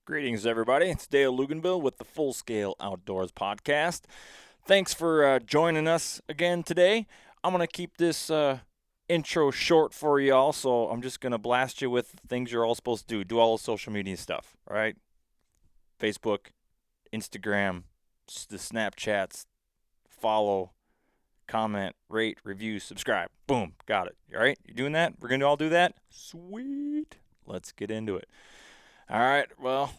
Greetings, everybody. It's Dale Luganville with the Full Scale Outdoors Podcast. Thanks for joining us again today. I'm going to keep this intro short for you all, so I'm just going to blast you with things you're all supposed to do. Do all the social media stuff, all right? Facebook, Instagram, the Snapchats, follow, comment, rate, review, subscribe. Boom, got it. All right, you doing that? We're going to all do that? Sweet. Let's get into it. All right, well,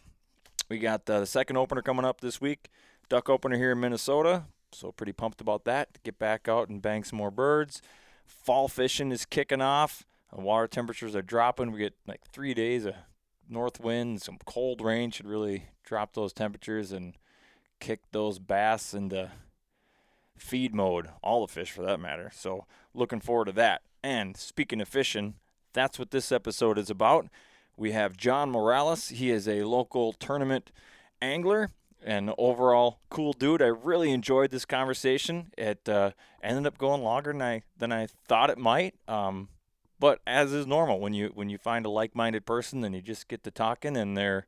we got the second opener coming up this week, duck opener here in Minnesota, so pretty pumped about that, to get back out and bang some more birds. Fall fishing is kicking off. Water temperatures are dropping. We get like 3 days of north wind, some cold rain should really drop those temperatures and kick those bass into feed mode, all the fish for that matter. So looking forward to that. And speaking of fishing, that's what this episode is about. We have John Morales. He is a local tournament angler and overall cool dude. I really enjoyed this conversation. It ended up going longer than I thought it might. But as is normal, when you find a like-minded person and you just get to talking and they're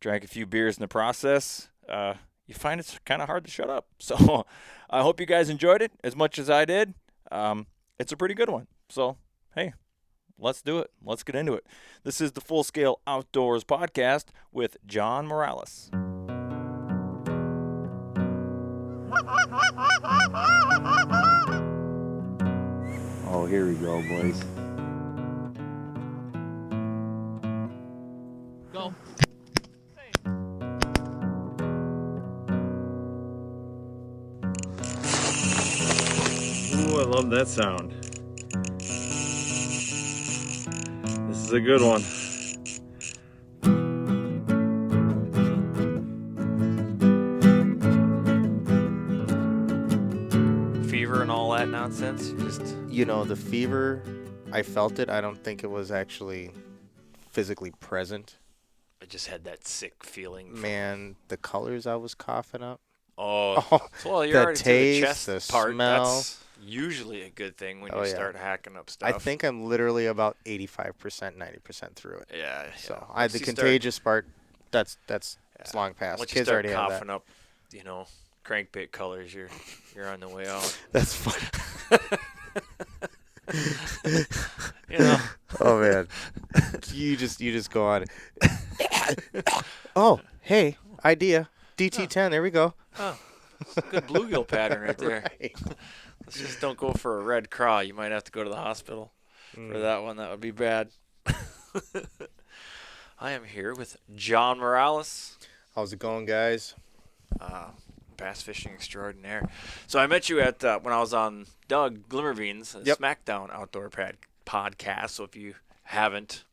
drank a few beers in the process, you find it's kind of hard to shut up. So I hope you guys enjoyed it as much as I did. It's a pretty good one. So, hey. Let's do it. Let's get into it. This is the Full Scale Outdoors Podcast with John Morales. Oh, here we go, boys. Go. Ooh, I love that sound. This is a good one. Fever and all that nonsense. The fever, I felt it. I don't think it was actually physically present. I just had that sick feeling. Man, the colors I was coughing up. Oh, well, you're the already taste, to the chest the part. smell. That's usually a good thing when you start hacking up stuff. I think I'm literally about 85%, 90% through it. Yeah. So Once the you contagious part, that's it's long past. Once you Kids start already have coughing that. up, crankbait colors, you're on the way out. That's fun. Oh man, you just go on. Oh, hey, idea. DT10. There we go. Oh, good bluegill pattern right there. Right. Let's just don't go for a red craw. You might have to go to the hospital for that one. That would be bad. I am here with John Morales, How's it going, guys? bass fishing extraordinaire. So I met you at when I was on Doug Glimmerbean's SmackDown Outdoor podcast. So if you haven't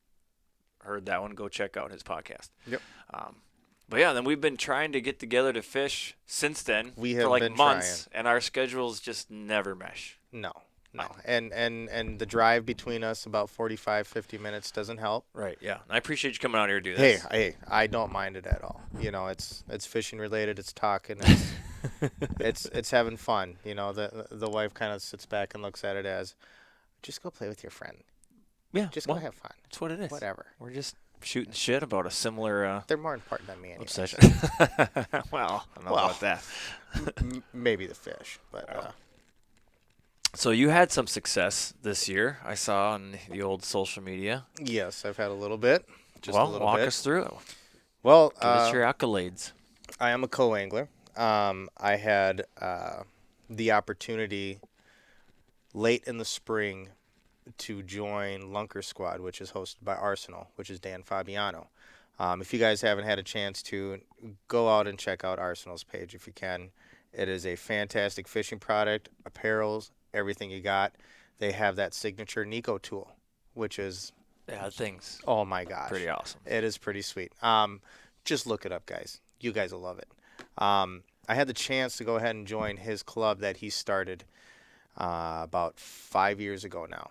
heard that one, go check out his podcast. Yep. But yeah, then we've been trying to get together to fish since then. We have for like been months, and our schedules just never mesh. No. And the drive between us, about 45, 50 minutes, doesn't help. Right. Yeah. I appreciate you coming out here to do this. Hey, I don't mind it at all. It's fishing related. It's talking. It's having fun. The wife kind of sits back and looks at it as, just go play with your friend. Yeah. Just go have fun. That's what it is. Whatever. We're just shooting shit about a similar They're more important than me anyway. obsession. Well, I don't know about that. Maybe the fish, but So you had some success this year, I saw on the old social media. yes, I've had a little bit. Just well, a little walk bit. us through it. Well, Give us your accolades. I am a co-angler. I had the opportunity late in the spring to join Lunker Squad, which is hosted by Arsenal, which is Dan Fabiano. If you guys haven't had a chance to, go out and check out Arsenal's page if you can. It is a fantastic fishing product, apparels, everything you got. They have that signature Nico tool, which is, Yeah, things. oh my gosh. Pretty awesome. It is pretty sweet. Just look it up, guys. You guys will love it. I had the chance to go ahead and join his club that he started about 5 years ago now.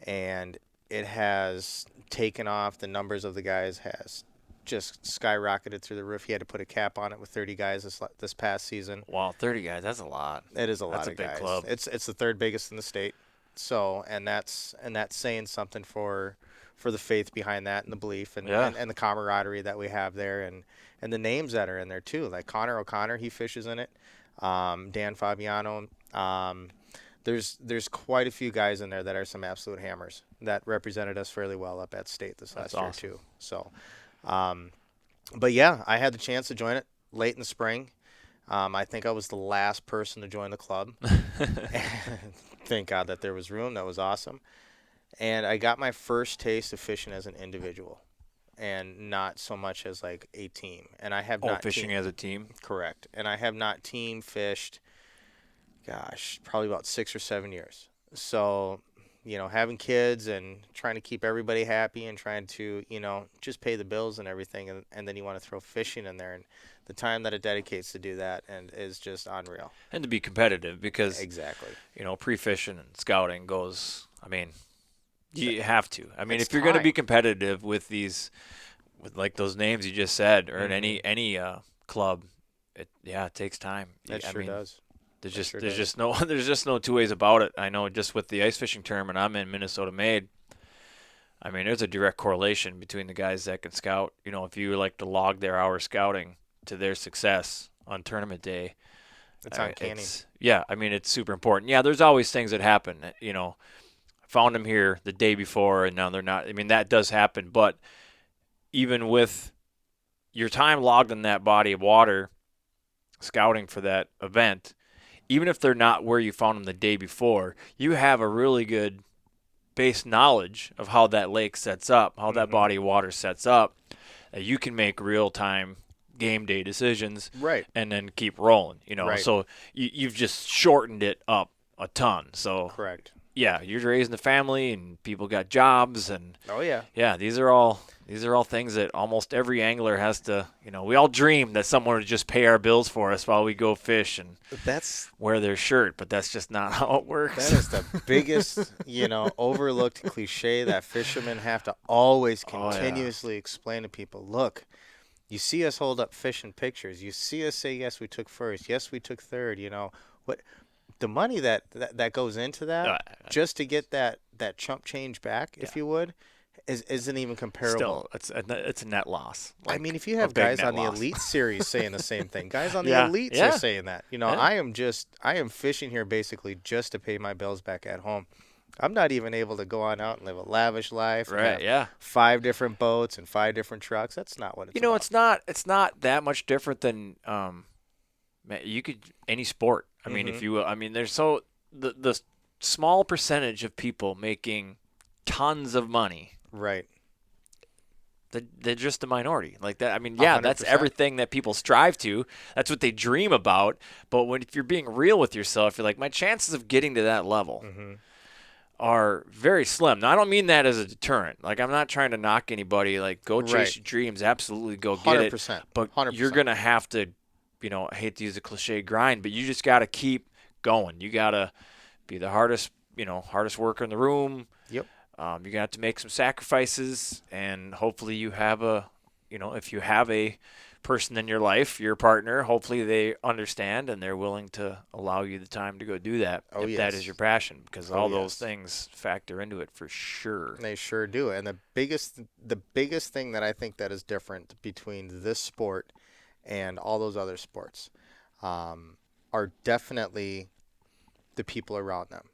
And it has taken off. The numbers of the guys has just skyrocketed through the roof. He had to put a cap on it with 30 guys this past season. Wow, 30 guys. That's a lot. It is a lot That's of a big guys. club. It's the third biggest in the state. So, and that's saying something for for the faith behind that and the belief and, Yeah. and the camaraderie that we have there and the names that are in there too. Like Connor O'Connor, he fishes in it. Dan Fabiano. There's quite a few guys in there that are some absolute hammers that represented us fairly well up at state this last year too. So, but yeah, I had the chance to join it late in the spring. I think I was the last person to join the club. Thank God that there was room. That was awesome. And I got my first taste of fishing as an individual and not so much as like a team. And I have not fishing as a team. Correct. And I have not team fished, gosh, probably about 6 or 7 years. So, having kids and trying to keep everybody happy and trying to, just pay the bills and everything. And then you want to throw fishing in there. And the time that it dedicates to do that and is just unreal. And to be competitive because, Exactly. Pre-fishing and scouting goes, you have to. It's if you're going to time. be competitive with like those names you just said, or in any club, it takes time. That sure does. There's That just sure does. there's just no two ways about it. I know just with the ice fishing tournament I'm in, Minnesota Made. There's a direct correlation between the guys that can scout. If you like to log their hours scouting to their success on tournament day, It's uncanny. It's super important. Yeah, there's always things that happen. Found them here the day before, and now they're not. That does happen. But even with your time logged in that body of water, scouting for that event, even if they're not where you found them the day before, you have a really good base knowledge of how that lake sets up, how that body of water sets up. You can make real-time game day decisions, Right. and then keep rolling. Right. So you've just shortened it up a ton. So Correct. yeah, you're raising a family, and people got jobs, and Oh, yeah. yeah, these are all things that almost every angler has to. We all dream that someone would just pay our bills for us while we go fish and That's wear their shirt, but that's just not how it works. That is the biggest, overlooked cliche that fishermen have to always Oh, yeah. continuously explain to people. Look, you see us hold up fishing pictures. You see us say, yes, we took first. Yes, we took third. What the money that goes into that just to get that chump change back, if you would, isn't even comparable. Still, it's a net loss. If you have a big guys net on the loss. Elite Series saying the same thing, guys on the Yeah, Elites yeah. are saying that. I am fishing here basically just to pay my bills back at home. I'm not even able to go on out and live a lavish life. and Right, have yeah. 5 different boats and 5 different trucks. That's not what it's about. It's not that much different than you could any sport. If you there's the small percentage of people making tons of money. Right. They're just a minority like that. That's 100%. everything that people strive to. That's what they dream about. But if you're being real with yourself, you're like, my chances of getting to that level are very slim. Now, I don't mean that as a deterrent. Like, I'm not trying to knock anybody. Like, go chase Right. your dreams. Absolutely go get it. 100%. But 100%. you're going to have to, I hate to use a cliche, grind, but you just got to keep going. You got to be the hardest worker in the room. Yep. You're going to have to make some sacrifices, and hopefully you have if you have a person in your life, your partner, hopefully they understand and they're willing to allow you the time to go do that if that yes. is your passion, because all those yes. things factor into it for sure. They sure do. And the biggest thing that I think that is different between this sport and all those other sports are definitely the people around them.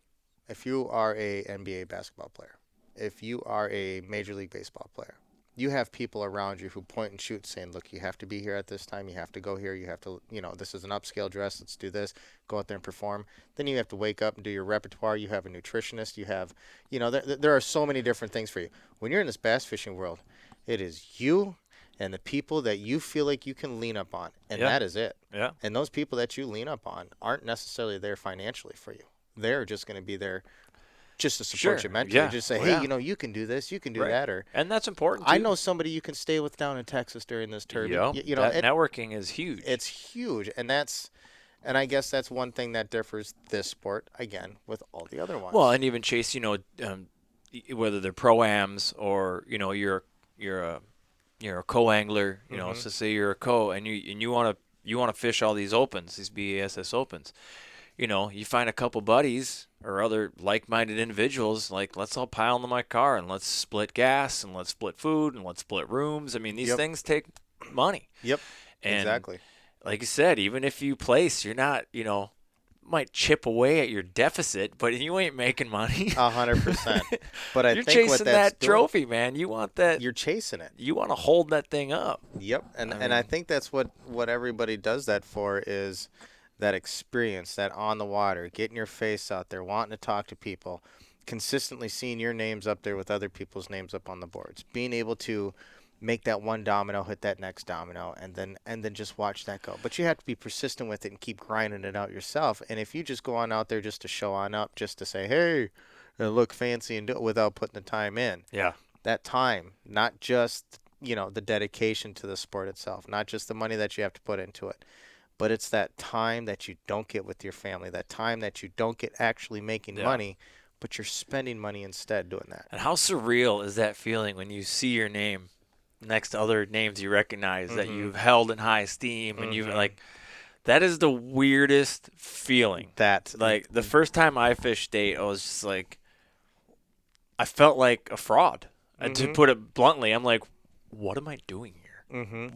If you are a NBA basketball player, if you are a Major League Baseball player, you have people around you who point and shoot saying, look, you have to be here at this time. You have to go here. You have to, this is an upscale dress. Let's do this. Go out there and perform. Then you have to wake up and do your repertoire. You have a nutritionist. You have, there are so many different things for you. When you're in this bass fishing world, it is you and the people that you feel like you can lean up on. And Yeah. that is it. Yeah. And those people that you lean up on aren't necessarily there financially for you. They're just going to be there just to support Sure. you mentally. Yeah. Just say, Well, hey, yeah. you can do this, you can do Right. that, or And that's important, I too. know somebody you can stay with down in Texas during this tournament. Yep. You know, that networking is huge. it's huge, and I guess that's one thing that differs this sport again with all the other ones. Well, and even Chase, whether they're pro-ams or you're a co-angler, so say you're a co and you want to fish all these opens, these BASS opens. you find a couple buddies or other like-minded individuals, like, let's all pile into my car and let's split gas and let's split food and let's split rooms. I mean, these things take money. Yep. And Exactly. like you said, even if you place, you're not, might chip away at your deficit, but you ain't making money. 100%. But I You're think what chasing that's that doing, trophy, man. You want that. you're chasing it. You want to hold that thing up. Yep. And I think that's what everybody does that for, is that experience, that on the water, getting your face out there, wanting to talk to people, consistently seeing your names up there with other people's names up on the boards, being able to make that one domino hit that next domino, and then just watch that go. But you have to be persistent with it and keep grinding it out yourself. And if you just go on out there just to show on up, just to say, hey, look fancy, and do it without putting the time in, Yeah. that time, not just the dedication to the sport itself, not just the money that you have to put into it, but it's that time that you don't get with your family, that time that you don't get actually making money, but you're spending money instead doing that. And how surreal is that feeling when you see your name next to other names you recognize that you've held in high esteem, and you've that is the weirdest feeling. That, Like, the first time I fished state, I was just like, I felt like a fraud. And to put it bluntly, I'm like, what am I doing here?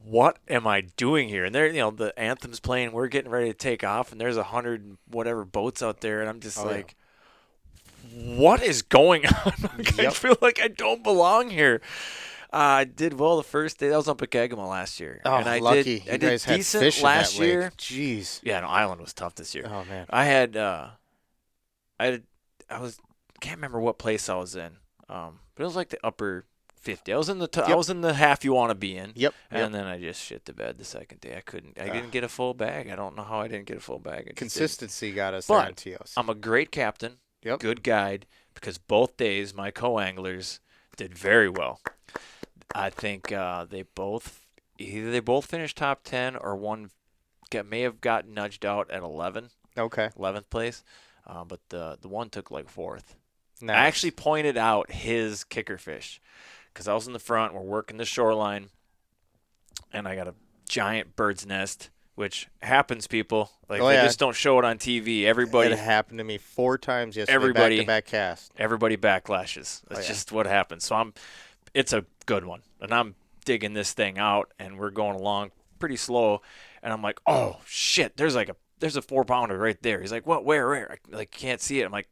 What am I doing here? And there, the anthem's playing, we're getting ready to take off, and there's 100 whatever boats out there, and I'm just what is going on? I feel like I don't belong here. I did well the first day. That was on Pekegama last year. Oh, and I lucky. did, You I did guys had decent fish in last that lake. year. Jeez. Yeah, no, Island was tough this year. Oh, man. I can't remember what place I was in. But it was like the upper 50. I was in the half you want to be in. Yep. And then I just shit the bed the second day. I didn't get a full bag. I don't know how I didn't get a full bag. I just didn't. Consistency got us But there on TOs. I'm a great captain. Yep. Good guide, because both days my co-anglers did very well. I think they both finished top 10, or one may have gotten nudged out at 11th place. But the one took like 4th. Nice. I actually pointed out his kicker fish because I was in the front. We're working the shoreline, and I got a giant bird's nest, which happens, people. Like, they just don't show it on TV. It happened to me 4 times yesterday, back-to-back cast. Everybody backlashes. That's just what happens. So it's a good one, and I'm digging this thing out, and we're going along pretty slow, and I'm like, oh shit, there's a 4-pounder right there. He's like, what? Where? I can't see it. I'm like,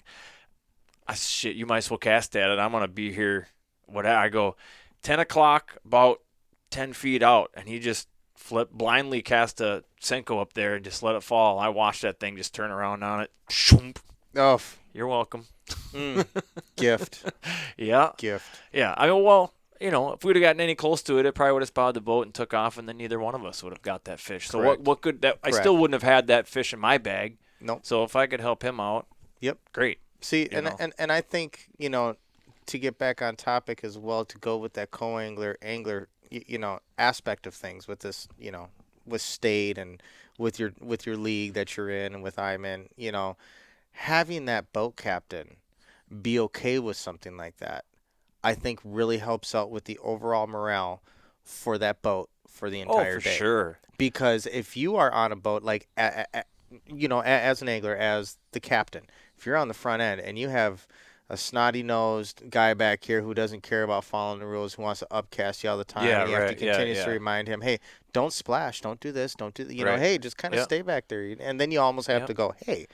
shit, you might as well cast at it. I'm gonna be here. I go 10 o'clock, about 10 feet out, and he just blindly cast a Senko up there and just let it fall. I watched that thing just turn around on it. Shoomp. Oh, you're welcome. Gift. Yeah. Gift. Yeah. I go, well, if we'd have gotten any close to it, it probably would have spotted the boat and took off, and then neither one of us would have got that fish. So what could that? I still wouldn't have had that fish in my bag. Nope. So if I could help him out, great. See, and I think, to get back on topic as well, to go with that co-angler, aspect of things with this, with state and with your league that you're in and with I'm in, having that boat captain be okay with something like that, I think really helps out with the overall morale for that boat for the entire day. Sure. Because if you are on a boat, like, as an angler, as the captain, if you're on the front end and you have a snotty-nosed guy back here who doesn't care about following the rules, who wants to upcast you all the time, and you have to continuously remind him, hey, don't splash, don't do this, don't do that, hey, just kind of stay back there. And then you almost have to go, hey,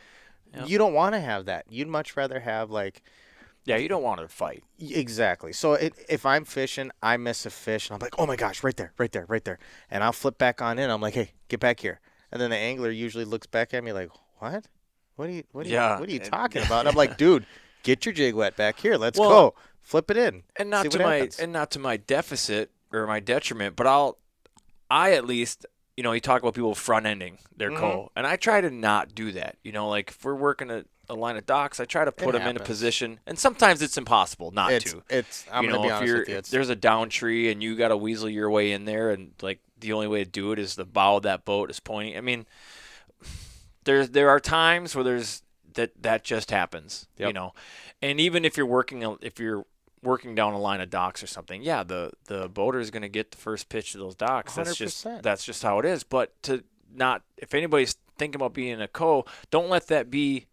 you don't want to have that. You'd much rather have, like... Yeah, you don't want to fight. Exactly. So if I'm fishing, I miss a fish, and I'm like, oh my gosh, right there. And I'll flip back on in. I'm like, hey, get back here. And then the angler usually looks back at me like, what? What are you talking about? I'm like, dude, get your jig wet back here. Let's go. Flip it in. And not to my deficit or my detriment, but I at least, you talk about people front ending their co, and I try to not do that. Like, if we're working a line of docks, I try to put them in a position, and sometimes it's impossible not to. I'm gonna be honest with you. There's a down tree and you got to weasel your way in there, and like the only way to do it is the bow of that boat is pointing. I mean, there are times where that just happens, and even if you're working down a line of docks or something, the boater is going to get the first pitch to those docks. 100%. That's just how it is. But if anybody's thinking about being a don't let that be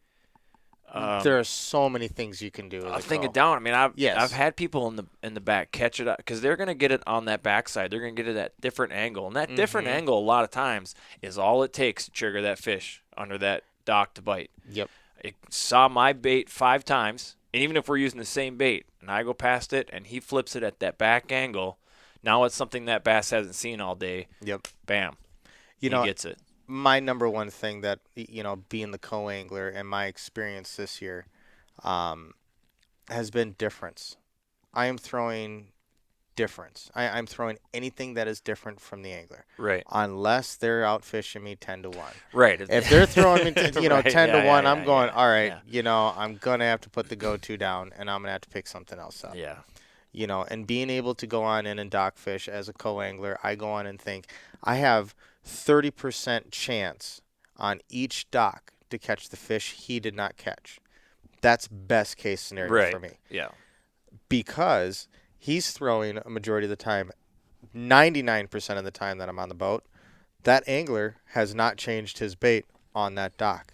there are so many things you can do. a thing of down. I mean, I've Yes. had people in the back catch it because they're gonna get it on that backside. They're gonna get it at different angle, and that different angle a lot of times is all it takes to trigger that fish under that dock to bite. Yep. It saw my bait 5 times, and even if we're using the same bait, and I go past it, and he flips it at that back angle, now it's something that bass hasn't seen all day. Yep. Bam, You he know, gets it. my number one thing that, being the co-angler and my experience this year has been difference. I am throwing difference. I'm throwing anything that is different from the angler. Right, Unless they're out fishing me 10 to 1. right. If they're throwing me, 10 Right, to 1, I'm going, all right, yeah. I'm going to have to put the go-to down, and I'm going to have to pick something else up. Yeah, And being able to go on in and dock fish as a co-angler, I go on and think, I have 30% chance on each dock to catch the fish he did not catch. That's best case scenario right. for me. Yeah, Because he's throwing a majority of the time, 99% of the time that I'm on the boat, that angler has not changed his bait on that dock.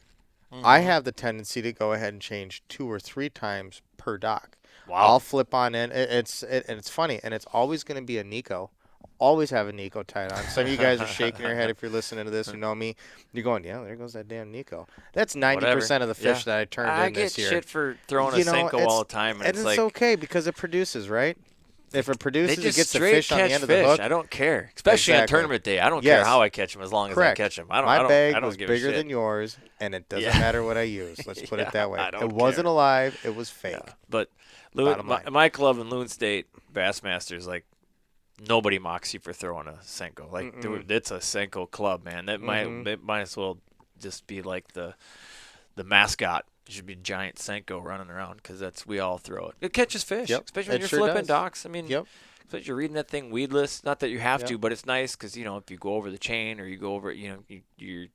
I have the tendency to go ahead and change 2 or 3 times per dock. Wow. I'll flip on in. And it's funny, and it's always going to be a Nico. Always have a Nico tied on. Some of you guys are shaking your head if you're listening to this. You know me. You're going, yeah, there goes that damn Nico. That's 90% of the fish that I turned in this year. I get shit for throwing a Senko all the time, and it's like okay because it produces, right? If it they produces, it just gets the straight fish on catch the end fish. of the hook. I don't care, especially on Exactly. tournament day. I don't Yes. care how I catch them as long as Correct. I catch them. My bag I don't was give a bigger shit. than yours, and it doesn't Yeah. matter what I use. Let's put Yeah, it that way. I don't It wasn't care. alive. It was fake. Yeah. But Bottom line. my club in Loon State, Bassmasters, like nobody mocks you for throwing a Senko. Like dude, it's a Senko club, man. That might as well just be like the mascot. It should be a giant Senko running around because we all throw it. It catches fish, Yep. especially when It you're sure flipping does. docks. I mean, Yep. especially you're reading that thing weedless. Not that you have Yep. to, but it's nice because if you go over the chain or you go over, you're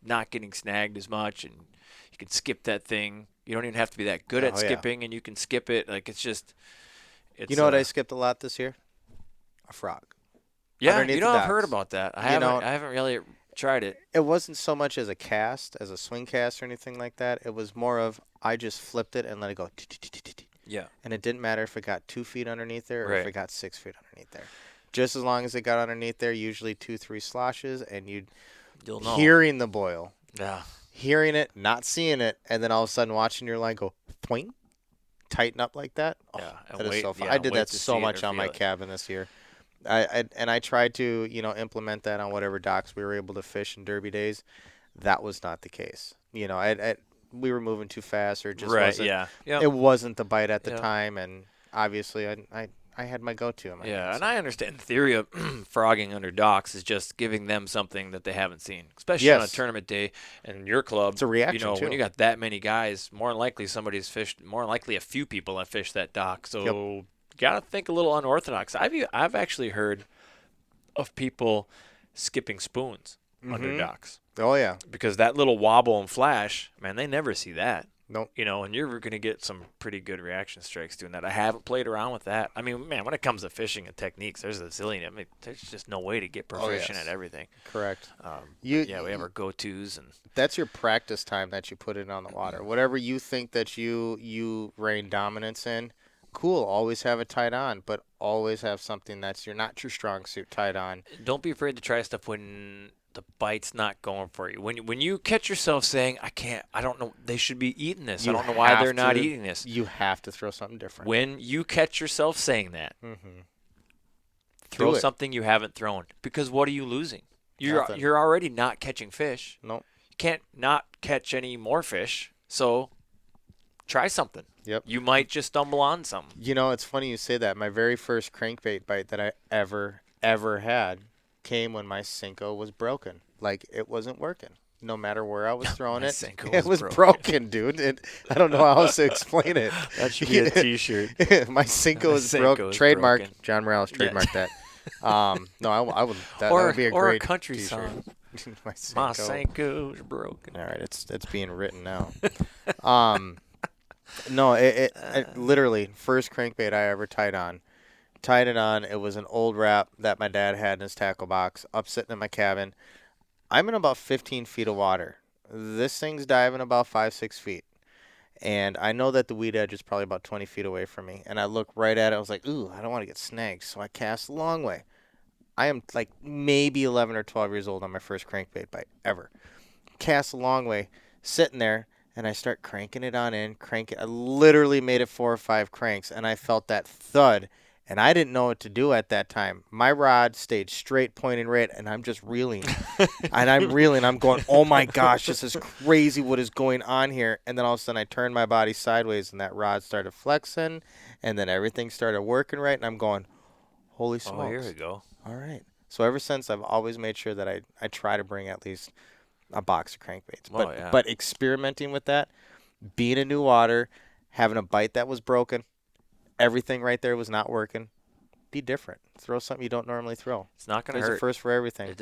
not getting snagged as much, and you can skip that thing. You don't even have to be that good at Oh, yeah. skipping, and you can skip it. Like it's You know what I skipped a lot this year? A frog. Yeah, underneath the I've heard docks. about that. You know- I haven't really tried it. It wasn't so much as a cast, as a swing cast or anything like that. It was more of I just flipped it and let it go. Yeah. And it didn't matter if it got 2 feet underneath there or if Right. it got 6 feet underneath there. Just as long as it got underneath there, usually 2-3 sloshes, and you'd You'll know. hearing the boil, Yeah. hearing it, not seeing it, and then all of a sudden watching your line go twing, tighten up like that. Oh, Yeah, and that is wait- so fun. yeah, I did wait that to so see it much or on my feel it. cabin this year. I tried to implement that on whatever docks we were able to fish in Derby days. That was not the case. We were moving too fast, or it just Right. wasn't. Yeah. Yeah. It wasn't the bite at the Yeah. time, and obviously I had my go-to in my Yeah, hands. and I understand the theory of frogging under docks is just giving them something that they haven't seen, especially on a Yes. tournament day. And your club, It's a reaction, when too. you got that many guys, more than likely somebody's fished. More than likely, a few people have fished that dock. So gotta think a little unorthodox. I've actually heard of people skipping spoons under docks Oh yeah, because that little wobble and flash, man, they never see that. nope. And you're going to get some pretty good reaction strikes doing that. I haven't played around with that. I mean, man, when it comes to fishing and techniques, there's a zillion. I mean, there's just no way to get proficient yes. at everything. Correct. We have our go-tos and That's your practice time that you put in on the water. Whatever you think that you reign dominance in, cool. Always have it tied on, but always have something that's not your strong suit tied on. don't be afraid to try stuff when the bite's not going for you. When you catch yourself saying, I don't know, they should be eating this. I You don't know why have they're not to- eating this. You have to throw something different. When you catch yourself saying that, Do throw it. something you haven't thrown. Because what are you losing? You're Nothing. already not catching fish. Nope. You can't not catch any more fish. So try something. Yep. You might just stumble on something. It's funny you say that. My very first crankbait bite that I ever had came when my Senko was broken. Like, it wasn't working. No matter where I was throwing My it, Senko it was was broken. broken, dude. I don't know how else to explain it. That should be a T-shirt. My Senko is Senko broken. is Trademark. broken. John Morales trademarked that. No, I would. That Or- would be a or a great country t-shirt. song. My My Senko. Senko's broken. All right, it's being written now. No, it literally first crankbait I ever tied it on. It was an old wrap that my dad had in his tackle box, up sitting in my cabin. I'm in about 15 feet of water. This thing's diving about 5-6 feet. And I know that the weed edge is probably about 20 feet away from me. And I look right at it. I was like, ooh, I don't want to get snagged. So I cast the long way. I am like maybe 11 or 12 years old on my first crankbait bite ever. Cast the long way, sitting there, and I start cranking it on in. I literally made it 4 or 5 cranks, and I felt that thud. And I didn't know what to do at that time. My rod stayed straight, pointing right, and I'm just reeling. And I'm reeling. I'm going, oh, my gosh, this is crazy what is going on here. And then all of a sudden I turned my body sideways, and that rod started flexing, and then everything started working right. And I'm going, holy smokes. Oh, here we go. All right. So ever since, I've always made sure that I try to bring at least a box of crankbaits. Oh, yeah. But experimenting with that, being in new water, having a bite that was broken, everything right there was not working. Be different. Throw something you don't normally throw. It's not going to There's hurt. a first for everything.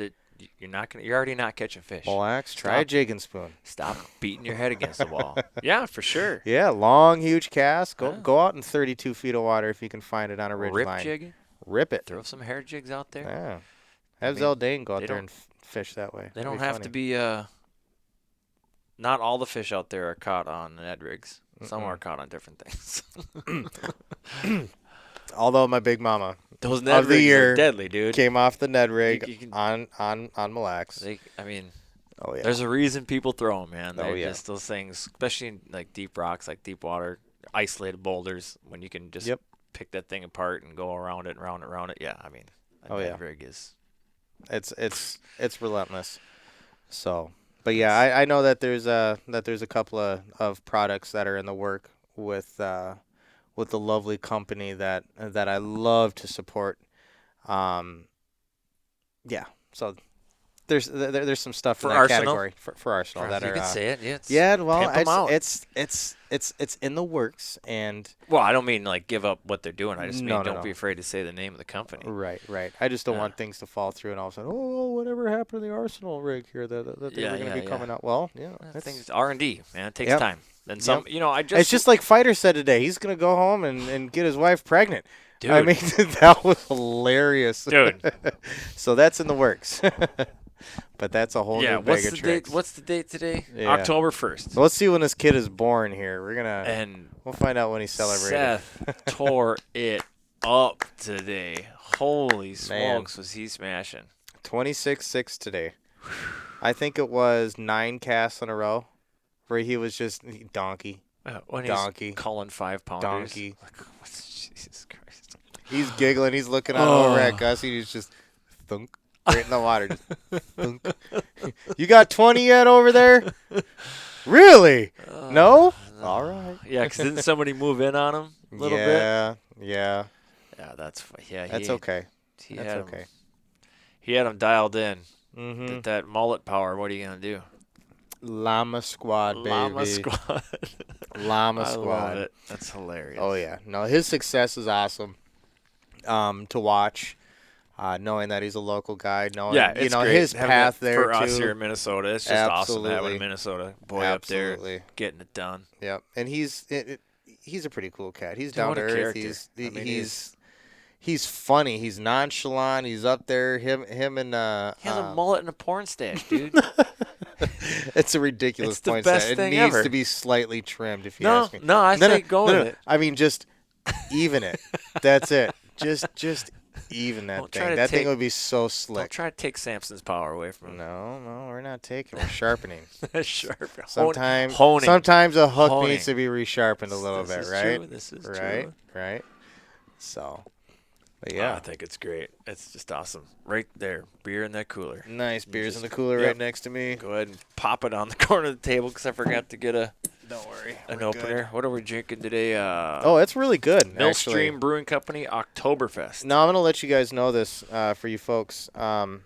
You're already not catching fish. Relax. Try a jig and spoon. Stop beating your head against the wall. Yeah, for sure. Yeah, long, huge cast. Yeah. Go out in 32 feet of water if you can find it on a ridge Rip line. jigging. Rip it. Throw some hair jigs out there. Yeah. Have mean, Zeldane go out they there don't- and fish that way. They It'd don't be have funny. to be. Not all the fish out there are caught on Ned rigs. Some are caught on different things. Although my big mama Those Ned Of the rigs year are deadly, dude. came off the Ned rig You can- on Mille Lacs. I mean, Oh yeah. there's a reason people throw them, man. Oh, They're yeah. just those things, especially in like deep rocks, like deep water, isolated boulders, when you can just Yep. pick that thing apart and go around it and around it, around it. Yeah, I mean, a Oh, Ned yeah. rig is. It's relentless. So, but yeah, I know that there's a couple of products that are in the work with the lovely company that I love to support. Yeah. So there's some stuff For in that Arsenal? category for Arsenal that you are can say it. Yeah. yeah. Well, pimp 'em out. it's in the works and. Well, I don't mean like give up what they're doing. I just mean No, no, don't no. be afraid to say the name of the company. Right. I just don't Yeah. want things to fall through and all of a sudden, oh, whatever happened to the Arsenal rig here that they Yeah, were going to yeah, be yeah. coming out. Well, yeah, Things R&D, man. It takes Yep. time. And some, I just it's just like Fighter said today. He's going to go home and get his wife pregnant. dude. I mean, that was hilarious. Dude. So that's in the works. But that's a whole yeah. new bag of tricks. What's the date today? Yeah. October 1st. So let's see when this kid is born here. And We'll find out when he's celebrated. Seth tore it up today. Holy Man. smokes, was he smashing? 26-6 today. I think it was 9 casts in a row where he was just donkey. When Donkey. he's calling 5-pounders. Donkey. Like, Jesus Christ. He's giggling. He's looking out over at Gus. He's just thunk right in the water. Just thunk. You got 20 yet over there? Really? No? All right. Yeah, because didn't somebody move in on him a little bit? Yeah. Yeah, that's Okay. He That's had okay. Him, he had him dialed in. Mm-hmm. That mullet power. What are you gonna do? Llama Squad, baby. Llama squad. Llama I Squad. love it. That's hilarious. Oh, yeah. No, his success is awesome to watch, knowing that he's a local guy, knowing, Yeah, it's great. his Having path that there, for too. us here in Minnesota. It's just awesome having Absolutely. a Minnesota boy Absolutely. up there getting it done. Yep. And he's a pretty cool cat. He's Dude, down what to a earth. character. He's funny. He's nonchalant. He's up there. Him and He has a mullet and a porn stash, dude. it's a ridiculous It's the point best set. It thing needs ever. to be slightly trimmed, if you No, ask me. no, I say go with it. I mean, just even it. That's it. Just even that Don't try thing. to That thing take- would be so Don't slick. try to take Samson's power away from him. No, we're not taking. We're sharpening. Sharp. Sometimes, honing. sometimes a hook Honing. needs to be resharpened a little This bit, is right? true. This is right, true. right. So, but Yeah, yeah, I think it's great. It's just awesome. Right there, beer in that cooler. nice beers in just- the cooler yep. right next to me. Go ahead and pop it on the corner of the table because I forgot to get Don't worry, an we're opener. good. What are we drinking today? Oh, it's really good. actually. Millstream Brewing Company Oktoberfest. Now I'm gonna let you guys know this for you folks. I'm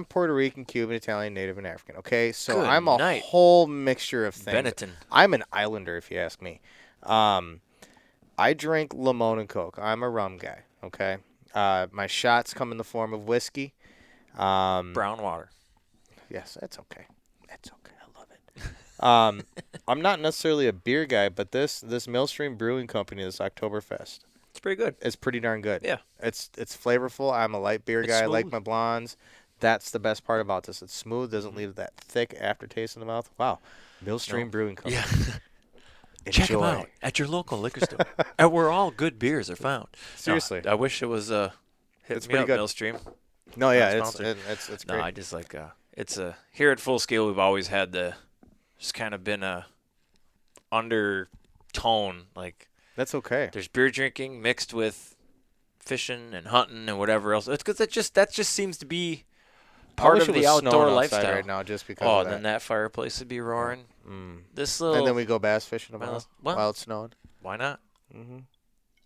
Puerto Rican, Cuban, Italian, Native, and African. Okay, so Good I'm a night. whole mixture of things. Benetton. I'm an islander, if you ask me. I drink limon and Coke. I'm a rum guy. Okay, my shots come in the form of whiskey. Brown water. Yes, that's okay. That's okay. I love it. I'm not necessarily a beer guy, but this Millstream Brewing Company, this Oktoberfest, It's pretty good. is pretty darn good. Yeah. It's flavorful. I'm a light beer It's guy. I like smooth. my blondes. That's the best part about this. It's smooth, doesn't leave that thick aftertaste in the mouth. Wow. Millstream Brewing Company. Yeah. Check them out at your local liquor store, and where all good beers are found. Seriously. No, I wish it was hit It's me pretty up, good. Millstream. No, yeah, Not sponsored. it's No, great. I just like it's a here at Full Scale. We've always had just kind of been a undertone. Like That's okay. there's beer drinking mixed with fishing and hunting and whatever else. It's because that just seems to be I part wish of it the was snowing outdoor outside lifestyle right now just because Oh, of that. then that fireplace would be roaring. Mm. This little. And then we go bass fishing tomorrow Well, while it's snowing. why not? Mm-hmm.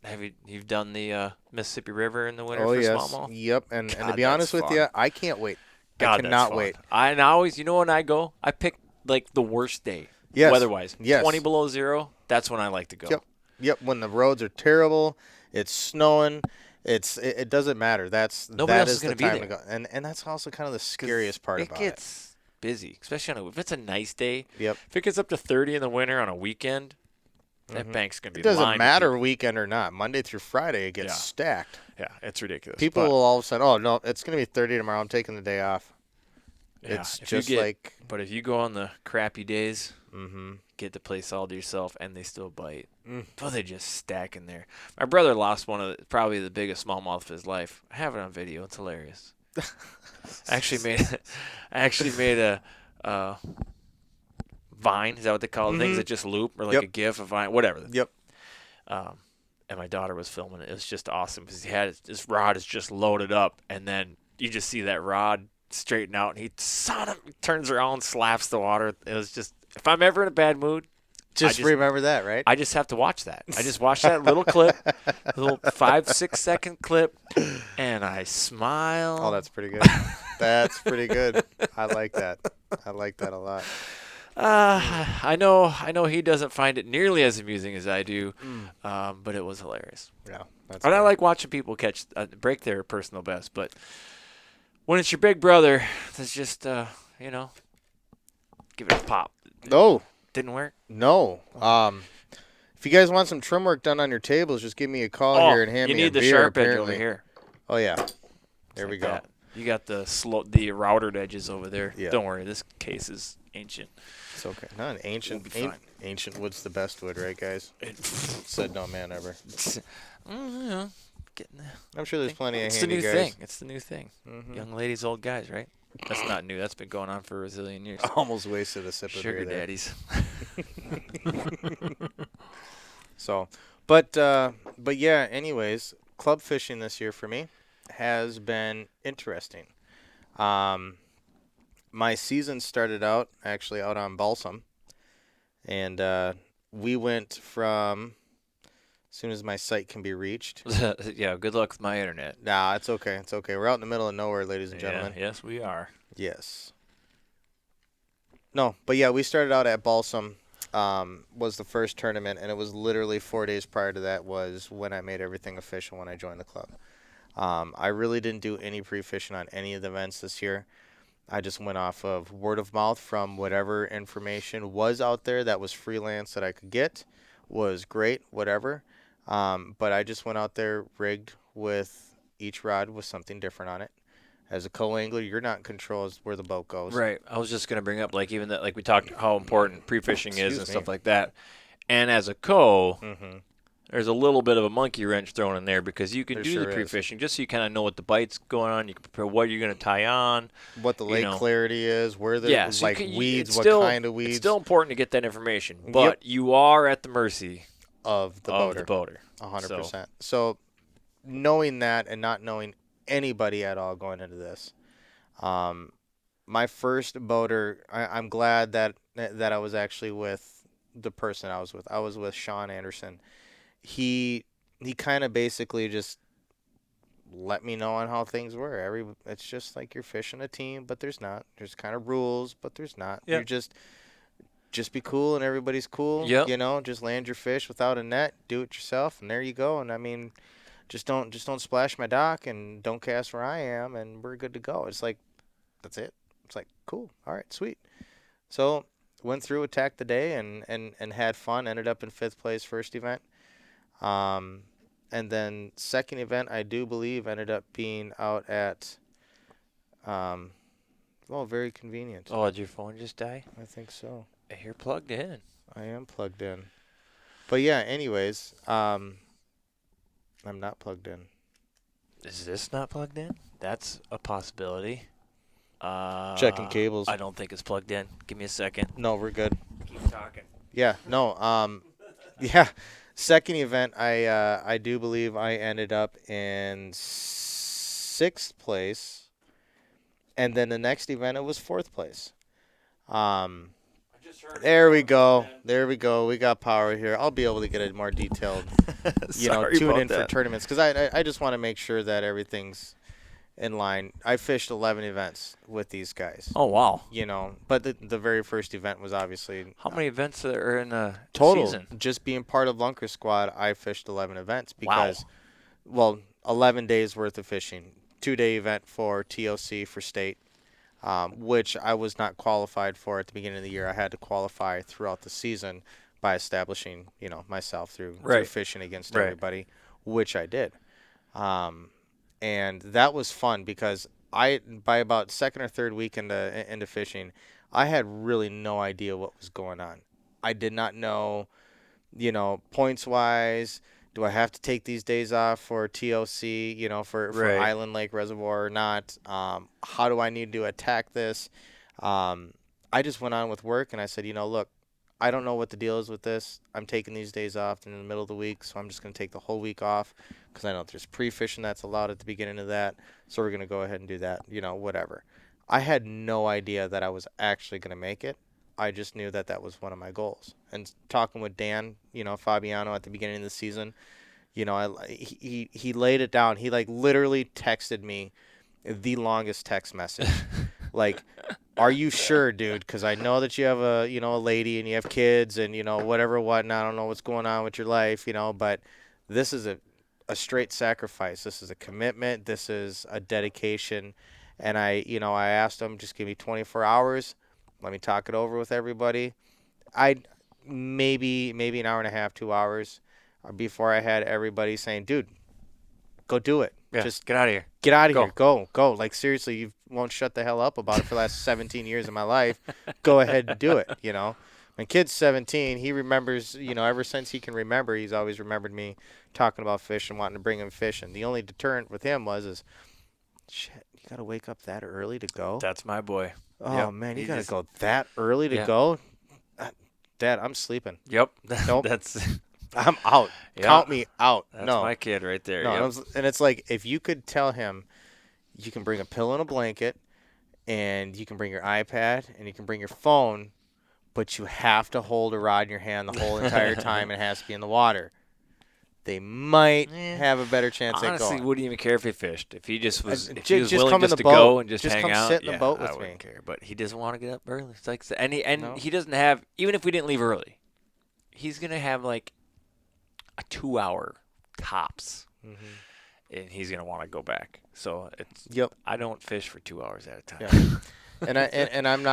Have you've done the Mississippi River in the winter Oh, for yes. smallmouth? Yep. And to God, be honest that's with fun. you, I can't wait. God, I that's cannot fun. wait. I always, when I go, I pick like the worst day, Yes. weather-wise. Yes. 20 below zero. That's when I like to go. Yep. Yep. When the roads are terrible, it's snowing. It doesn't matter. Nobody that else is is the gonna be time there. to go. And that's also kind of the scariest part about It gets busy, especially if it's a nice day. Yep. If it gets up to 30 in the winter on a weekend, that bank's gonna be. It doesn't lined with matter people. weekend or not. Monday through Friday, it gets Yeah. stacked. Yeah, it's ridiculous. People but, will all of a sudden, oh no, it's gonna be 30 tomorrow. I'm taking the day off. yeah, It's if you just get- like, But if you go on the crappy days, mm-hmm. get the place all to yourself, and they still bite. Mm. Oh, they just stack in there. My brother lost probably the biggest smallmouth of his life. I have it on video. It's hilarious. I actually made a vine. Is that what they call it? Things Mhm. that just loop, or like Yep. a GIF, a vine, whatever. Yep. And my daughter was filming it. It was just awesome because his rod is just loaded up, and then you just see that rod straighten out, and he turns around, slaps the water. It was just, if I'm ever in a bad mood, Just remember that, right? I just have to watch that. I just watch that little clip, little 5-6 second clip, and I smile. Oh, that's pretty good. That's pretty good. I like that. I like that a lot. I know he doesn't find it nearly as amusing as I do, but it was hilarious. Yeah. That's And I good. like watching people break their personal best, but when it's your big brother, it's just give it a pop. No. Didn't work. No. If you guys want some trim work done on your tables, just give me a call here and hand you me need a the beer, sharp edge apparently. over here. Oh yeah. There Like we go. that. You got the routed edges over there. Yeah. Don't worry, this case is ancient. It's okay. Not an ancient. We'll be fine. Ancient wood's the best wood, right, guys? Said no man ever. Getting there. I'm sure there's plenty of It's the handy new guys. thing. It's the new thing. Mhm. Young ladies, old guys, right? That's not new. That's been going on for a zillion years. Almost wasted a sip of Sugar beer there. daddies. So, but yeah. Anyways, club fishing this year for me has been interesting. My season started out actually out on Balsam, and we went from as soon as my site can be reached. Yeah, good luck with my internet. Nah, it's okay. It's okay. We're out in the middle of nowhere, ladies and Yeah, gentlemen. yes, we are. Yes. No, but yeah, we started out at Balsam. Was the first tournament, and it was literally 4 days prior to that was when I made everything official when I joined the club. I really didn't do any pre-fishing on any of the events this year. I just went off of word of mouth from whatever information was out there that was freelance that I could get. Was great, whatever. But I just went out there rigged with each rod with something different on it. As a co-angler, you're not in control as where the boat goes. Right. I was just gonna bring up like even that, like we talked how important pre-fishing is Excuse and me. stuff like that. And as a co, Mm-hmm. there's a little bit of a monkey wrench thrown in there because you can There do sure the is. pre-fishing just so you kind of know what the bite's going on. You can prepare what you're gonna tie on. What the lake know. clarity is, where the Yeah, so like it's weeds, what still- kind of weeds It's still important to get that information, but you are at the mercy of the of boater. the boater. 100%. So knowing that and not knowing anybody at all going into this, my first boater, I'm glad that I was actually with the person I was with. I was with Sean Anderson. He kind of basically just let me know on how things were. It's just like you're fishing a team, but there's not. There's kind of rules, but there's not. Yeah. You're just be cool and everybody's cool. Yep. You know, just land your fish without a net, do it yourself, and there you go. And I mean, just don't splash my dock and don't cast where I am, and we're good to go. It's like, that's it. It's like, cool. All right, sweet. So went through, attacked the day, and had fun. Ended up in 5th place first event. And then second event, I do believe, ended up being out at Well, very convenient. Oh, did your phone just die? I think so. You're plugged in. I am plugged in. But yeah, anyways, I'm not plugged in. Is this not plugged in? That's a possibility. Checking cables. I don't think it's plugged in. Give me a second. No, we're good. Keep talking. Yeah, no, yeah. Second event, I do believe I ended up in 6th place, and then the next event it was 4th place. There we go. There we go. We got power here. I'll be able to get a more detailed, tune in for tournaments because I just want to make sure that everything's in line. I fished 11 events with these guys. Oh, wow. But the very first event was obviously How many events are in a total. season? Just being part of Lunker Squad, I fished 11 events because, 11 days worth of fishing. 2-day event for TOC for state, which I was not qualified for at the beginning of the year. I had to qualify throughout the season by establishing, myself through fishing against everybody, which I did. And that was fun because by about second or third week into fishing, I had really no idea what was going on. I did not know, points wise, do I have to take these days off for TOC, for Island Lake Reservoir or not? How do I need to attack this? I just went on with work and I said, look, I don't know what the deal is with this. I'm taking these days off in the middle of the week, so I'm just going to take the whole week off because I know there's pre-fishing that's allowed at the beginning of that, so we're going to go ahead and do that, whatever. I had no idea that I was actually going to make it. I just knew that that was one of my goals. And talking with Dan, Fabiano at the beginning of the season, he laid it down. He literally texted me the longest text message. Are you sure, dude? Because I know that you have a lady and you have kids and, whatever, whatnot. I don't know what's going on with your life, but this is a straight sacrifice. This is a commitment. This is a dedication. And I asked him, just give me 24 hours. Let me talk it over with everybody. Maybe an hour and a half, 2 hours before I had everybody saying, dude, go do it. Yeah, Just get out of here. Get out of here. Go. Seriously, you won't shut the hell up about it for the last 17 years of my life. Go ahead and do it, My kid's 17. He remembers, ever since he can remember, he's always remembered me talking about fish and wanting to bring him fishing. The only deterrent with him was, shit, you got to wake up that early to go? That's my boy. Oh, man, you got to go that early to go? Dad, I'm sleeping. Yep. Nope. That's... I'm out. Yeah. Count me out. That's no. my kid right there. No, Yep. and it's like if you could tell him you can bring a pillow and a blanket and you can bring your iPad and you can bring your phone, but you have to hold a rod in your hand the whole entire time and it has to be in the water. They might have a better chance at Honestly, going. wouldn't even care if he fished. If he just was, Just willing come in just the to go boat. and just Just hang come out, sit in the boat with I wouldn't me. care. But he doesn't want to get up early. It's like, No. he doesn't have. Even if we didn't leave early, he's gonna have like a 2-hour tops, and he's gonna want to go back. So it's. Yep. I don't fish for 2 hours at a time. Yeah. and I'm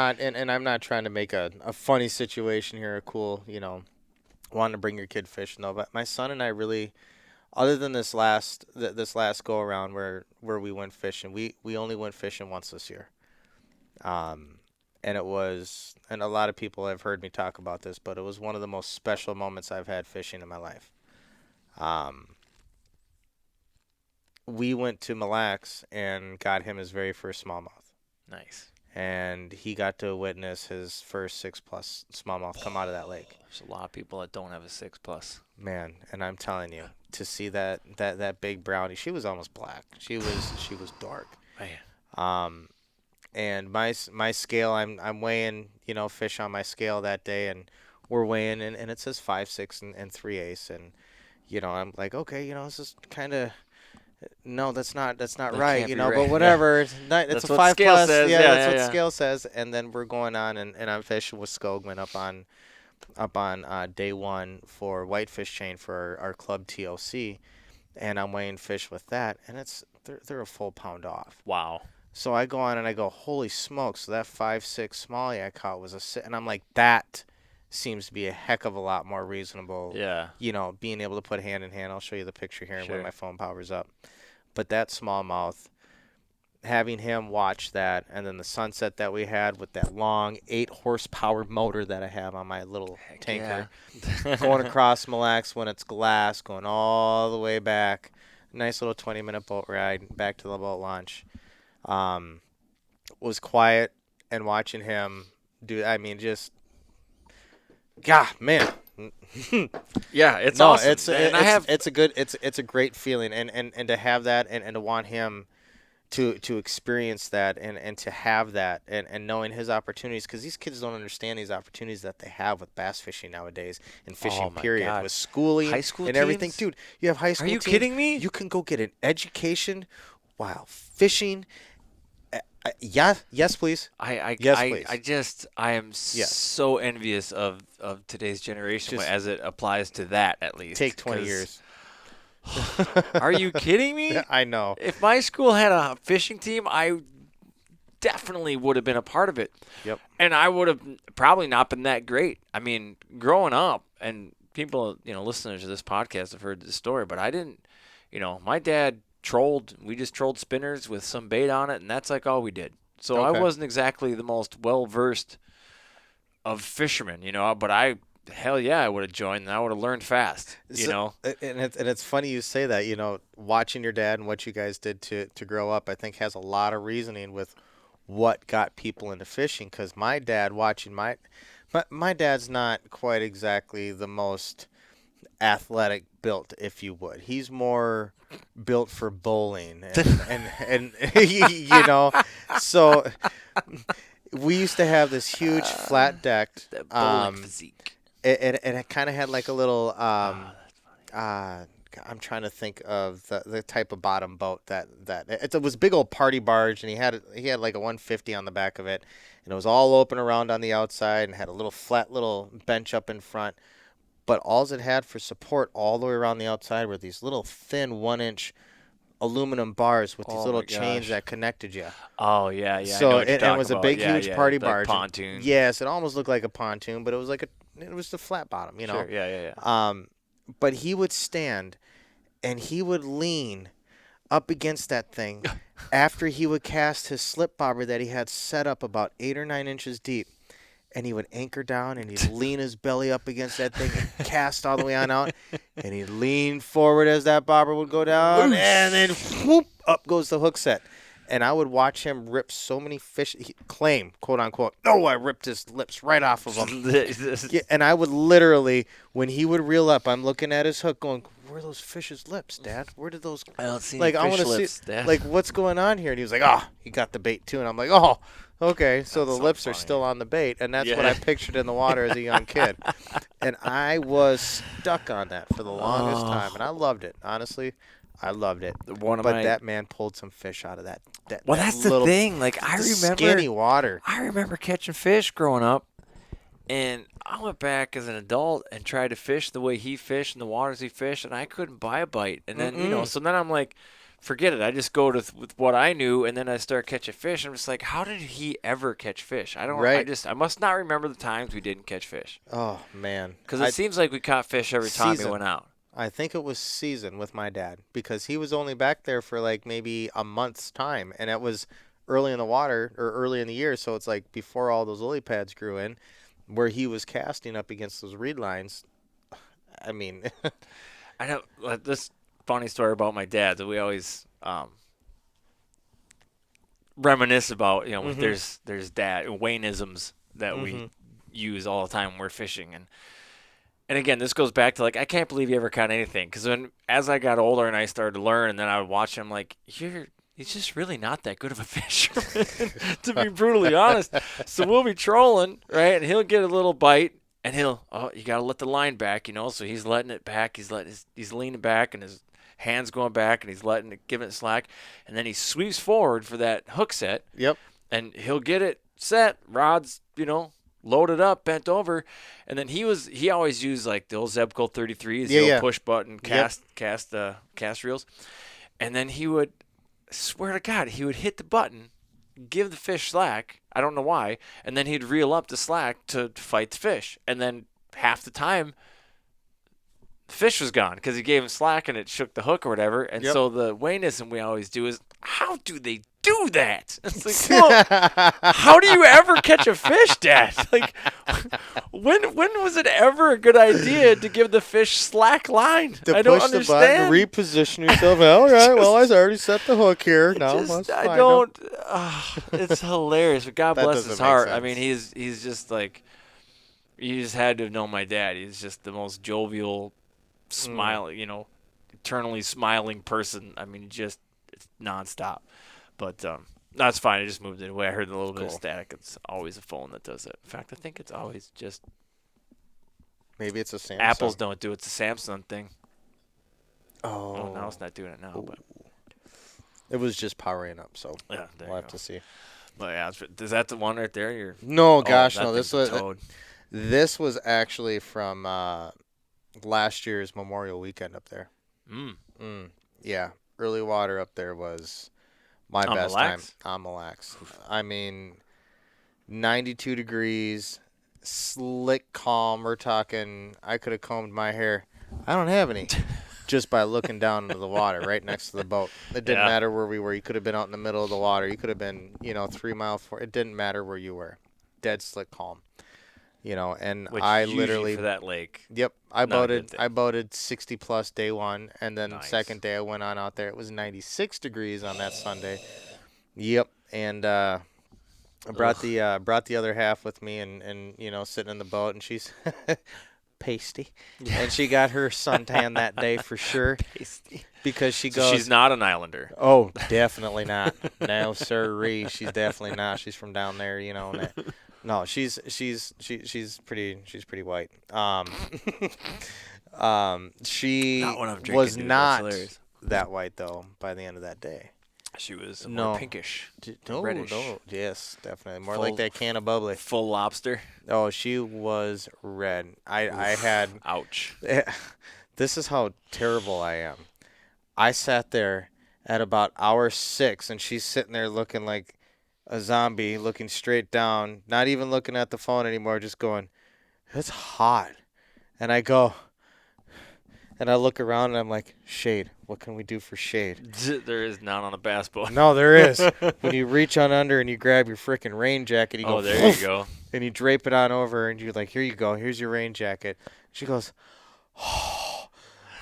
not trying to make a funny situation here, a cool, wanting to bring your kid fishing though. But my son and I really, other than this last go around where we went fishing, we only went fishing once this year. And it was, and a lot of people have heard me talk about this, but it was one of the most special moments I've had fishing in my life. We went to Mille Lacs and got him his very first smallmouth. Nice. And he got to witness his first 6+ smallmouth come out of that lake. There's a lot of people that don't have a 6+. Man, and I'm telling you, to see that big brownie, she was almost black. She was dark. Man. And my scale, I'm weighing, fish on my scale that day, and we're weighing, and it says 5, 6, and 3/8, and I'm like, okay, this is kind of. No, that's not right, can't be but right. whatever. It's That's a what 5+. scale says. Yeah, Yeah, that's what yeah. scale says. And then we're going on, and I'm fishing with Skogman up on day 1 for whitefish chain for our club TOC, and I'm weighing fish with that, and they're a full pound off. Wow. So I go on and I go, holy smokes! So that 5/6 smallie I caught was and I'm like, that seems to be a heck of a lot more reasonable. Yeah. Being able to put hand in hand. I'll show you the picture here Sure. when my phone powers up. But that smallmouth, having him watch that, and then the sunset that we had with that long 8-horsepower motor that I have on my little tanker, going across Mille Lacs when it's glass, going all the way back. Nice little 20-minute boat ride back to the boat launch. Was quiet, and watching him do, I mean, just, God, man. Yeah, it's awesome. It's a great feeling, and to have that, and to want him to experience that, and to have that, and knowing his opportunities, because these kids don't understand these opportunities that they have with bass fishing nowadays, and fishing period, God. with schooling, High school and teams? everything. Dude, you have high school Are you teams. kidding me? You can go get an education while fishing. Yes, please. Yes, please. I am so envious of today's generation as it applies to that, at least. Take 20 years. Are you kidding me? I know. If my school had a fishing team, I definitely would have been a part of it. Yep. And I would have probably not been that great. I mean, growing up, and people, listeners to this podcast have heard this story, but I didn't, my dad we just trolled spinners with some bait on it, and that's like all we did. So I wasn't exactly the most well-versed of fishermen, but I would have joined, and I would have learned fast, And it's funny you say that, watching your dad and what you guys did to grow up, I think has a lot of reasoning with what got people into fishing, because my dad, watching my dad's not quite exactly the most athletic built, if you would. He's more built for bowling, and so we used to have this huge flat decked bowling physique. And it kind of had like a little I'm trying to think of the type of bottom boat that it was a big old party barge, and he had like a 150 on the back of it, and it was all open around on the outside, and had a little flat little bench up in front. But all it had for support all the way around the outside were these little thin 1-inch aluminum bars with these little chains that connected you. Oh, yeah. So it was a big, huge party barge. Pontoon. Yes, it almost looked like a pontoon, but it was it was the flat bottom, Sure, yeah. But he would stand, and he would lean up against that thing after he would cast his slip bobber that he had set up about 8 or 9 inches deep. And he would anchor down, and he'd lean his belly up against that thing and cast all the way on out. And he'd lean forward as that bobber would go down, and then whoop, up goes the hook set. And I would watch him rip so many fish, claim, quote unquote, I ripped his lips right off of him. Yeah, and I would literally, when he would reel up, I'm looking at his hook going, where are those fish's lips, Dad? Where did those I don't see I want to lips, see, Dad. what's going on here? And he was like, he got the bait too. And I'm like, okay, so the lips are still on the bait, and that's what I pictured in the water as a young kid. And I was stuck on that for the longest time, and I loved it. Honestly, I loved it. That man pulled some fish out of that. That's the thing. Like, I remember skinny water. I remember catching fish growing up, and I went back as an adult and tried to fish the way he fished in the waters he fished, and I couldn't buy a bite. And then so then I'm like, forget it. I just go with what I knew, and then I start catching fish. I'm just like, how did he ever catch fish? I must not remember the times we didn't catch fish. Oh man, because it seems like we caught fish every time we went out. I think it was season with my dad, because he was only back there for like maybe a month's time, and it was early in the water or early in the year, so it's like before all those lily pads grew in, where he was casting up against those reed lines. I mean, I know this funny story about my dad that we always reminisce about. There's dad Wayneisms that we use all the time when we're fishing, and again, this goes back to like, I can't believe you ever caught anything, because as I got older and I started to learn, and then I would watch him, like, he's just really not that good of a fisherman, to be brutally honest. So we'll be trolling, right, and he'll get a little bite, and you got to let the line back, so he's letting it back, he's leaning back, and his hands going back, and he's giving it slack, and then he sweeps forward for that hook set. Yep. And he'll get it set, rods, loaded up, bent over, and then he always used like the old Zebco 33s, the old push button cast reels, and then he would, swear to God, he would hit the button, give the fish slack, I don't know why, and then he'd reel up the slack to fight the fish, and then half the time the fish was gone because he gave him slack and it shook the hook or whatever. And so the Wayneism we always do is, how do they do that. It's like, well, how do you ever catch a fish, Dad? Like, when was it ever a good idea to give the fish slack line? To I don't push the understand. button, reposition yourself. All right, well, I already set the hook here. No, let's I find don't. him. It's hilarious. But God That bless doesn't his make heart. I sense. mean, he's just like, you just had to have known my dad. He's just the most jovial, smiling, eternally smiling person. I mean, just it's nonstop. But that's fine. I just moved it away. I heard a little bit of Cool. static. It's always a phone that does it. In fact, I think it's always just Maybe it's a Samsung. Apples don't do it. It's a Samsung thing. Oh, Oh, now it's not doing it now. But it was just powering up, so yeah, there we'll you have go. to see. But yeah, is that the one right there? No, gosh, that no. This thing's was a toad. this was actually from last year's Memorial Weekend up there. Yeah, early water up there was my On best Mille time Lacs? on Mille Lacs. I mean, 92 degrees, slick calm. We're talking, I could have combed my hair. I don't have any. Just by looking down into the water right next to the boat. It didn't Yeah. matter where we were. You could have been out in the middle of the water. You could have been, 3 miles for. It didn't matter where you were. Dead slick calm. And Which I usually literally for that lake. Yep, Not a good thing. I boated 60 plus day one, and then Nice. second day I went on out there. It was 96 degrees on that Sunday. Yep, and I brought the other half with me, and sitting in the boat, and she's pasty, and she got her suntan that day for sure because she So goes. she's not an islander. Oh, definitely not. No, sirree. She's definitely not. She's from down there, and that. No, she's pretty white. She Not when I'm drinking, was dude. That's not hilarious. that white though by the end of that day. She was No. more pinkish. No, Reddish. no, yes, definitely more Full- like that can of bubbly. Full lobster. Oh, she was red. I had. Ouch. This is how terrible I am. I sat there at about hour 6, and she's sitting there looking like a zombie, looking straight down, not even looking at the phone anymore, just going, "It's hot." And I go, and I look around, and I'm like, "Shade. What can we do for shade?" There is none on a bass boat. No, there is. When you reach on under and you grab your freaking rain jacket, you go, Oh, there you go. and you drape it on over, and you're like, "Here you go. Here's your rain jacket." She goes, "Oh,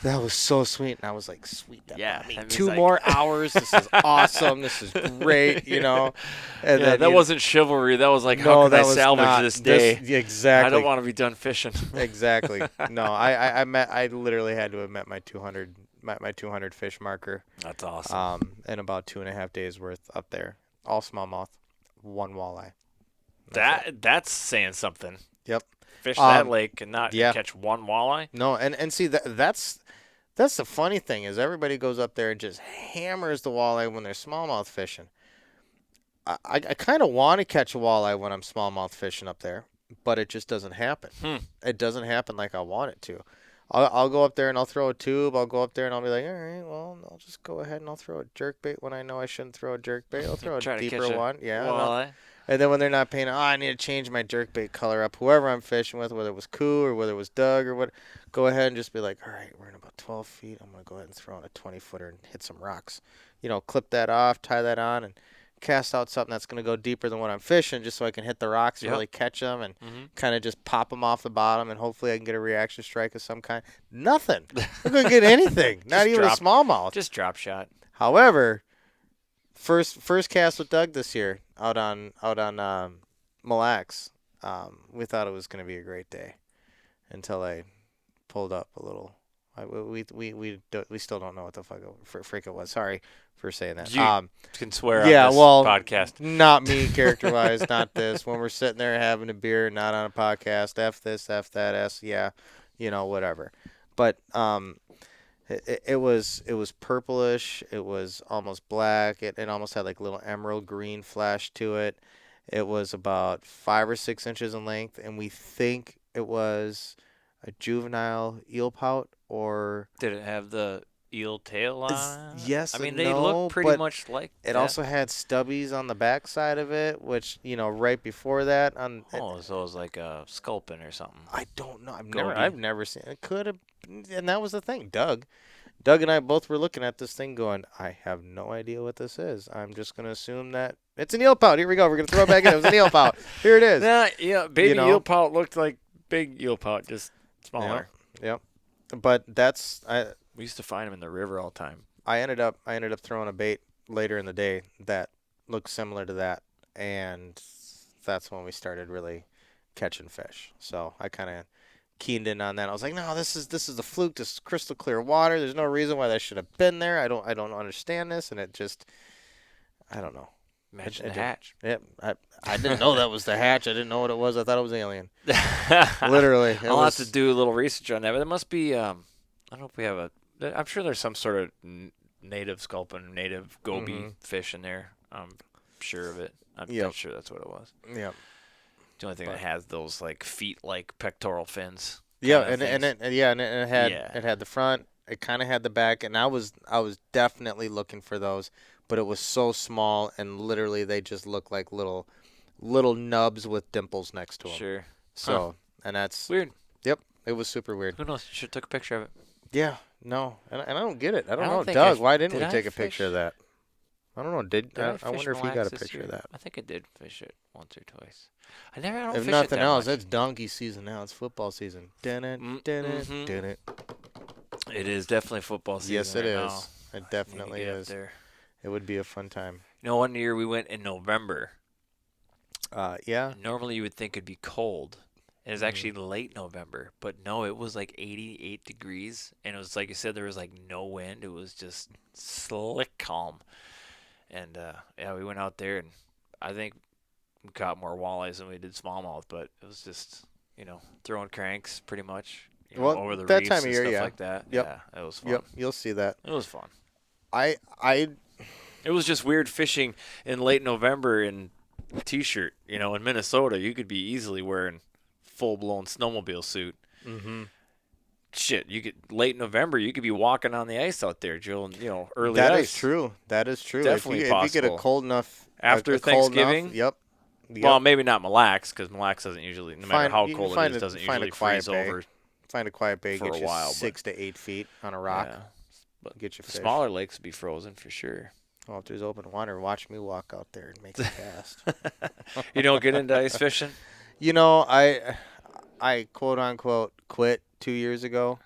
that was so sweet." And I was like, "Sweet, that Yeah, bought me that means 2 like- more hours. This is awesome. This is great." And Yeah, then, that wasn't chivalry. That was like, no, how can that I was salvage not. this day? Exactly. I don't want to be done fishing. Exactly. No, I literally had to have met my 200 fish marker. That's awesome. In about 2.5 days worth up there, all smallmouth, 1 walleye. That's saying something. Yep. Fish that lake and not yeah. catch one walleye. No, and see that's the funny thing is everybody goes up there and just hammers the walleye when they're smallmouth fishing. I kind of want to catch a walleye when I'm smallmouth fishing up there, but it just doesn't happen. It doesn't happen like I want it to. I'll go up there and I'll throw a tube. I'll go up there and I'll be like, all right, well, I'll just go ahead and I'll throw a jerkbait when I know I shouldn't throw a jerkbait. I'll throw a Try to deeper catch a one. Yeah. and I'll- walleye. And then when they're not paying, I need to change my jerkbait color up. Whoever I'm fishing with, whether it was Koo or whether it was Doug or what, go ahead and just be like, all right, we're in about 12 feet. I'm going to go ahead and throw in a 20-footer and hit some rocks. Clip that off, tie that on, and cast out something that's going to go deeper than what I'm fishing just so I can hit the rocks and Yep. really catch them and Mhm. kind of just pop them off the bottom and hopefully I can get a reaction strike of some kind. Nothing. I'm going to get anything. Not Just even drop- a smallmouth. Just drop shot. However, first cast with Doug this year out on Mille Lacs, we thought it was going to be a great day until I pulled up a little. We still don't know what the freak it was. Sorry for saying that. You can swear yeah, on this well, podcast. not me character-wise, not this. When we're sitting there having a beer, not on a podcast, F this, F that, S, yeah, whatever. But it was purplish. It was almost black. It almost had like a little emerald green flash to it. It was about 5 or 6 inches in length, and we think it was a juvenile eel pout or. Did it have the eel tail on? Yes I mean, and they no, look pretty but much like It that. also had stubbies on the back side of it, which right before that on. Oh, so it was like a sculpin or something. I don't know. Goby. I've never seen it. Could have, and that was the thing. Doug Doug and I both were looking at this thing going, I have no idea what this is. I'm just going to assume that it's an eel pout. Here we go. We're going to throw it back in. It was an eel pout. Here it is. Nah, yeah, baby You know? eel pout looked like big eel pout, just smaller. Yep. But We used to find them in the river all the time. I ended up throwing a bait later in the day that looked similar to that, and that's when we started really catching fish. So I kind of keened in on that. I was like, no, this is the fluke. This is crystal clear water. There's no reason why that should have been there. I don't understand this, and it just, I don't know. Imagine It the hatch. Yep. I didn't know that was the hatch. I didn't know what it was. I thought it was alien. Literally. I'll have to do a little research on that. But there must be, I don't know if we have I'm sure there's some sort of native sculpin, native goby fish in there. I'm sure of it. I'm sure that's what it was. Yep. The only thing that has those like feet-like pectoral fins. Yeah, kinda and things. it had the front. It kind of had the back, and I was definitely looking for those, but it was so small, and literally they just look like little nubs with dimples next to them. Sure. So, and that's Weird. Yep, it was super weird. Who knows? Should have took a picture of it. Yeah, no, and I don't get it. I don't don't know, think Doug. I- Why didn't did we I take a fish? picture of that? I don't know. I fish wonder if he Mille got a Lacs this picture of year? that. I think I did fish it once or twice. I don't If fish nothing it that else, much. it's donkey season now. It's football season. Dun it. It is definitely football season. Yes, it right is. now. It Need to definitely get up is. there. It would be a fun time. You know, one year we went in November. Yeah. Normally you would think it'd be cold. It was actually late November, but no, it was like 88 degrees, and it was like you said, there was like no wind. It was just slick calm, and yeah, we went out there, and I think we caught more walleyes than we did smallmouth, but it was just throwing cranks pretty much Well, over the that reefs time of and year, stuff yeah. like that. Yep. Yeah, it was fun. Yep. You'll see that. It was fun. I It was just weird fishing in late November in a t-shirt. In Minnesota, you could be easily wearing full-blown snowmobile suit. Mm-hmm. Shit, you could late November, you could be walking on the ice out there, Joe. Early That ice. is true. That is true. Definitely if you get a possible. cold enough After a cold Thanksgiving? enough, yep. Well, maybe not Mille Lacs, because Mille Lacs doesn't usually, no matter how you can cold it find is, a- doesn't find a usually quiet freeze bay. over. Find a quiet bay, for get a you while, 6 to 8 feet on a rock, Yeah. But get your fish. smaller lakes would be frozen for sure. Well, if there's open water, watch me walk out there and make a cast. You don't get into ice fishing? I quote unquote quit 2 years ago.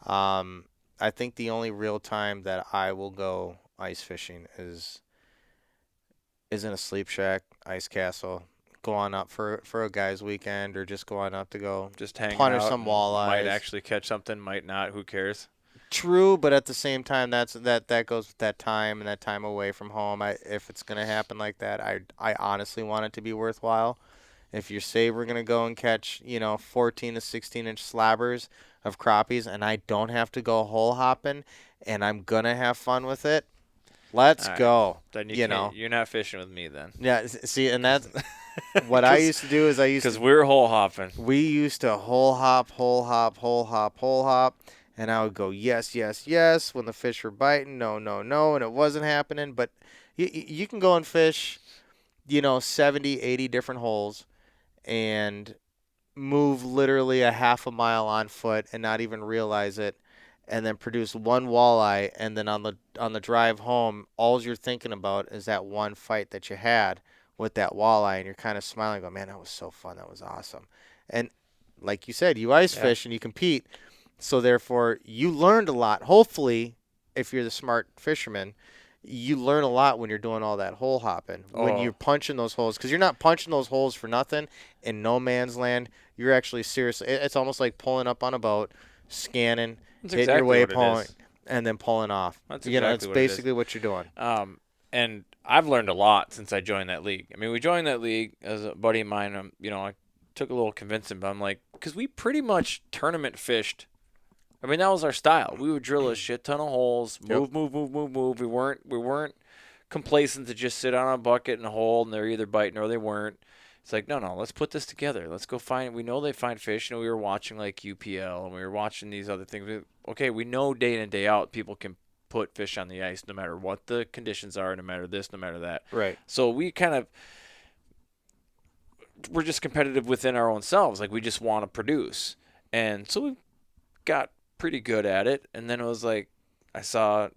I think the only real time that I will go ice fishing is in a sleep shack, ice castle, go on up for a guy's weekend, or just go on up to go. Just hang Punish out some and walleyes. Might actually catch something, might not. Who cares? True, but at the same time, that goes with that time and that time away from home. If it's gonna happen like that, I honestly want it to be worthwhile. If you say we're gonna go and catch 14 to 16-inch slabbers of crappies, and I don't have to go hole hopping, and I'm gonna have fun with it, let's All right. go. Then you're not fishing with me then. Yeah, see, and that's what I used to do is Because we're hole hopping. we used to hole hop, and I would go yes, yes, yes when the fish were biting, no, no, no, and it wasn't happening. But you can go and fish, 70, 80 different holes and move literally a half a mile on foot and not even realize it, and then produce one walleye, and then on the drive home, all you're thinking about is that one fight that you had with that walleye, and you're kind of smiling, go, man, that was so fun, that was awesome. And like you said, you ice fish and you compete, so therefore you learned a lot. Hopefully, if you're the smart fisherman, you learn a lot when you're doing all that hole hopping, when Oh. you're punching those holes, because you're not punching those holes for nothing in no man's land. You're actually seriously, it's almost like pulling up on a boat, scanning, That's hitting exactly your what it waypoint, is. and then pulling off. That's It's exactly what it is. basically what you're doing. And I've learned a lot since I joined that league. I mean, we joined that league as a buddy of mine. I took a little convincing, but I'm like, because we pretty much tournament fished. I mean, that was our style. We would drill a shit ton of holes, move. We weren't complacent to just sit on a bucket and hold, and they're either biting or they weren't. It's like, no, let's put this together. Let's go find. We know they find fish. We were watching like UPL, and we were watching these other things. Okay, we know day in and day out people can put fish on the ice no matter what the conditions are, no matter this, no matter that. Right. So we're just competitive within our own selves. Like, we just want to produce. And so we got pretty good at it. And then it was like, I saw,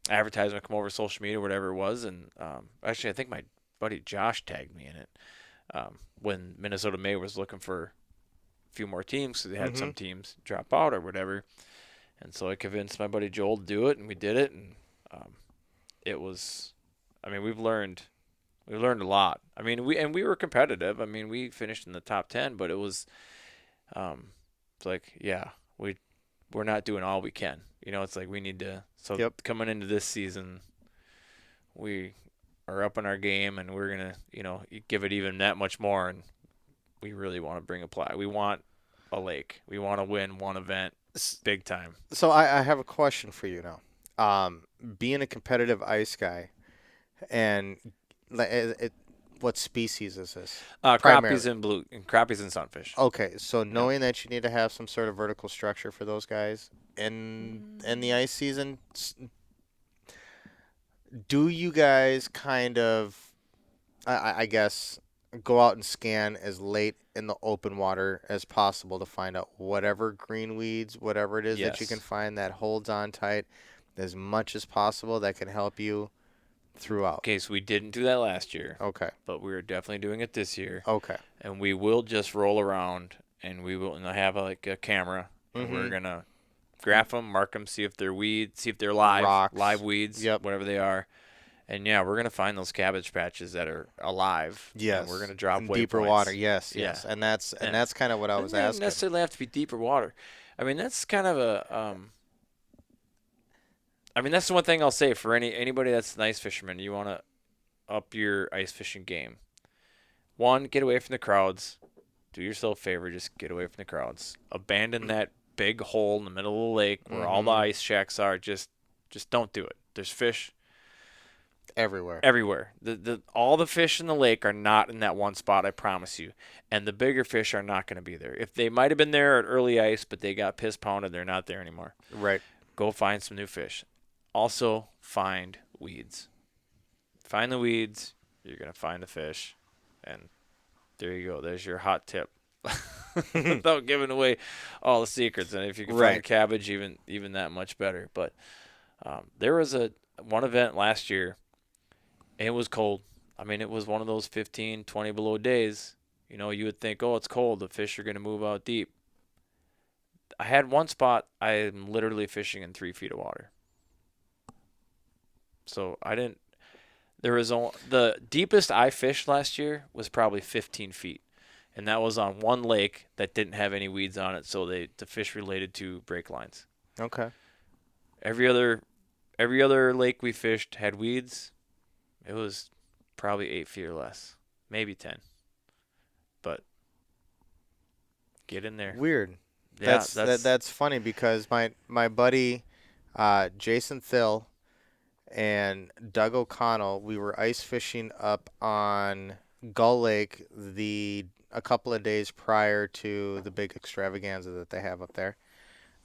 advertisement come over social media or whatever it was, and actually I think my buddy Josh tagged me in it when Minnesota May was looking for a few more teams because they had some teams drop out or whatever, and so I convinced my buddy Joel to do it, and we did it, and it was, I mean, we learned a lot. I mean, we were competitive. I mean, we finished in the top 10, but it was it's like, yeah, we're not doing all we can. It's like we need to. So coming into this season, we are up in our game, and we're gonna, give it even that much more. And we really want to bring a play. We want a lake. We want to win one event big time. So I have a question for you now. Being a competitive ice guy, and what species is this? Crappies and crappies and sunfish. Okay, so knowing that you need to have some sort of vertical structure for those guys in the ice season, do you guys kind of, I guess, go out and scan as late in the open water as possible to find out whatever green weeds, whatever it is that you can find that holds on tight as much as possible that can help you throughout? Okay, so we didn't do that last year. Okay. But we are definitely doing it this year. Okay. And we will just roll around, and we will have a camera. And we're gonna graph them, mark them, see if they're weeds, see if they're live weeds, whatever they are. And we're gonna find those cabbage patches that are alive. Yes. And we're gonna drop in deeper waypoints. water. Yes. And that's kind of what I was asking. It doesn't asking. necessarily have to be deeper water. I mean, that's kind of a that's the one thing I'll say for anybody that's an ice fisherman. You want to up your ice fishing game. One, get away from the crowds. Do yourself a favor, just get away from the crowds. Abandon that big hole in the middle of the lake where all the ice shacks are. Just don't do it. There's fish everywhere. All the fish in the lake are not in that one spot, I promise you. And the bigger fish are not going to be there. If they might have been there at early ice, but they got piss pounded, they're not there anymore. Right. Go find some new fish. Also, find weeds. Find the weeds. You're going to find the fish. And there you go. There's your hot tip. Without giving away all the secrets. And if you can find cabbage, even that much better. But there was one event last year, and it was cold. I mean, it was one of those 15, 20 below days. You would think, oh, it's cold. The fish are going to move out deep. I had one spot, I'm literally fishing in 3 feet of water. So the deepest I fished last year was probably 15 feet. And that was on one lake that didn't have any weeds on it. So the fish related to break lines. Okay. Every other lake we fished had weeds. It was probably 8 feet or less, maybe 10. But get in there. Weird. Yeah, that's funny because my buddy Jason Thill and Doug O'Connell, we were ice fishing up on Gull Lake a couple of days prior to the big extravaganza that they have up there.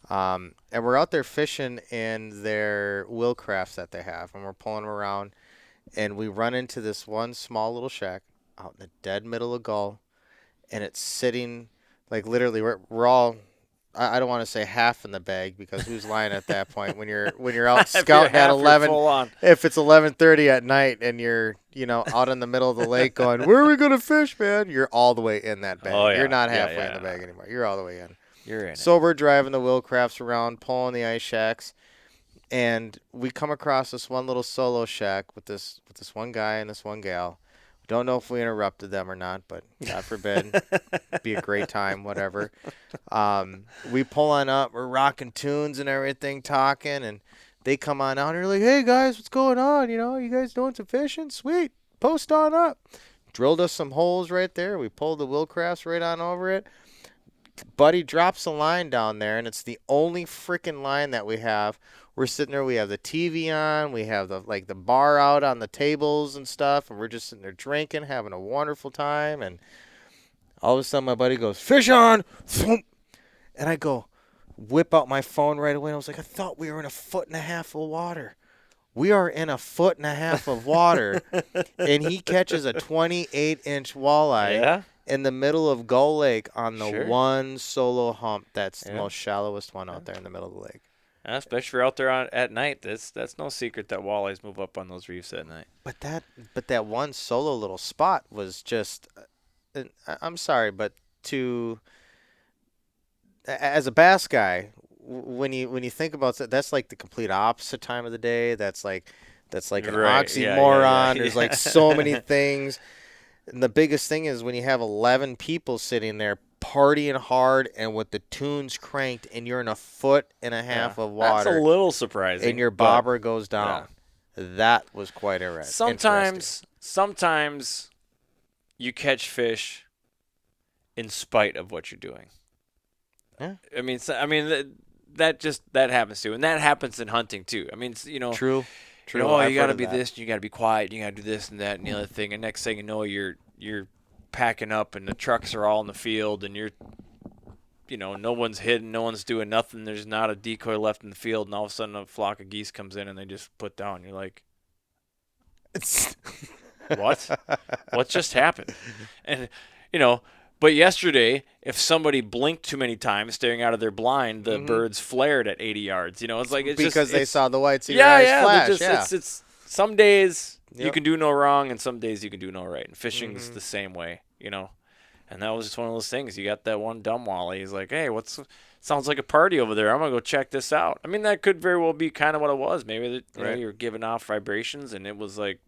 And we're out there fishing in their wheel crafts that they have, and we're pulling them around, and we run into this one small little shack out in the dead middle of Gull, and it's sitting, like literally we're all, I don't want to say half in the bag because who's lying at that point when you're out scouting at 11, if it's 11:30 at night and you're out in the middle of the lake going, where are we gonna fish, man? You're all the way in that bag. Oh, yeah. You're not halfway in the bag anymore. You're all the way in. You're in. So we're driving the wheel crafts around, pulling the ice shacks, and we come across this one little solo shack with this one guy and this one gal. Don't know if we interrupted them or not, but God forbid. Be a great time, whatever. We pull on up. We're rocking tunes and everything, talking, and they come on out and they're like, hey, guys, what's going on? You guys doing some fishing? Sweet. Post on up. Drilled us some holes right there. We pulled the Willcrafts right on over it. Buddy drops a line down there, and it's the only freaking line that we have. We're sitting there. We have the TV on. We have the bar out on the tables and stuff, and we're just sitting there drinking, having a wonderful time. And all of a sudden, my buddy goes, "Fish on!" And I go, whip out my phone right away. And I was like, I thought we were in 1.5 feet of water. We are in 1.5 feet of water, and he catches a 28-inch walleye in the middle of Gull Lake on the one solo hump that's the most shallowest one out there in the middle of the lake. Especially if you're out there at night. That's no secret that walleyes move up on those reefs at night. But that one solo little spot was just. I'm sorry, but as a bass guy, when you think about that, that's like the complete opposite time of the day. That's like an Right. Yeah, oxymoron. yeah. There's like so many things. And the biggest thing is when you have 11 people sitting there partying hard and with the tunes cranked, and you're in 1.5 feet of water. That's a little surprising. And your but bobber goes down. That was quite interesting. Sometimes you catch fish in spite of what you're doing. Yeah. I mean, that happens too, and that happens in hunting too. I mean, True. You know, I've you got heard to of be that. this, you got to be quiet, you got to do this and that and the other thing, and next thing you know, you're packing up, and the trucks are all in the field, and no one's hidden, no one's doing nothing. There's not a decoy left in the field, and all of a sudden a flock of geese comes in and they just put down. You're like, what? What just happened? And but yesterday, if somebody blinked too many times staring out of their blind, the birds flared at 80 yards. It's like because they saw the whites of your yeah, eyes yeah. flash. It's some days you Yep. can do no wrong, and some days you can do no right. And fishing's the same way, And that was just one of those things. You got that one dumb wally. He's like, hey, sounds like a party over there. I'm gonna go check this out. I mean, that could very well be kind of what it was. Maybe Right. you're giving off vibrations, and it was like,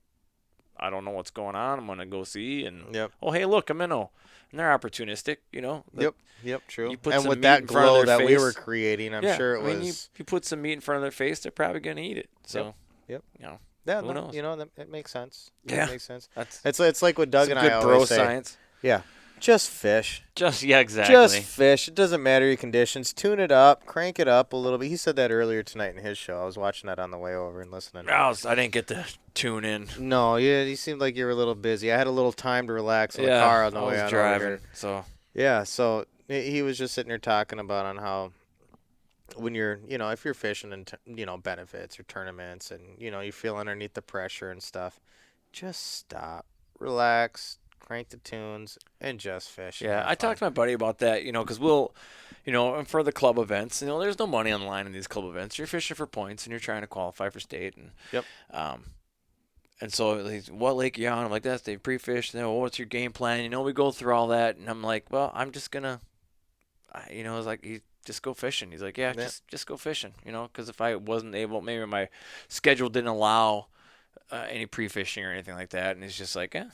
I don't know what's going on. I'm gonna go see, and Yep. oh, hey, look, a minnow. And they're opportunistic, Yep, true. You put And some with meat that in front of glow their that we face. were creating, I'm Yeah, sure it I mean, was. you put some meat in front of their face, they're probably gonna eat it. So, Yep. you know, Yeah, who knows? it makes sense. Yeah. It makes sense. that's It's like what Doug some and I good bro always say. science. Yeah, just fish. Exactly. Just fish. It doesn't matter your conditions. Tune it up, crank it up a little bit. He said that earlier tonight in his show. I was watching that on the way over and listening. I didn't get to tune in. No, yeah, you seemed like you were a little busy. I had a little time to relax in the Yeah, car on the I way was on driving, over here. so Yeah, so he was just sitting there talking about on how when you're, if you're fishing in, benefits or tournaments and, you feel underneath the pressure and stuff, just stop, relax, crank the tunes, and just fish. and yeah. have I fun. talked to my buddy about that, because we'll, and for the club events, there's no money on the line in these club events. You're fishing for points and you're trying to qualify for state, and Yep. And so he's, what lake are you on? I'm like, that's they pre-fished. And then, well, what's your game plan? We go through all that, and I'm like, well, I'm just gonna, it's like just go fishing. He's like, yeah. Just go fishing, because if I wasn't able, maybe my schedule didn't allow any pre-fishing or anything like that, and he's just like, yeah,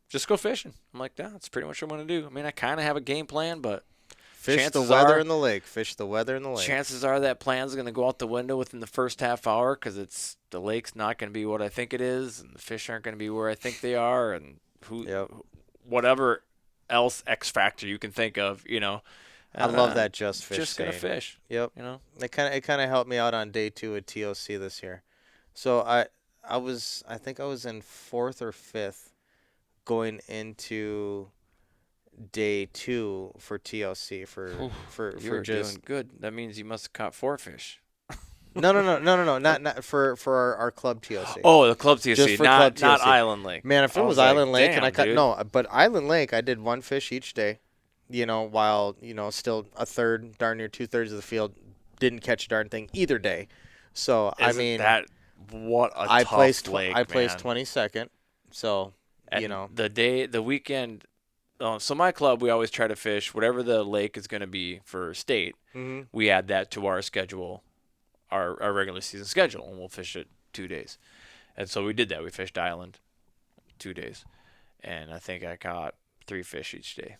just go fishing. I'm like, yeah, that's pretty much what I'm gonna do. I mean, I kind of have a game plan, but Fish the chances weather are- in the lake. Fish the weather in the lake. chances are that plan's going to go out the window within the first half hour because the lake's not going to be what I think it is, and the fish aren't going to be where I think they are, and Yep. whatever else X factor you can think of, I love that just fish. Just going to saying. fish, Yep. It kind of helped me out on day 2 at TOC this year. So I think I was in 4th or 5th going into day 2 for TOC for You were just doing good. That means you must have caught 4 fish. no, not for our club TOC. Oh, the club TOC, Just for not club TOC. Island Lake. Man, if it I was like, Island Lake and damn, I caught dude. but Island Lake I did 1 fish each day, while still a third, darn near 2/3 of the field didn't catch a darn thing either day. So Isn't that what a I tough placed lake, I placed man. 22nd. So And the weekend. So my club, we always try to fish whatever the lake is going to be for state. Mhm. We add that to our schedule, our regular season schedule, and we'll fish it 2 days. And so we did that. We fished Island 2 days, and I think I caught 3 fish each day.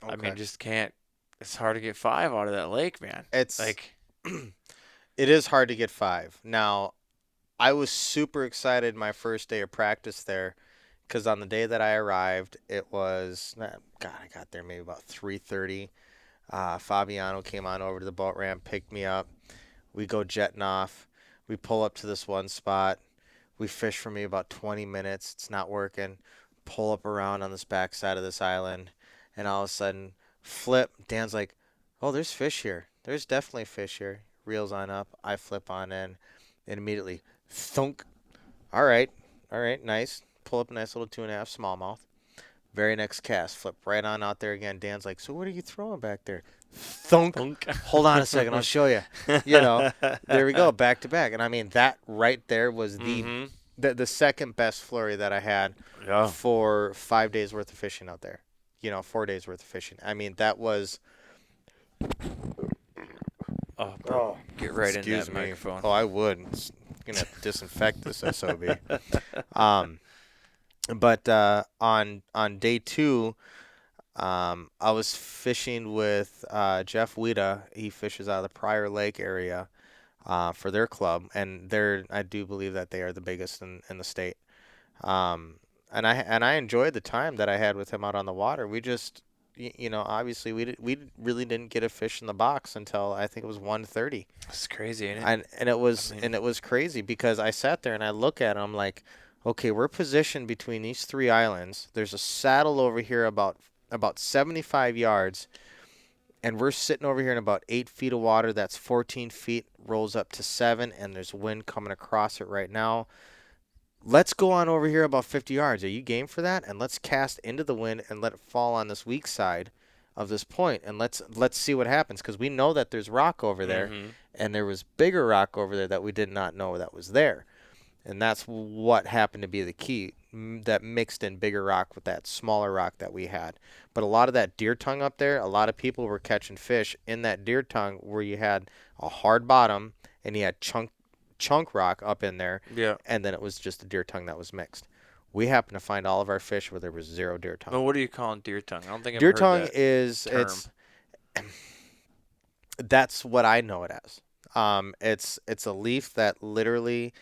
I mean, Okay. just can't. It's hard to get 5 out of that lake, man. It's Like, it is hard to get 5. Now, I was super excited my first day of practice there because on the day that I arrived, it was, I got there maybe about 3:30. Fabiano came on over to the boat ramp, picked me up. We go jetting off. We pull up to this one spot. We fish for me about 20 minutes. It's not working. Pull up around on this back side of this island, and all of a sudden, flip. Dan's like, oh, there's fish here. There's definitely fish here. Reels on up. I flip on in, and immediately, thunk. All right, nice. Pull up a nice little 2.5 smallmouth. Very next cast, flip right on out there again. Dan's like, so what are you throwing back there? Thunk. Hold on a second, I'll show you. There we go, back to back. And I mean, that right there was the second best flurry that I had for 5 days worth of fishing out there. 4 days worth of fishing. I mean, that was. Oh, get right in Excuse that me. microphone. Oh, I would. I'm gonna have to disinfect this SOB. But on day 2, I was fishing with Jeff Wida. He fishes out of the Prior Lake area for their club, and I do believe that they are the biggest in the state. And I enjoyed the time that I had with him out on the water. We just, obviously we really didn't get a fish in the box until I think it was 1:30. That's crazy, ain't it? And it was crazy because I sat there and I look at it, I'm like, okay, we're positioned between these 3 islands. There's a saddle over here about 75 yards, and we're sitting over here in about 8 feet of water. That's 14 feet, rolls up to 7, and there's wind coming across it right now. Let's go on over here about 50 yards. Are you game for that? And let's cast into the wind and let it fall on this weak side of this point, and let's see what happens, because we know that there's rock over there, and there was bigger rock over there that we did not know that was there. And that's what happened to be the key, that mixed in bigger rock with that smaller rock that we had. But a lot of that deer tongue up there, a lot of people were catching fish in that deer tongue where you had a hard bottom and you had chunk rock up in there. Yeah. And then it was just a deer tongue that was mixed. We happened to find all of our fish where there was 0 deer tongue. Well, what do you call deer tongue? I don't think I've Deer heard tongue that is term. That's what I know it as. It's a leaf that literally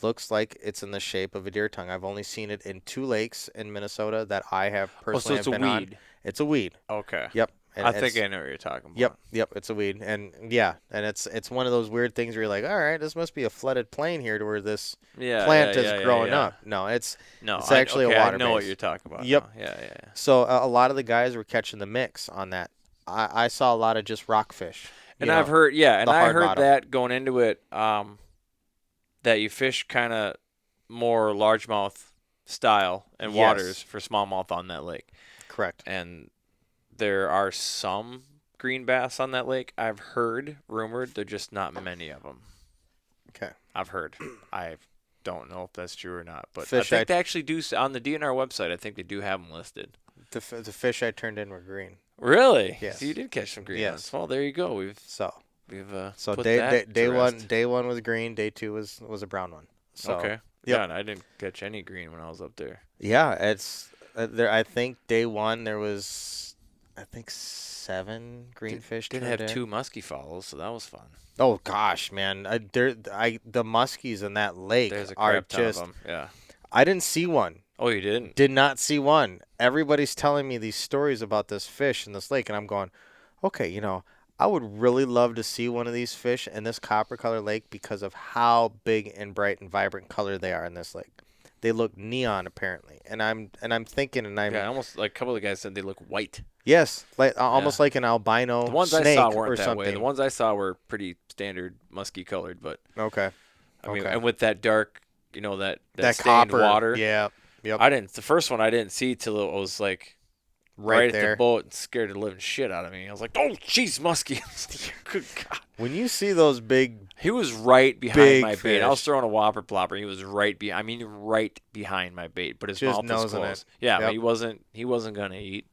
looks like it's in the shape of a deer tongue. I've only seen it in 2 lakes in Minnesota that I have personally so it's been a on. weed. It's a weed. Okay. Yep. I think I know what you're talking about. Yep, it's a weed. And it's one of those weird things where you're like, all right, this must be a flooded plain here to where this plant is growing up. No, it's actually a water I know base. what you're talking about. Yep. Now. Yeah. So a lot of the guys were catching the mix on that. I saw a lot of just rockfish. And I've heard, and I heard bottom. that going into it, that you fish kind of more largemouth style and waters for smallmouth on that lake. Correct. And there are some green bass on that lake. I've heard, rumored, they're just not many of them. Okay. I've heard. I don't know if that's true or not, but Fish I think they actually do on the DNR website. I think they do have them listed. The fish I turned in were green. Really? Yes. So you did catch some green Yes. ones. Well, there you go. We've So put day that to rest. day one was green. Day 2 was a brown one. So, Okay. Yep. Yeah, and I didn't catch any green when I was up there. Yeah, it's there. I think day 1 there was, 7 greenfish. Did turned have in. 2 muskie follows, so that was fun. Oh gosh, man! The muskies in that lake There's a are crap ton just. of them. Yeah. I didn't see one. Oh, you didn't? Did not see one. Everybody's telling me these stories about this fish in this lake, and I'm going, okay, I would really love to see one of these fish in this copper color lake because of how big and bright and vibrant color they are in this lake. They look neon apparently, and I'm thinking, almost like a couple of the guys said they look white. Yes, almost like an albino The ones I snake saw or weren't that something. way. The ones I saw were pretty standard musky colored, but Okay. I mean, Okay. and with that dark, that That stained copper water. Yeah. Yep. The first one I didn't see till it was like right there. at the boat and scared the living shit out of me. I was like, oh, jeez, muskie. Good God. When you see those big, He was right behind Big my bait. I was fish. throwing a whopper plopper. He was right behind my bait, but his Just mouth was nosing closed. it. Yeah, Yep. but he wasn't gonna eat.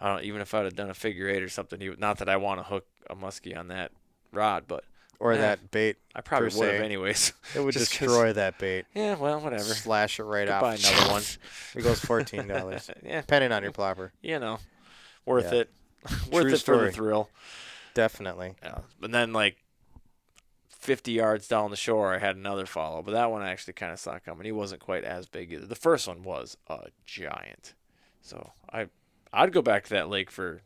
I don't even if I'd have done a figure 8 or something. Not that I want to hook a muskie on that rod, but or Yeah. that bait, I probably Per would have se. anyways. it would Just 'cause- destroy that bait. Yeah, well, whatever. Slash it right Could off. buy another one. It goes $14, Yeah, depending on your plopper. worth Yeah. it. Worth True it for story. the thrill. Definitely. Yeah, but then like 50 yards down the shore, I had another follow, but that one I actually kind of saw coming. He wasn't quite as big either. The first one was a giant, so I'd go back to that lake for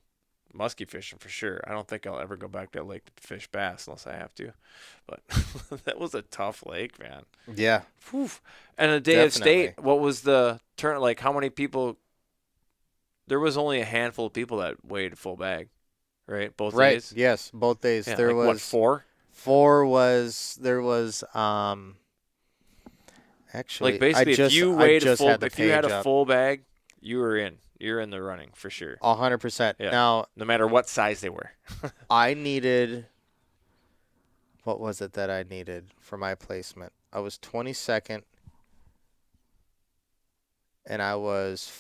muskie fishing for sure. I don't think I'll ever go back to that lake to fish bass unless I have to, but that was a tough lake, man. Yeah. Whew. And a day of state, what was the turn? Like how many people? There was only a handful of people that weighed a full bag, right? Both Right. days. Yes. Both days. Yeah, There like, was what, 4? 4 was there was actually Like basically, I just, if you I weighed just a full, had the if you had page a up. full bag, You're in the running for sure. 100%. Yeah. Now, No matter what size they were. I needed, what was it that I needed for my placement? I was 22nd, and I was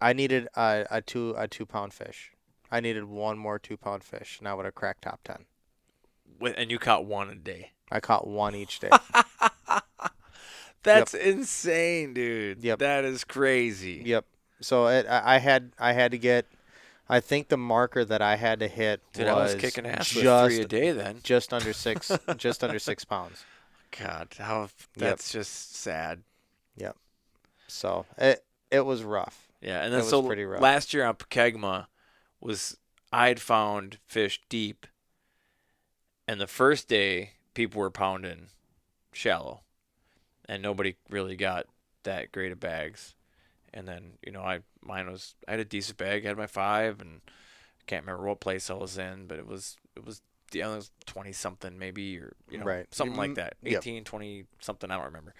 I needed a 2-pound fish. I needed one more 2-pound fish, and I would have cracked top 10. And you caught one a day. I caught one each day. That's insane, dude. Yep. That is crazy. Yep. So I had to get, I think the marker that I had to hit Dude, was I was kicking ass with just 3 a day then. just under 6 just under 6 pounds. God, that's just sad. Yep. So it was rough. Yeah, and It then was pretty rough. last year on Pokegama I'd found fish deep, and the first day people were pounding shallow, and nobody really got that great of bags. And then I had a decent bag, had my 5, and I can't remember what place I was in, but it was 20 something maybe, or Right. something like that, Yep. 18, 20 something, I don't remember.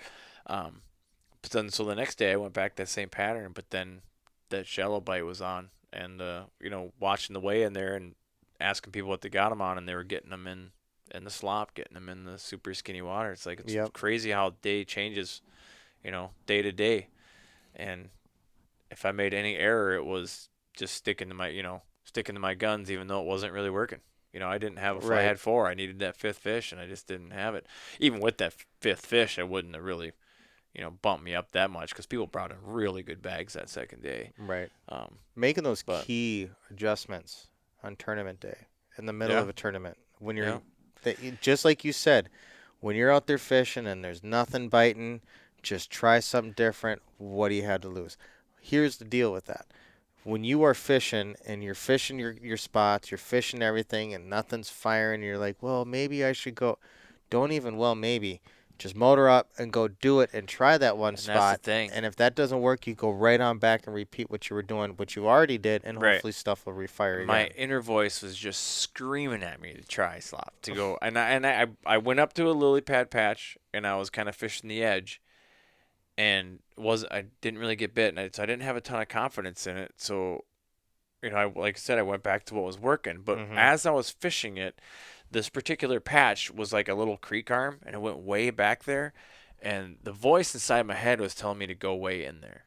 But then so the next day I went back that same pattern, but then that shallow bite was on, and watching the weigh in there and asking people what they got them on, and they were getting them in the slop, getting them in the super skinny water. It's like it's crazy how day changes, day to day. And if I made any error, it was just sticking to my guns, even though it wasn't really working. I didn't have if I had 4, I needed that 5th fish, and I just didn't have it. Even with that 5th fish, I wouldn't have really bumped me up that much, because people brought in really good bags that second day. Right. Making those key adjustments on tournament day, in the middle of a tournament, when you're just like you said, when you're out there fishing and there's nothing biting, just try something different. What do you have to lose? Here's the deal with that. When you are fishing and you're fishing your spots, you're fishing everything, and nothing's firing, you're like, well, maybe I should go. Don't even, well, maybe. Just motor up and go do it and try that one spot. That's the thing. And if that doesn't work, you go right on back and repeat what you were doing, what you already did, and hopefully stuff will refire again. My inner voice was just screaming at me to try slop, to go. And I went up to a lily pad patch, and I was kind of fishing the edge, and I didn't really get bit, and so I didn't have a ton of confidence in it. So, like I said, I went back to what was working. But as I was fishing it, this particular patch was like a little creek arm, and it went way back there, and the voice inside my head was telling me to go way in there.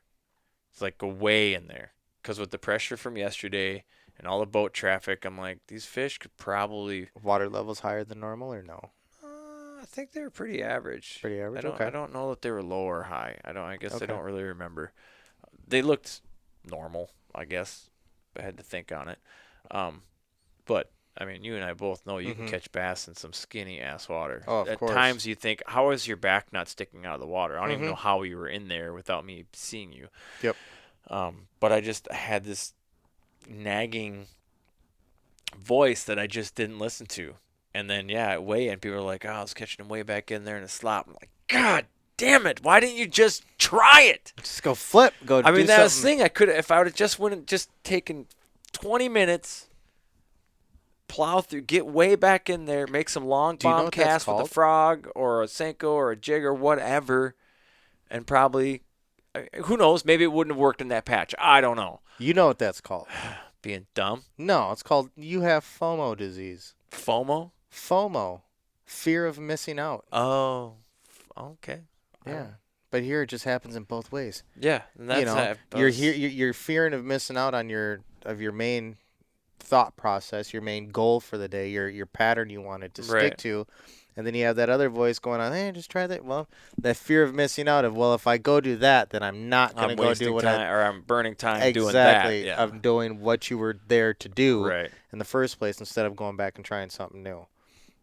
It's like, go way in there, because with the pressure from yesterday and all the boat traffic, I'm like, these fish could probably. Water levels higher than normal or no? I think they were pretty average. Pretty average. I don't know that they were low or high. I guess I don't really remember. They looked normal, I guess. I had to think on it. But I mean, you and I both know you can catch bass in some skinny ass water. Oh, of course. At times you think, how is your back not sticking out of the water? I don't even know how you were in there without me seeing you. Yep. But I had this nagging voice that I just didn't listen to. And then, at weigh-in, people are like, oh, I was catching him way back in there in a slop. I'm like, God damn it. Why didn't you just try it? Just go flip. Go do that was the something. thing. I could have, if I would have just taken 20 minutes, plow through, get way back in there, make some long Do you know bomb what that's casts with a called? frog or a Senko or a jig or whatever, and probably, who knows, maybe it wouldn't have worked in that patch. I don't know. You know what that's called? Being dumb. No, it's called, you have FOMO disease. FOMO? FOMO. Fear of missing out. Oh, okay. Yeah. But here it just happens in both ways. Yeah, and that's You're fearing of missing out on your main thought process, your main goal for the day, your pattern you wanted to stick to. And then you have that other voice going on, hey, just try that. Well, that fear of missing out of, well, if I go do that, then I'm not going to go do what I'm burning time doing that. Exactly. Yeah. I'm doing what you were there to do Right. in the first place instead of going back and trying something new.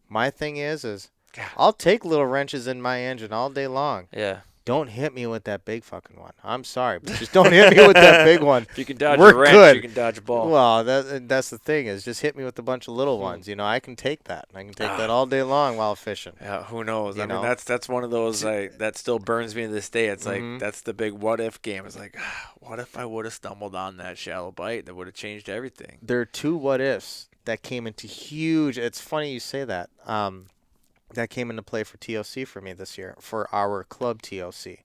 My thing is God. I'll take little wrenches in my engine all day long. Yeah. Don't hit me with that big fucking one. I'm sorry, but just don't hit me with that big one. If you can dodge We're a wrench, good. you can dodge a ball. Well, that's the thing is just hit me with a bunch of little ones. I can take that. I can take that all day long while fishing. Yeah, who knows? You I mean, know? that's one of those that still burns me to this day. It's like that's the big what if game. It's like, what if I would have stumbled on that shallow bite? That would have changed everything. There are two what ifs that came into huge. It's funny you say that. that came into play for TOC for me this year, for our club TOC.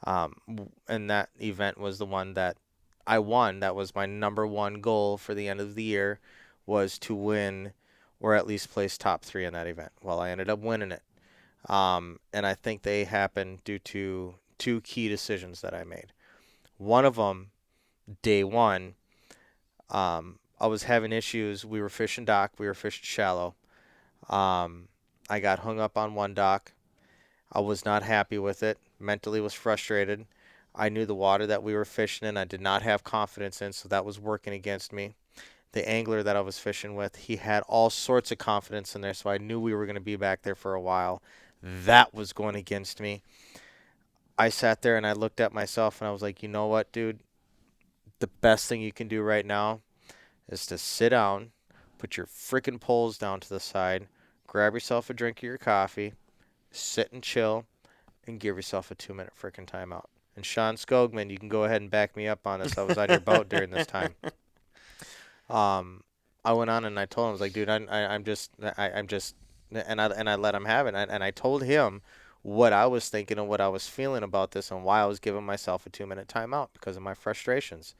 And that event was the one that I won. That was my number one goal for the end of the year, was to win or at least place top 3 in that event. Well, I ended up winning it. And I think they happened due to 2 key decisions that I made. One of them, day one, I was having issues. We were fishing dock. We were fishing shallow. I got hung up on one dock. I was not happy with it. Mentally was frustrated. I knew the water that we were fishing in I did not have confidence in, so that was working against me. The angler that I was fishing with, he had all sorts of confidence in there, so I knew we were going to be back there for a while. That was going against me. I sat there and I looked at myself and I was like, you know what, dude? The best thing you can do right now is to sit down, put your freaking poles down to the side, grab yourself a drink of your coffee, sit and chill, and give yourself a 2-minute freaking timeout. And Sean Skogman, you can go ahead and back me up on this. I was on your boat during this time. I went on and I told him, I was like, dude, I'm just, and I let him have it. And I told him what I was thinking and what I was feeling about this and why I was giving myself a 2-minute timeout, because of my frustrations,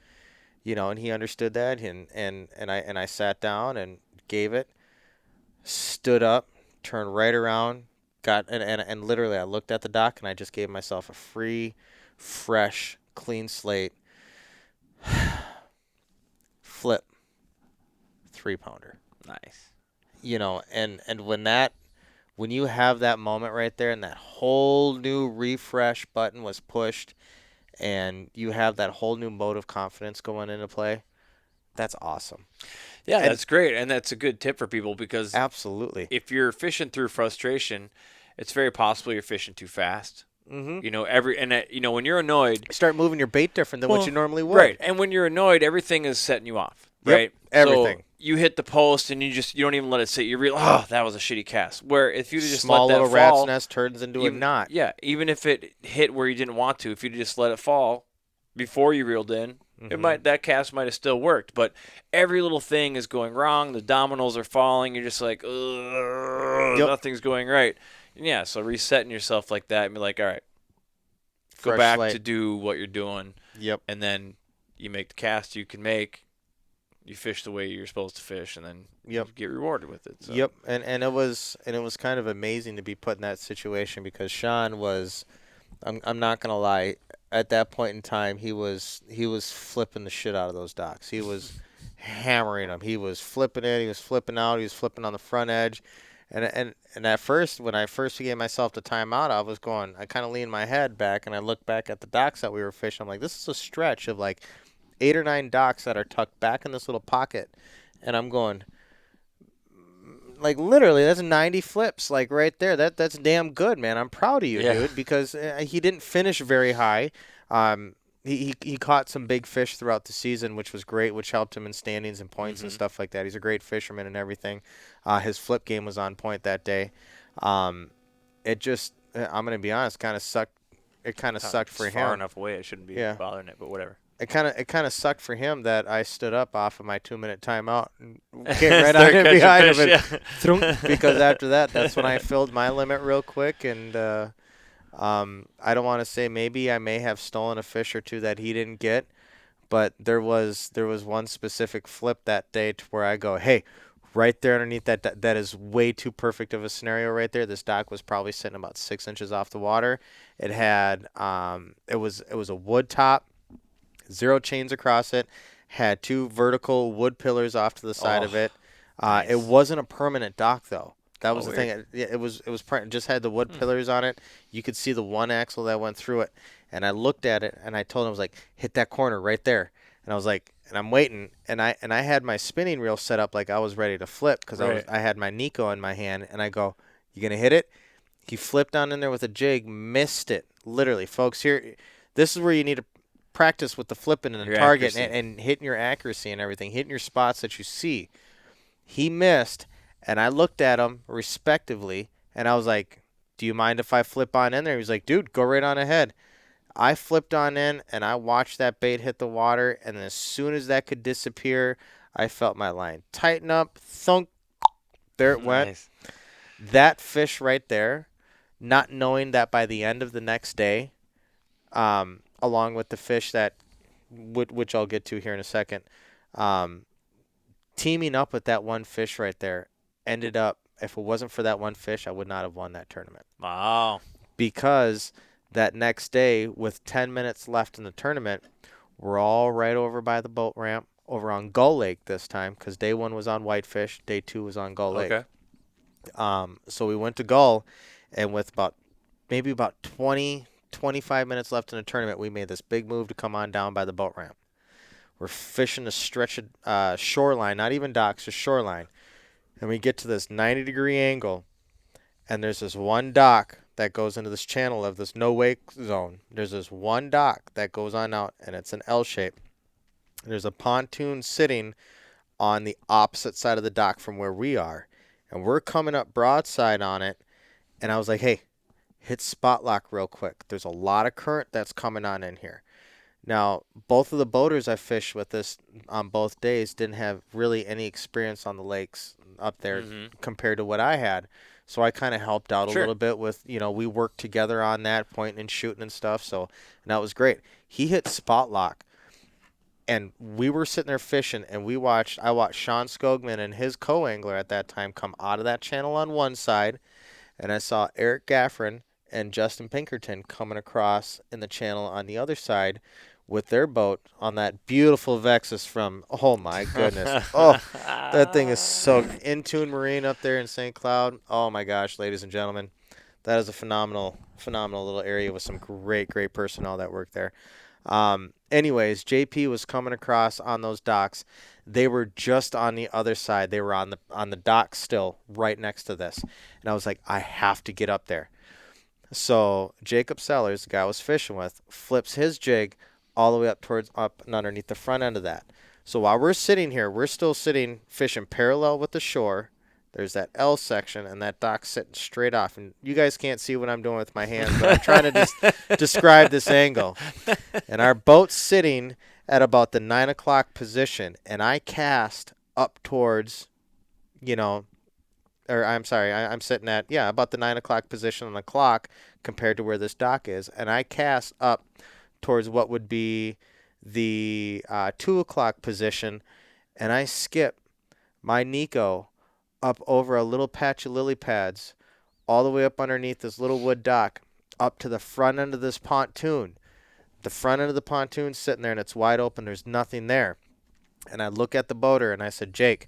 and he understood that. And I sat down and gave it, stood up, turned right around, and literally I looked at the dock and I just gave myself a free, fresh, clean slate flip 3-pounder. Nice. And when you have that moment right there and that whole new refresh button was pushed and you have that whole new mode of confidence going into play, that's awesome. Yeah, that's great. And that's a good tip for people, because absolutely, if you're fishing through frustration, it's very possible you're fishing too fast. Mm-hmm. When you're annoyed, you start moving your bait different than what you normally would. Right. And when you're annoyed, everything is setting you off. Right. Yep, everything. So you hit the post and you don't even let it sit. You realize, that was a shitty cast. Where if you just small let that little fall, rat's nest turns into a knot. Yeah. Even if it hit where you didn't want to, if you just let it fall before you reeled in, that cast might have still worked. But every little thing is going wrong. The dominoes are falling. You're just like, nothing's going right. And yeah. So resetting yourself like that and be like, all right, go back to do what you're doing. Yep. And then you make the cast you can make. You fish the way you're supposed to fish, and then you get rewarded with it. So. Yep. And it was kind of amazing to be put in that situation, because Sean was, I'm not gonna lie, at that point in time he was flipping the shit out of those docks. He was hammering them. He was flipping it. He was flipping out. He was flipping on the front edge. And at first, when I first gave myself the timeout, I kind of leaned my head back and I looked back at the docks that we were fishing. I'm like, this is a stretch of like 8 or 9 docks that are tucked back in this little pocket. And I'm going, like, literally, that's 90 flips, like, right there. That's damn good, man. I'm proud of you, dude, because he didn't finish very high. He caught some big fish throughout the season, which was great, which helped him in standings and points and stuff like that. He's a great fisherman and everything. His flip game was on point that day. It just, I'm going to be honest, kind of sucked. It kind of sucked for him. Far enough away, I shouldn't be bothering it, but whatever. It kind of sucked for him that I stood up off of my 2-minute timeout and came right on in behind him, because after that, that's when I filled my limit real quick. And I don't want to say, maybe I may have stolen a fish or two that he didn't get, but there was one specific flip that day to where I go, hey, right there underneath that is way too perfect of a scenario right there. This dock was probably sitting about 6 inches off the water. It had it was a wood top. 0 chains across it, had 2 vertical wood pillars off to the side of it. Nice. It wasn't a permanent dock, though. That was the thing. It was just had the wood pillars on it. You could see the one axle that went through it. And I looked at it and I told him, I was like, hit that corner right there. And I was like, and I'm waiting, and I had my spinning reel set up like I was ready to flip, because I had my Nico in my hand, and I go, you gonna hit it? He flipped on in there with a jig, missed it. Literally, folks, this is where you need to practice with the flipping and the target and hitting your accuracy and everything, hitting your spots that you see. He missed, and I looked at him respectively, and I was like, do you mind if I flip on in there? He was like, dude, go right on ahead. I flipped on in, and I watched that bait hit the water, and as soon as that could disappear, I felt my line tighten up, thunk, there it went. That fish right there, not knowing that by the end of the next day, along with the fish that, which I'll get to here in a second, teaming up with that one fish right there ended up, if it wasn't for that one fish, I would not have won that tournament. Wow. Because that next day, with 10 minutes left in the tournament, we're all right over by the boat ramp over on Gull Lake this time, because day 1 was on Whitefish, day 2 was on Gull Lake. Okay. So we went to Gull, and with maybe about 20, 25 minutes left in the tournament, we made this big move to come on down by the boat ramp. We're fishing a stretch of shoreline, not even docks, just shoreline. And we get to this 90-degree angle, and there's this one dock that goes into this channel of this no-wake zone. There's this one dock that goes on out, and it's an L shape. There's a pontoon sitting on the opposite side of the dock from where we are, and we're coming up broadside on it, and I was like, hey, hit spot lock real quick. There's a lot of current that's coming on in here. Now, both of the boaters I fished with this on both days didn't have really any experience on the lakes up there compared to what I had. So I kind of helped out a little bit with, we worked together on that, pointing and shooting and stuff. So, and that was great. He hit spot lock, and we were sitting there fishing, and I watched Sean Skogman and his co-angler at that time come out of that channel on one side, and I saw Eric Gaffron and Justin Pinkerton coming across in the channel on the other side with their boat on that beautiful Vexus from, oh my goodness. Oh, that thing is so, Intune Marine up there in St. Cloud. Oh my gosh, ladies and gentlemen. That is a phenomenal little area with some great personnel that work there. Anyways, JP was coming across on those docks. They were just on the other side. They were on the dock still, right next to this. And I was like, I have to get up there. So Jacob Sellers, the guy I was fishing with, flips his jig all the way up and underneath the front end of that. So while we're sitting here, we're still fishing parallel with the shore. There's that L section, and that dock sitting straight off. And you guys can't see what I'm doing with my hands, but I'm trying to just describe this angle. And our boat's sitting at about the 9 o'clock position, and I cast up towards, I'm sitting at, about the 9 o'clock position on the clock compared to where this dock is. And I cast up towards what would be the 2 o'clock position, and I skip my Nico up over a little patch of lily pads all the way up underneath this little wood dock up to the front end of this pontoon. The front end of the pontoon's sitting there, and it's wide open. There's nothing there. And I look at the boater, and I said, Jake,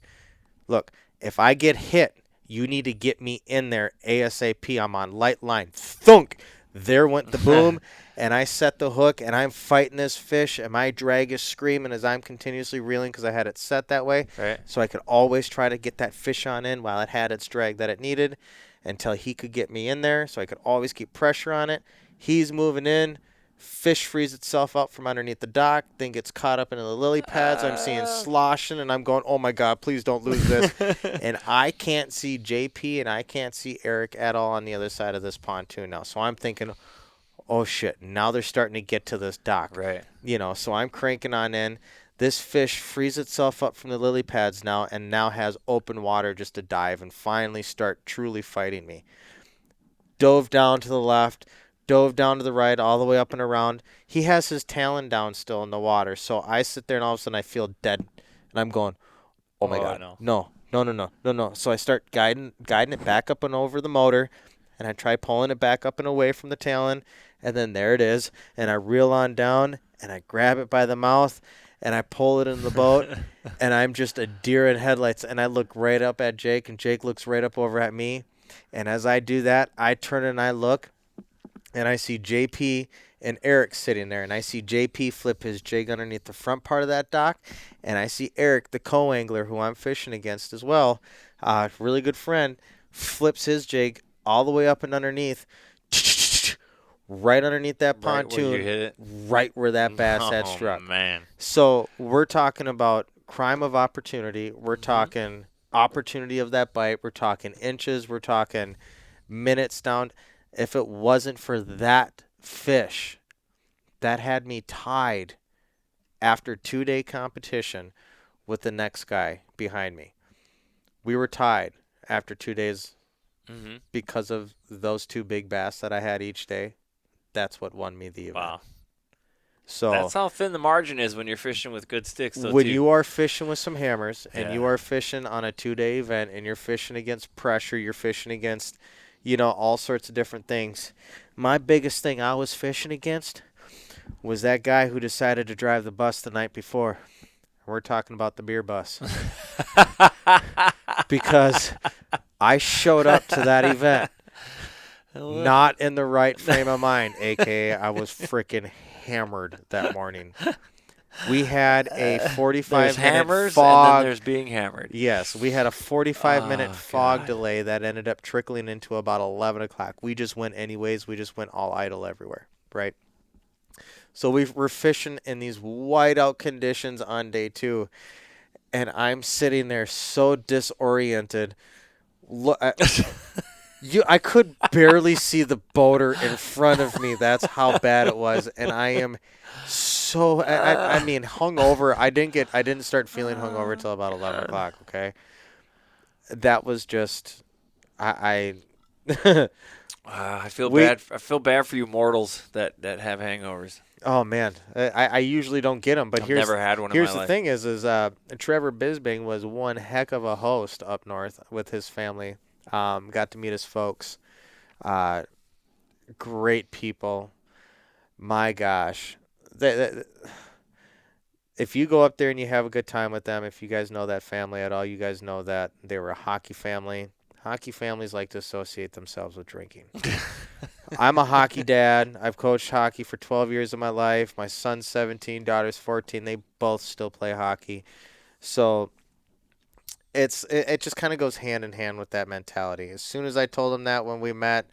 look, if I get hit, you need to get me in there ASAP. I'm on light line. Thunk! There went the boom, and I set the hook, and I'm fighting this fish, and my drag is screaming as I'm continuously reeling because I had it set that way. Right. So I could always try to get that fish on in while it had its drag that it needed until he could get me in there, so I could always keep pressure on it. He's moving in. Fish frees itself up from underneath the dock, then gets caught up into the lily pads. I'm seeing sloshing, and I'm going, oh, my God, please don't lose this. And I can't see JP, and I can't see Eric at all on the other side of this pontoon now. So I'm thinking, oh, shit, now they're starting to get to this dock. Right. So I'm cranking on in. This fish frees itself up from the lily pads now and now has open water just to dive and finally start truly fighting me. Dove down to the left. Dove down to the right, all the way up and around. He has his talon down still in the water. So I sit there, and all of a sudden I feel dead. And I'm going, oh, my God. No. So I start guiding it back up and over the motor. And I try pulling it back up and away from the talon. And then there it is. And I reel on down, and I grab it by the mouth, and I pull it in the boat. And I'm just a deer in headlights. And I look right up at Jake, and Jake looks right up over at me. And as I do that, I turn and I look. And I see JP and Eric sitting there. And I see JP flip his jig underneath the front part of that dock. And I see Eric, the co-angler, who I'm fishing against as well, really good friend, flips his jig all the way up and underneath, right underneath that pontoon, where you hit it? right where that bass had struck. Man. So we're talking about crime of opportunity. We're talking opportunity of that bite. We're talking inches. We're talking minutes down. If it wasn't for that fish, that had me tied after 2-day competition with the next guy behind me. We were tied after 2 days Mm-hmm. because of those 2 big bass that I had each day. That's what won me the event. Wow. So That's how thin the margin is when you're fishing with good sticks, though, when too. you are fishing with some hammers and Yeah. you are fishing on a 2-day event and you're fishing against pressure, you're fishing against, all sorts of different things. My biggest thing I was fishing against was that guy who decided to drive the bus the night before. We're talking about the beer bus. Because I showed up to that event not in the right frame of mind, a.k.a. I was freaking hammered that morning. We had a 45-minute hammers fog. and then there's being hammered. Yes, we had a 45-minute Oh, fog God. delay that ended up trickling into about 11 o'clock. We just went anyways. We just went all idle everywhere, right? So we're fishing in these whiteout conditions on day 2, and I'm sitting there so disoriented. I could barely see the boater in front of me. That's how bad it was, and I am so. I mean, hungover. I didn't start feeling hungover till about 11 o'clock. Okay, that was just. I I feel bad. I feel bad for you mortals that have hangovers. Oh man, I usually don't get them, but I've never had one in my here's the life. thing is Trevor Bisbing was one heck of a host up north with his family. Got to meet his folks. Great people. My gosh, if you go up there and you have a good time with them, if you guys know that family at all, you guys know that they were a hockey family. Hockey families like to associate themselves with drinking. I'm a hockey dad. I've coached hockey for 12 years of my life. My son's 17, daughter's 14. They both still play hockey. So it just kind of goes hand in hand with that mentality. As soon as I told them that when we met,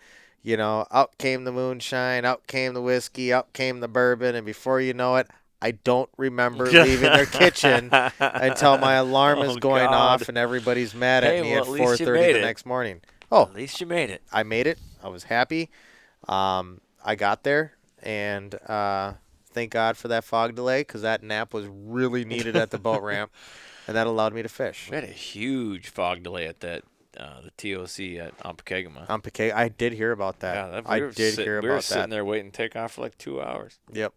out came the moonshine, out came the whiskey, out came the bourbon, and before you know it, I don't remember leaving their kitchen until my alarm is going off and everybody's mad at me at 4:30 the next morning. Oh, At least you made it. I made it. I was happy. I got there, and thank God for that fog delay because that nap was really needed at the boat ramp, and that allowed me to fish. We had a huge fog delay at that the TOC at Ampekegama. I did hear about that. Yeah, I did hear about that. We were sitting there waiting to take off for like 2 hours. Yep.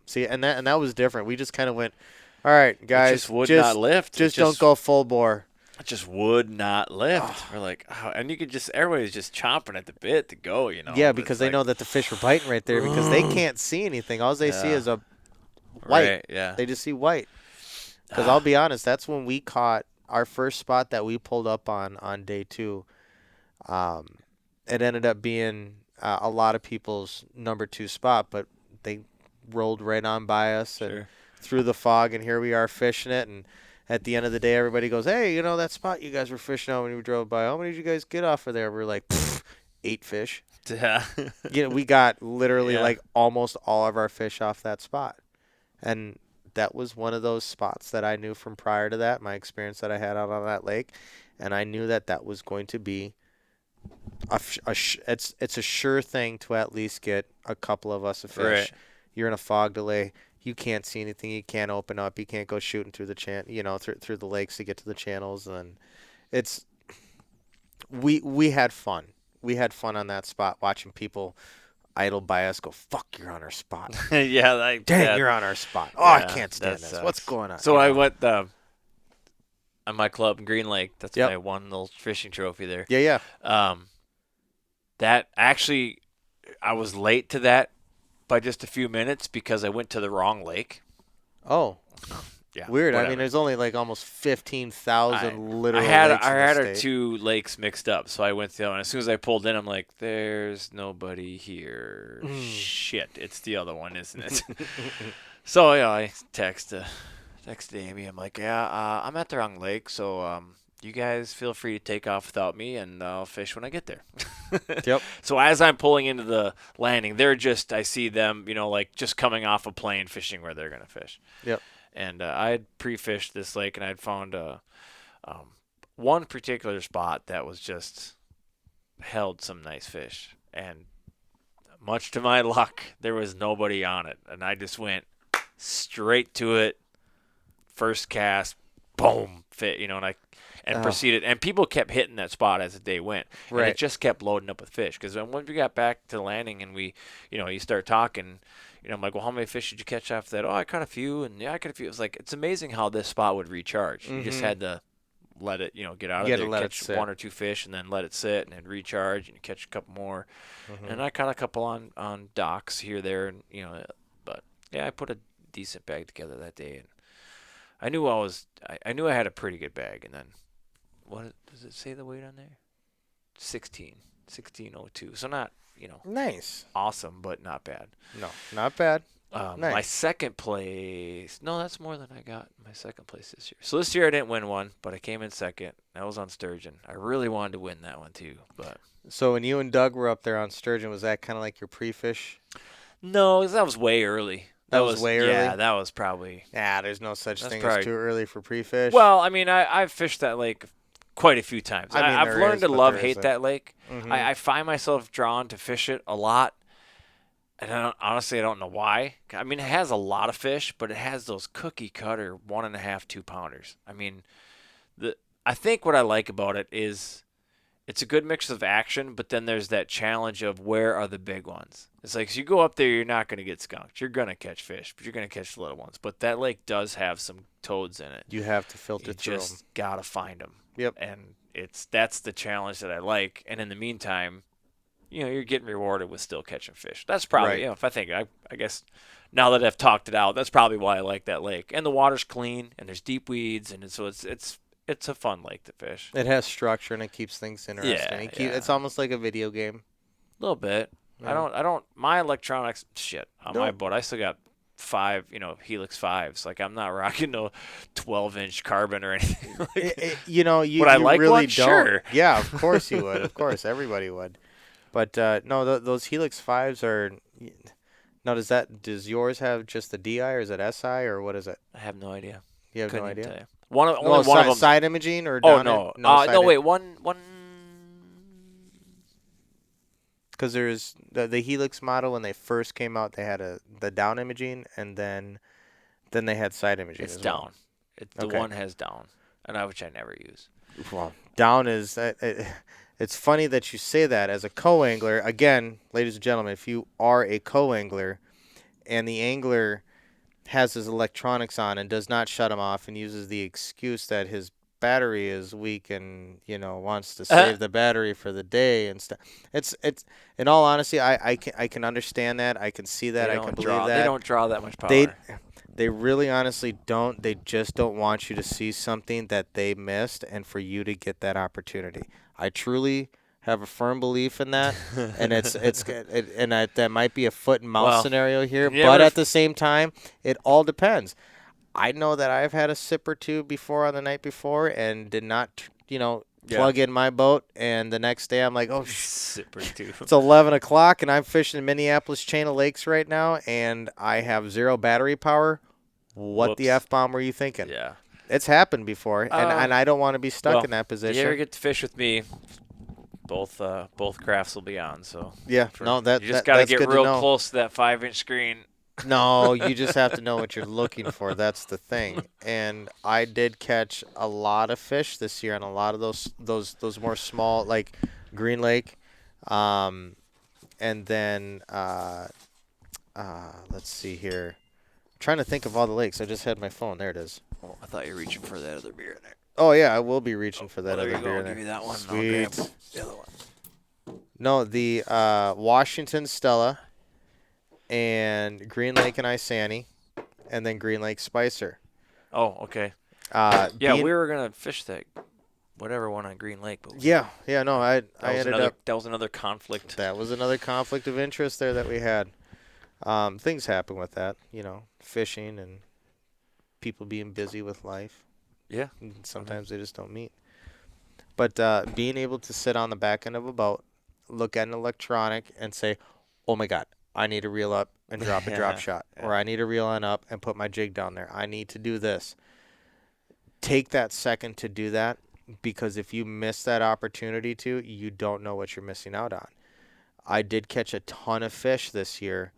See, and that was different. We just kind of went, all right, guys, It just would not lift. Just don't go full bore. It just would not lift. We're like, oh, and you could just, everybody's just chomping at the bit to go, Yeah, because they know that the fish were biting right there because they can't see anything. All they see is a white. Right, yeah. They just see white. Because I'll be honest, that's when we caught our first spot that we pulled up on day 2. It ended up being a lot of people's number 2 spot, but they rolled right on by us and through the fog, and here we are fishing it. And at the end of the day, everybody goes, hey, that spot you guys were fishing on when you drove by, how many did you guys get off of there? We're like, 8 fish. Yeah. We got literally like almost all of our fish off that spot. And that was one of those spots that I knew from prior to that, my experience that I had out on that lake. And I knew that was going to be it's a sure thing to at least get a couple of us a fish. Right. You're in a fog delay. You can't see anything. You can't open up. You can't go shooting through the through the lakes to get to the channels. And it's we had fun. We had fun on that spot watching people idle by us go, fuck, you're on our spot. Yeah. Dang, you're on our spot. Oh, I can't stand this. Sucks. What's going on? So I went on my club in Green Lake. That's Yep. my one little fishing trophy there. Yeah. That actually, I was late to that by just a few minutes because I went to the wrong lake. Oh. Yeah. Weird. Whatever. I mean, there's only like almost 15,000 literal I had lakes in the our state. 2 lakes mixed up, so I went to the other one. As soon as I pulled in, I'm like, "There's nobody here." Shit, it's the other one, isn't it? So I texted Amy. I'm like, "Yeah, I'm at the wrong lake, so you guys feel free to take off without me, and I'll fish when I get there." Yep. So as I'm pulling into the landing, I see them, like just coming off a plane fishing where they're gonna fish. Yep. And I had pre-fished this lake, and I'd found one particular spot that was just held some nice fish. And much to my luck, there was nobody on it. And I just went straight to it, first cast, boom, fit, and proceeded. And people kept hitting that spot as the day went. And Right. it just kept loading up with fish. Because when we got back to the landing and we, you start talking, I'm like, well, how many fish did you catch after that? Oh, I caught a few. And yeah, I caught a few. It was like, it's amazing how this spot would recharge. You just had to let it, get out of You had there, to let it catch sit. 1 or 2 fish, and then let it sit and then recharge, and you catch a couple more. And I caught a couple on docks here, there, and but yeah, I put a decent bag together that day, and I knew I knew I had a pretty good bag. And then, what does it say the weight on there? 1602. So not Nice. awesome, but not bad. No, not bad. My Nice. second place, no, that's more than I got in my second place this year. So this year I didn't win one, but I came in second. That was on sturgeon. I really wanted to win that one too, but So when you and Doug were up there on sturgeon, was that kind of like your pre-fish? no, 'cause that was way early. That was way early? Yeah, that was probably. Nah, there's no such That's thing probably- as too early for pre-fish. Well, I mean, I've fished that lake quite a few times. I mean, I've there learned is, to but love, there hate isn't. that lake. Mhm. I find myself drawn to fish it a lot. And honestly, I don't know why. I mean, it has a lot of fish, but it has those cookie cutter 1.5, 2 pounders. I mean, I think what I like about it is it's a good mix of action, but then there's that challenge of where are the big ones. It's like, so you go up there, you're not going to get skunked. You're going to catch fish, but you're going to catch the little ones. But that lake does have some toads in it. You have to filter You through just them. got to find them. Yep. And that's the challenge that I like. And in the meantime, you're getting rewarded with still catching fish. That's probably, Right. if I think, I guess now that I've talked it out, that's probably why I like that lake. And the water's clean, and there's deep weeds, and so it's a fun lake to fish. It has structure and it keeps things interesting. Yeah. It's almost like a video game. A little bit. Yeah. I don't, my electronics, on No. my boat, I still got 5, Helix 5s. Like, I'm not rocking no 12-inch carbon or anything. Like, You Would I like really one? don't. Sure. Yeah, of course you would. Of course, everybody would. But no, those Helix 5s are. Now, does yours have just the DI or is it SI or what is it? I have no idea. You have Couldn't no even idea. tell you. Only Well, one of them. side imaging or Oh down no! side No, wait. One. Because there's the Helix model when they first came out, they had the down imaging and then they had side imaging. It's as well. down. The Okay. one has down, which I never use. Well, down is it's funny that you say that as a co-angler. Again, ladies and gentlemen, if you are a co-angler and the angler has his electronics on and does not shut them off and uses the excuse that his battery is weak and wants to save the battery for the day and stuff. It's in all honesty, I can understand that. I can see that. I can believe that. They don't draw that much power. They really honestly don't. They just don't want you to see something that they missed and for you to get that opportunity. I truly have a firm belief in that, and that might be a foot and mouth Well, scenario here, you but ever- at the same time, it all depends. I know that I've had a sip or two before on the night before and did not, plug in my boat, and the next day I'm like, oh, Sipper too. it's 11 o'clock, and I'm fishing Minneapolis chain of lakes right now, and I have 0 battery power. What the Whoops. F-bomb were you thinking? Yeah. It's happened before, and I don't want to be stuck well, in that You position. ever get to fish with me? Both crafts will be on. So Yeah, no, you just got to get real close to that 5-inch screen. No, you just have to know what you're looking for. That's the thing. And I did catch a lot of fish this year, and a lot of those more small, like Green Lake, and then let's see here. I'm trying to think of all the lakes. I just had my phone. There it is. Oh, I thought you were reaching for that other beer in there. Oh yeah, I will be reaching for that Well, there other you beer. go. in there. Give you that one. And I'll grab Sweet. the other one. No, the Washington Stella and Green Lake and Isani, and then Green Lake Spicer. Oh, okay. Yeah, Yeah, we were gonna fish that, whatever one on Green Lake. But Yeah. No, I ended up. That was another conflict. That was another conflict of interest there that we had. Things happen with that, fishing and people being busy with life. Yeah. And sometimes they just don't meet. But being able to sit on the back end of a boat, look at an electronic, and say, "Oh my God, I need to reel up and drop a drop shot," or "I need to reel on up and put my jig down there. I need to do this." Take that second to do that, because if you miss that opportunity you don't know what you're missing out on. I did catch a ton of fish this year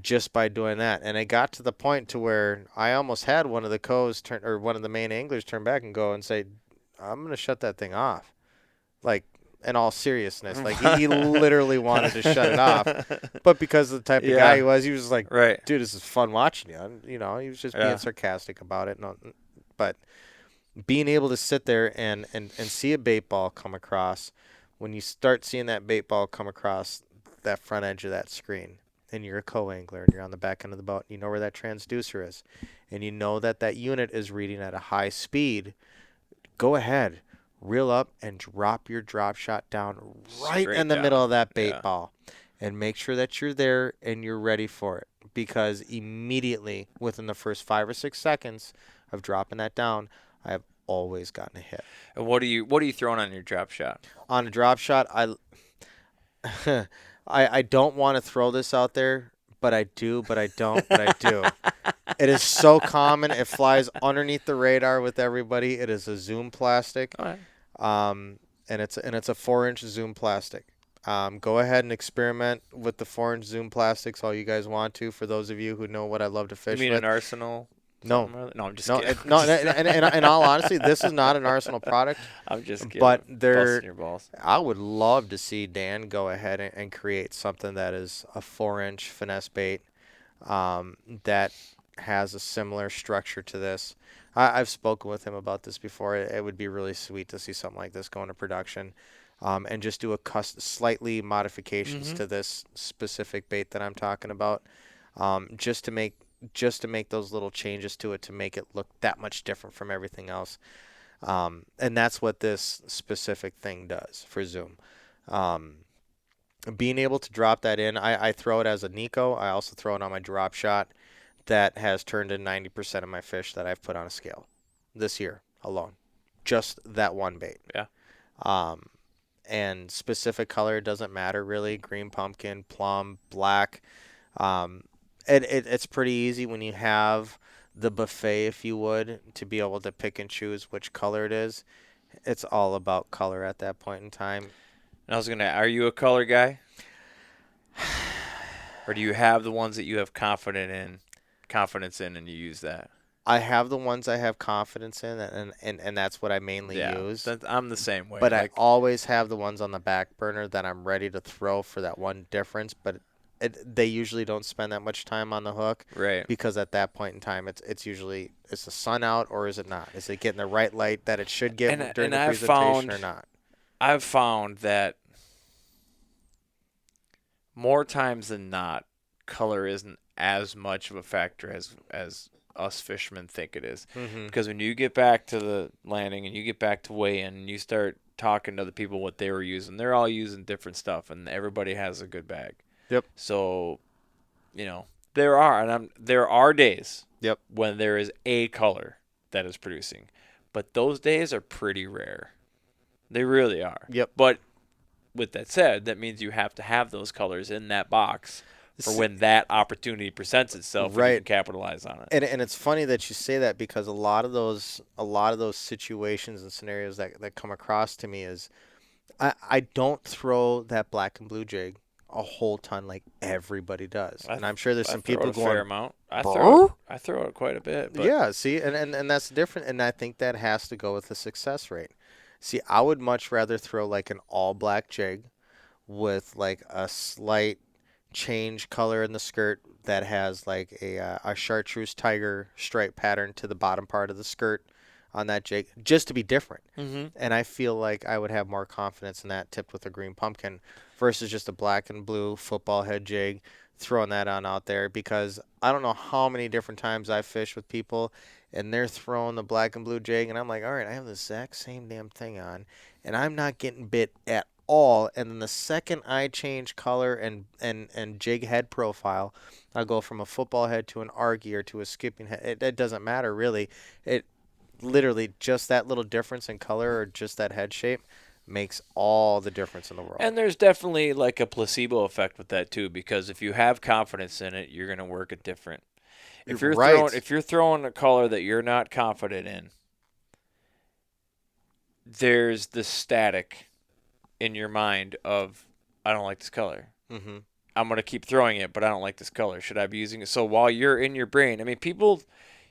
just by doing that. And it got to the point to where I almost had one of the co's turn, or one of the main anglers turn back and go and say, I'm going to shut that thing off. Like, in all seriousness. Like, he literally wanted to shut it off. But because of the type of guy he was like, right. dude, this is fun watching you. And, you know, he was just being sarcastic about it. But being able to sit there and see a bait ball come across, when you start seeing that bait ball come across that front edge of that screen, and you're a co-angler and you're on the back end of the boat, and you know where that transducer is, and you know that that unit is reading at a high speed, go ahead, reel up and drop your drop shot down right Straight in the down. middle of that bait ball, and make sure that you're there and you're ready for it, because immediately within the first 5 or 6 seconds of dropping that down, I have always gotten a hit. And what are you throwing on your drop shot? On a drop shot, I don't want to throw this out there, but I do, but I don't, but I do. It is so common. It flies underneath the radar with everybody. It is a Zoom plastic. All right. And it's a 4-inch Zoom plastic. Go ahead and experiment with the 4-inch Zoom plastics, all you guys want to. For those of you who know what I love to fish You mean with. an Arsenal? No. No, I'm just No, kidding. and in all honesty, this is not an Arsenal product. I'm just kidding. But Busting your balls. I would love to see Dan go ahead and create something that is a 4-inch finesse bait that has a similar structure to this. I've spoken with him about this before. It would be really sweet to see something like this go into production, and just do slightly modifications to this specific bait that I'm talking about, just to make those little changes to it to make it look that much different from everything else. And that's what this specific thing does for Zoom. Being able to drop that in, I throw it as a Nico. I also throw it on my drop shot. That has turned in 90% of my fish that I've put on a scale this year alone. Just that one bait. Yeah. And specific color doesn't matter really. Green pumpkin, plum, black. It's pretty easy when you have the buffet, if you would, to be able to pick and choose which color it is. It's all about color at that point in time. And I was gonna, are you a color guy? Or do you have the ones that you have confidence in and you use that? I have the ones I have confidence in, and that's what I mainly use. I'm the same way. But I always have the ones on the back burner that I'm ready to throw for that one difference. But they usually don't spend that much time on the hook, right? Because at that point in time, it's usually, is the sun out or is it not? Is it getting the right light that it should get during the presentation or not? I've found that more times than not, color isn't as much of a factor as us fishermen think it is. Mm-hmm. Because when you get back to the landing and you get back to weigh-in and you start talking to the people what they were using, they're all using different stuff and everybody has a good bag. Yep. So, you know, there are days when there is a color that is producing, but those days are pretty rare. They really are. Yep. But with that said, that means you have to have those colors in that box for when that opportunity presents itself, and you can capitalize on it. And it's funny that you say that, because a lot of those situations and scenarios that come across to me is I don't throw that black and blue jig a whole ton like everybody does. And I'm sure there's some people going going, a fair amount. I throw it quite a bit. But. Yeah, see, and that's different, and I think that has to go with the success rate. See, I would much rather throw like an all black jig with like a slight change color in the skirt that has like a chartreuse tiger stripe pattern to the bottom part of the skirt on that jig, just to be different. Mm-hmm. And I feel like I would have more confidence in that tipped with a green pumpkin versus just a black and blue football head jig, throwing that on out there, because I don't know how many different times I've fished with people and they're throwing the black and blue jig and I'm like, all right, I have the exact same damn thing on and I'm not getting bit at all. And then the second I change color and jig head profile, I go from a football head to an argy or to a skipping head. It doesn't matter really. It literally, just that little difference in color or just that head shape makes all the difference in the world. And there's definitely like a placebo effect with that too, because if you have confidence in it, you're going to work it different. If you're throwing a color that you're not confident in, there's the static in your mind of, I don't like this color. Mm-hmm. I'm going to keep throwing it, but I don't like this color. Should I be using it? So while you're in your brain, I mean,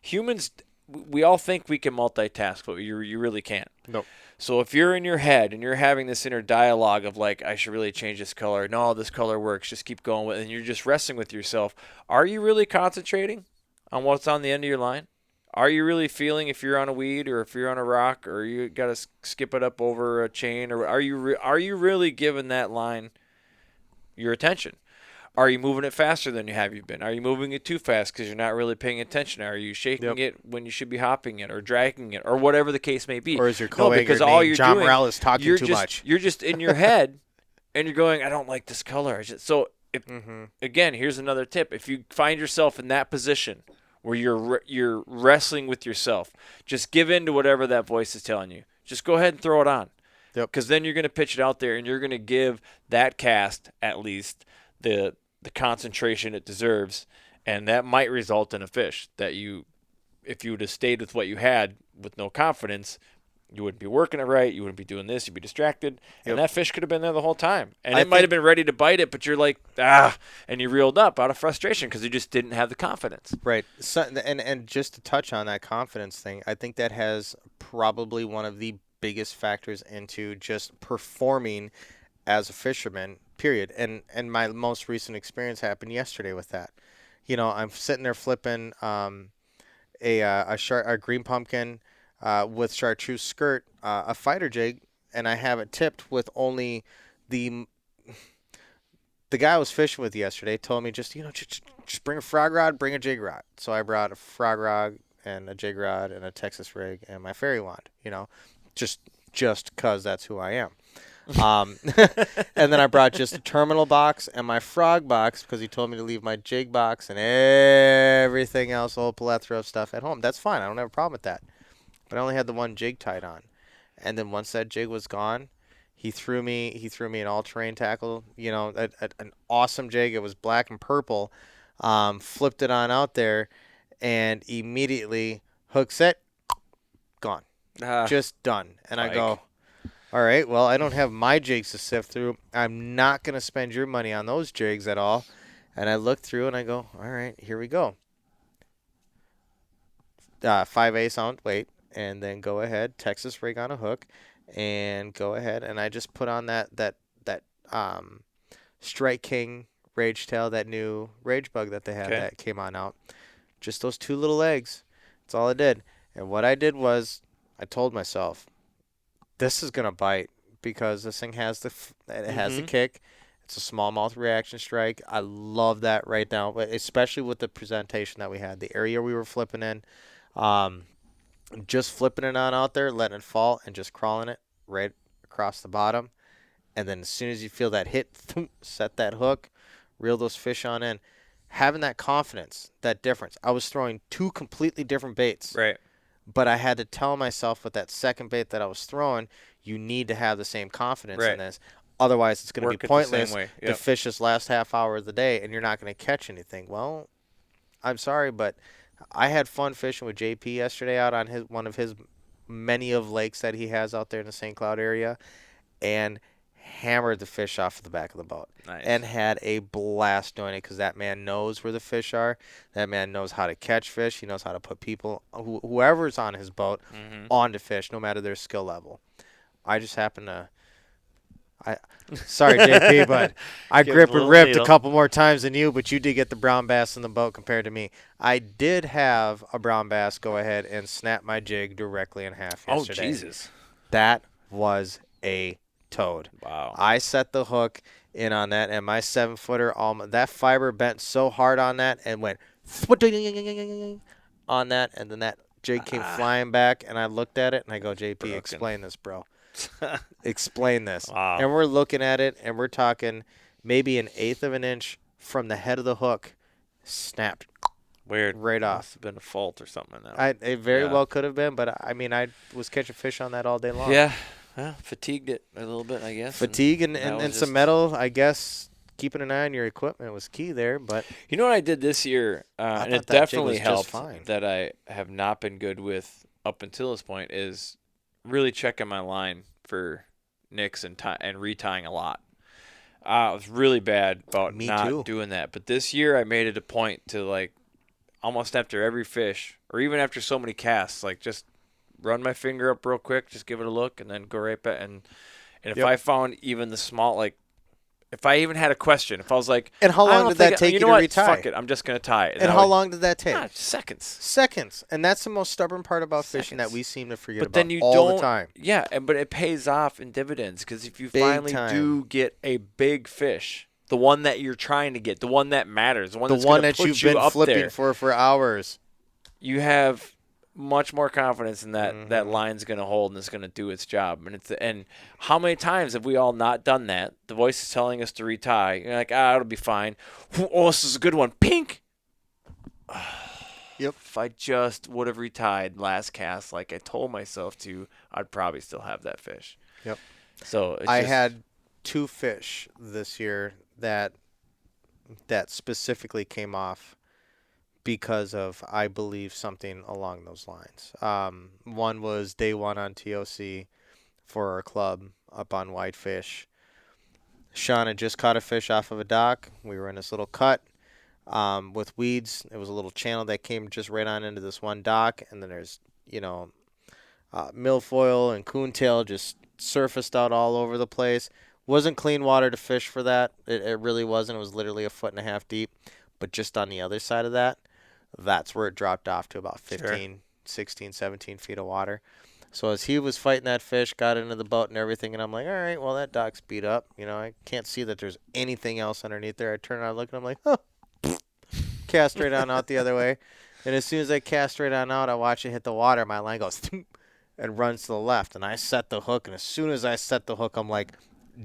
humans, we all think we can multitask, but you really can't. Nope. So if you're in your head and you're having this inner dialogue of like, I should really change this color. No, this color works. Just keep going with it. And you're just wrestling with yourself. Are you really concentrating on what's on the end of your line? Are you really feeling if you're on a weed or if you're on a rock or you got to skip it up over a chain? Or are you really giving that line your attention? Are you moving it faster than you've been? Are you moving it too fast because you're not really paying attention? Are you shaking it when you should be hopping it or dragging it or whatever the case may be? Or is your co-ed because all you're John doing, Morales talking too much? You're just in your head and you're going, I don't like this color. Again, here's another tip. If you find yourself in that position where you're wrestling with yourself, just give in to whatever that voice is telling you. Just go ahead and throw it on. Yep. Because then you're going to pitch it out there and you're going to give that cast at least the concentration it deserves, and that might result in a fish that if you would have stayed with what you had with no confidence, you wouldn't be working it right, you wouldn't be doing this, you'd be distracted, and that fish could have been there the whole time. And it might have been ready to bite it, but you're like, and you reeled up out of frustration because you just didn't have the confidence. Right. So, and just to touch on that confidence thing, I think that has probably one of the biggest factors into just performing as a fisherman, period. And my most recent experience happened yesterday with that. You know, I'm sitting there flipping a green pumpkin with chartreuse skirt, a fighter jig, and I have it tipped with only the guy I was fishing with yesterday told me just bring a frog rod, bring a jig rod. So I brought a frog rod and a jig rod and a Texas rig and my fairy wand, just because that's who I am. And then I brought just a terminal box and my frog box because he told me to leave my jig box and everything else, a whole plethora of stuff at home. That's fine. I don't have a problem with that. But I only had the one jig tied on. And then once that jig was gone, he threw me an all-terrain tackle, an awesome jig. It was black and purple. Flipped it on out there and immediately hook set, gone. Just done. And I go, all right, well, I don't have my jigs to sift through. I'm not going to spend your money on those jigs at all. And I look through and I go, all right, here we go. 5/8 ounce weight, and then go ahead, Texas rig on a hook, and go ahead. And I just put on that Strike King Rage Tail, that new Rage Bug that they had that came on out. Just those two little legs. That's all I did. And what I did was I told myself, this is going to bite because this thing has the kick. It's a smallmouth reaction strike. I love that right now, but especially with the presentation that we had, the area we were flipping in, just flipping it on out there, letting it fall, and just crawling it right across the bottom. And then as soon as you feel that hit, set that hook, reel those fish on in. Having that confidence, that difference. I was throwing two completely different baits. Right. But I had to tell myself with that second bait that I was throwing, you need to have the same confidence in this. Otherwise, it's going to be pointless to fish this last half hour of the day, and you're not going to catch anything. Well, I'm sorry, but I had fun fishing with JP yesterday out on one of his many of lakes that he has out there in the St. Cloud area, and hammered the fish off of the back of the boat. Nice. And had a blast doing it because that man knows where the fish are. That man knows how to catch fish. He knows how to put people, whoever's on his boat, onto fish, no matter their skill level. I just happen to... Sorry, JP, but I grip and ripped a couple more times than you, but you did get the brown bass in the boat compared to me. I did have a brown bass go ahead and snap my jig directly in half yesterday. Oh, Jesus. That was a toad. Wow. I set the hook in on that, and my 7-footer, that fiber bent so hard on that and went on that, and then that jig came flying back, and I looked at it, and I go, JP, explain this, bro. Explain this. Wow. And we're looking at it, and we're talking maybe 1/8 of an inch from the head of the hook, snapped. Weird. Right off. Must have been a fault or something in that. It very well could have been, but I mean, I was catching fish on that all day long. Yeah. Well, fatigued it a little bit, I guess. Fatigue and some metal, I guess. Keeping an eye on your equipment was key there, but you know what I did this year, and it definitely helped that I have not been good with up until this point, is really checking my line for nicks and retying a lot. I was really bad about Me not too. doing that. But this year I made it a point to, like, almost after every fish, or even after so many casts, like, just run my finger up real quick, just give it a look, and then go right back. And if Yep. I found even the small, like, if I even had a question, if I was like, And how I long don't did that think- take you you know to what? retie? Fuck it, I'm just gonna tie it. And I how would- long did that take? Seconds. Seconds. And that's the most stubborn part about fishing that Seconds. we seem to forget But about then you all don't. the time. Yeah, but it pays off in dividends, because if you Big finally time. do get a big fish, the one that you're trying to get, the one that matters, the one The that's one gonna that put you've you been up flipping there, for hours. you have much more confidence in that Mm-hmm. that line's going to hold and it's going to do its job. And how many times have we all not done that? The voice is telling us to retie. You're like, it'll be fine. Oh, this is a good one. Pink. Yep. If I just would have retied last cast like I told myself to, I'd probably still have that fish. Yep. So it's I just- had 2 fish this year that specifically came off because of, I believe, something along those lines. One was day 1 on TOC for our club up on Whitefish. Sean had just caught a fish off of a dock. We were in this little cut with weeds. It was a little channel that came just right on into this one dock, and then there's, milfoil and coontail just surfaced out all over the place. Wasn't clean water to fish for that. It really wasn't. It was literally 1.5 feet deep. But just on the other side of that, that's where it dropped off to about 15, 16, 17 feet of water. So as he was fighting that fish, got into the boat and everything, and I'm like, all right, well, that dock's beat up. I can't see that there's anything else underneath there. I turn around, look, and I'm like, oh, cast right on out the other way. And as soon as I cast right on out, I watch it hit the water. My line goes and runs to the left. And I set the hook, and as soon as I set the hook, I'm like,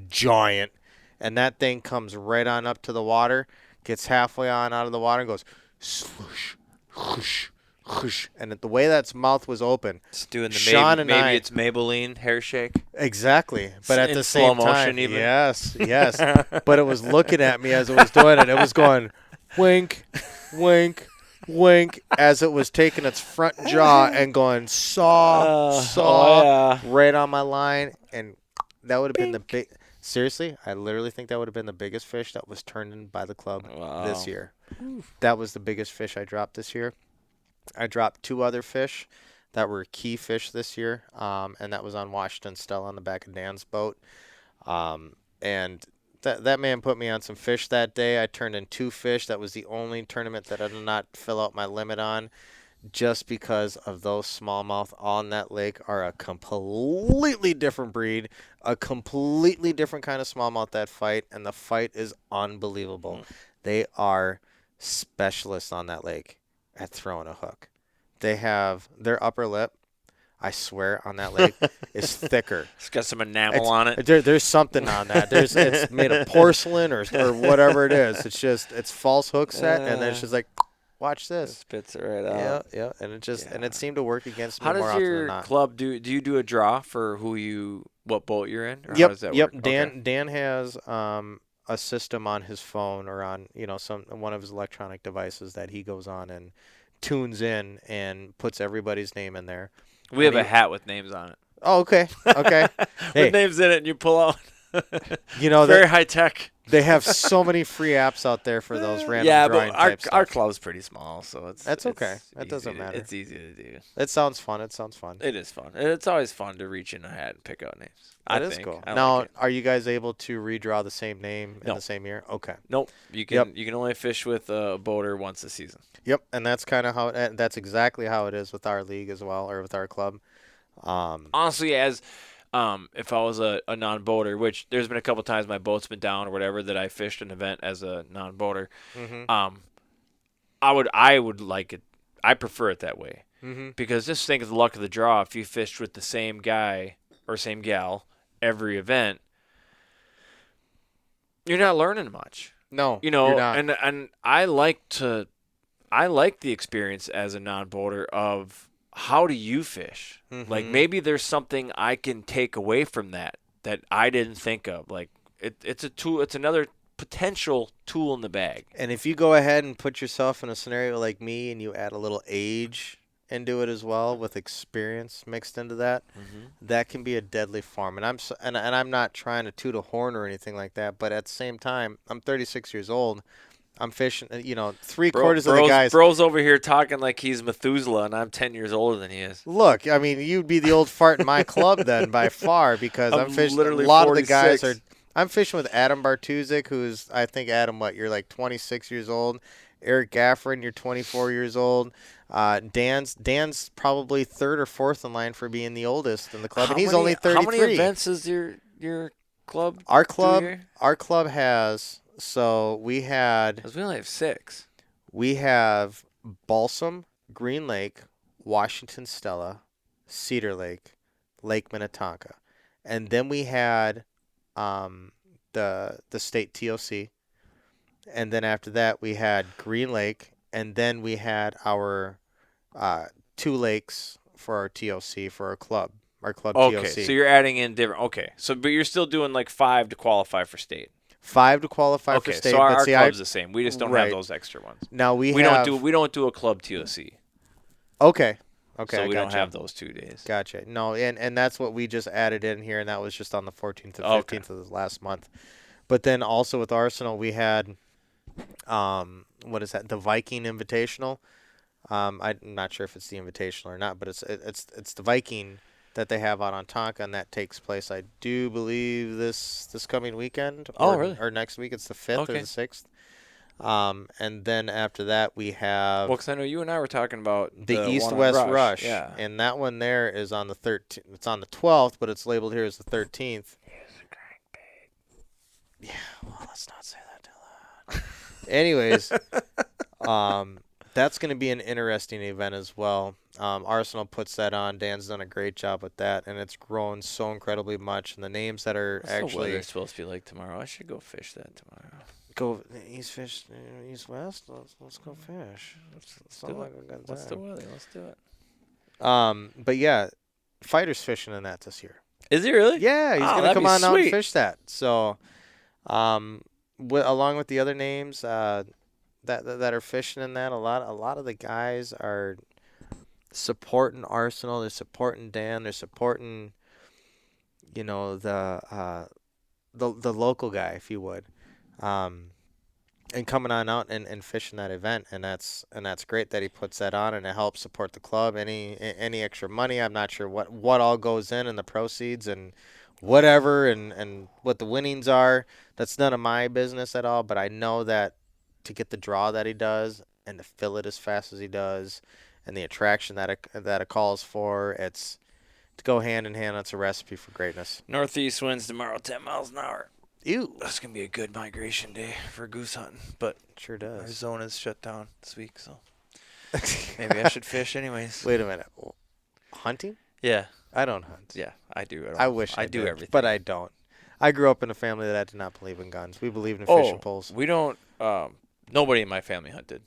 giant. And that thing comes right on up to the water, gets halfway on out of the water, and goes, swoosh, whoosh, whoosh. And the way that its mouth was open, it's doing the Sean maybe, and I- it's Maybelline hair shake. exactly. But at In the slow same motion time, even? yes. But it was looking at me as it was doing it. It was going, wink, wink, wink, as it was taking its front jaw and going saw, right on my line. And that would have been the big. Seriously, I literally think that would have been the biggest fish that was turned in by the club this year. That was the biggest fish I dropped this year. I dropped 2 other fish that were key fish this year, and that was on Washington Stella on the back of Dan's boat. And that man put me on some fish that day. I turned in 2 fish. That was the only tournament that I did not fill out my limit on, just because of those smallmouth on that lake are a completely different breed, a completely different kind of smallmouth that fight, and the fight is unbelievable. They are specialists on that lake at throwing a hook. They have their upper lip, I swear, on that lake is thicker. It's got some enamel on it. There's something on that. It's made of porcelain or whatever it is. It's false hook set, and then it's just like, watch this. Spits it right out. Yeah, and it seemed to work against me How more does often than your not. club do? Do you do a draw for what boat you're in? Or how does that Yep. work? Dan has a system on his phone or on one of his electronic devices that he goes on and tunes in and puts everybody's name in there. We have And a hat with names on it. Oh, okay. Hey, With names in it, and you pull out. Very Very high tech. they have so many free apps out there for those random Yeah, drawing but our type our stuff. club's pretty small, so That's okay. it's That doesn't easy matter. It's easy to do. It sounds fun. It is fun. And it's always fun to reach in a hat and pick out names. That I is think. cool. I Now, like it. are you guys able to redraw the same name in No. the same year? Okay. Nope. You can only fish with a boater once a season. Yep, and that's kind of that's exactly how it is with our league as well, or with our club. Honestly, as if I was a non-boater, which there's been a couple times my boat's been down or whatever that I fished an event as a non-boater, I would like it. I prefer it that way because just think of the luck of the draw. If you fished with the same guy or same gal every event, you're not learning much. No, You're not. and I like the experience as a non-boater of how do you fish? Like maybe there's something I can take away from that I didn't think of. Like it's a tool. It's another potential tool in the bag. And if you go ahead and put yourself in a scenario like me and you add a little age into it as well, with experience mixed into that, that can be a deadly form. And I'm not trying to toot a horn or anything like that, but at the same time, I'm 36 years old. I'm fishing, three-quarters of the guys. Bro's over here talking like he's Methuselah, and I'm 10 years older than he is. Look, I mean, you'd be the old fart in my club then by far, because I'm fishing. literally A lot 46. of the guys are. I'm fishing with Adam Bartuzik, who's, I think, Adam, you're like 26 years old. Eric Gaffron, you're 24 years old. Dan's probably third or fourth in line for being the oldest in the club, and he's only 33. How many events is your club? Our club has. So we had. Because we only have 6. We have Balsam, Green Lake, Washington Stella, Cedar Lake, Lake Minnetonka, and then we had the state TOC, and then after that we had Green Lake, and then we had our 2 lakes for our TOC for our club TOC. Okay, so you're adding in different. Okay, so but you're still doing like 5 to qualify for state. 5 to qualify Okay, for state. so our but see, club's the same. We just don't have Right. those extra ones. Now we don't do a club TOC. Okay. So I we don't gotcha. have those 2 days. Gotcha. No, and that's what we just added in here, and that was just on the 14th and 15th of the last month. But then also with Arsenal, we had, what is that? The Viking Invitational. I'm not sure if it's the Invitational or not, but it's the Viking that they have out on Tonka, and that takes place, I do believe, this coming weekend. Oh, really? Or next week. It's the 5th Okay. or the 6th. And then after that, we have Well, because I know you and I were talking about the one East-West on Rush. Yeah. And that one there is on the 13th. It's on the 12th, but it's labeled here as the 13th. Yeah, well, let's not say that too loud. Anyways, that's going to be an interesting event as well. Arsenal puts that on. Dan's done a great job with that, and it's grown so incredibly much. And the names that are What's the actually weather supposed to be like tomorrow? I should go fish that tomorrow. go east west. Let's go fish. Let's Sounds do like it. a good What's the time. weather? Let's do it. But yeah, Fighter's fishing in that this year. Is he really? Yeah, he's Oh, gonna that'd come be on out and sweet. fish that. So, along with the other names that are fishing in that, a lot of the guys are supporting Arsenal. They're supporting Dan. They're supporting, the local guy, if you would, and coming on out and fishing that event. And that's great that he puts that on, and it helps support the club. Any extra money, I'm not sure what all goes in the proceeds and whatever, and what the winnings are. That's none of my business at all. But I know that to get the draw that he does and to fill it as fast as he does, and the attraction that it calls for, it's to go hand in hand. That's a recipe for greatness. Northeast winds tomorrow, 10 miles an hour. Ew, That's gonna be a good migration day for goose hunting. But sure does. Arizona's shut down this week, so maybe I should fish anyways. Wait a minute, hunting? Yeah, I don't hunt. yeah, I do. I wish I do did, everything, but I don't. I grew up in a family that did not believe in guns. We believed in fishing poles. We don't. Nobody in my family hunted.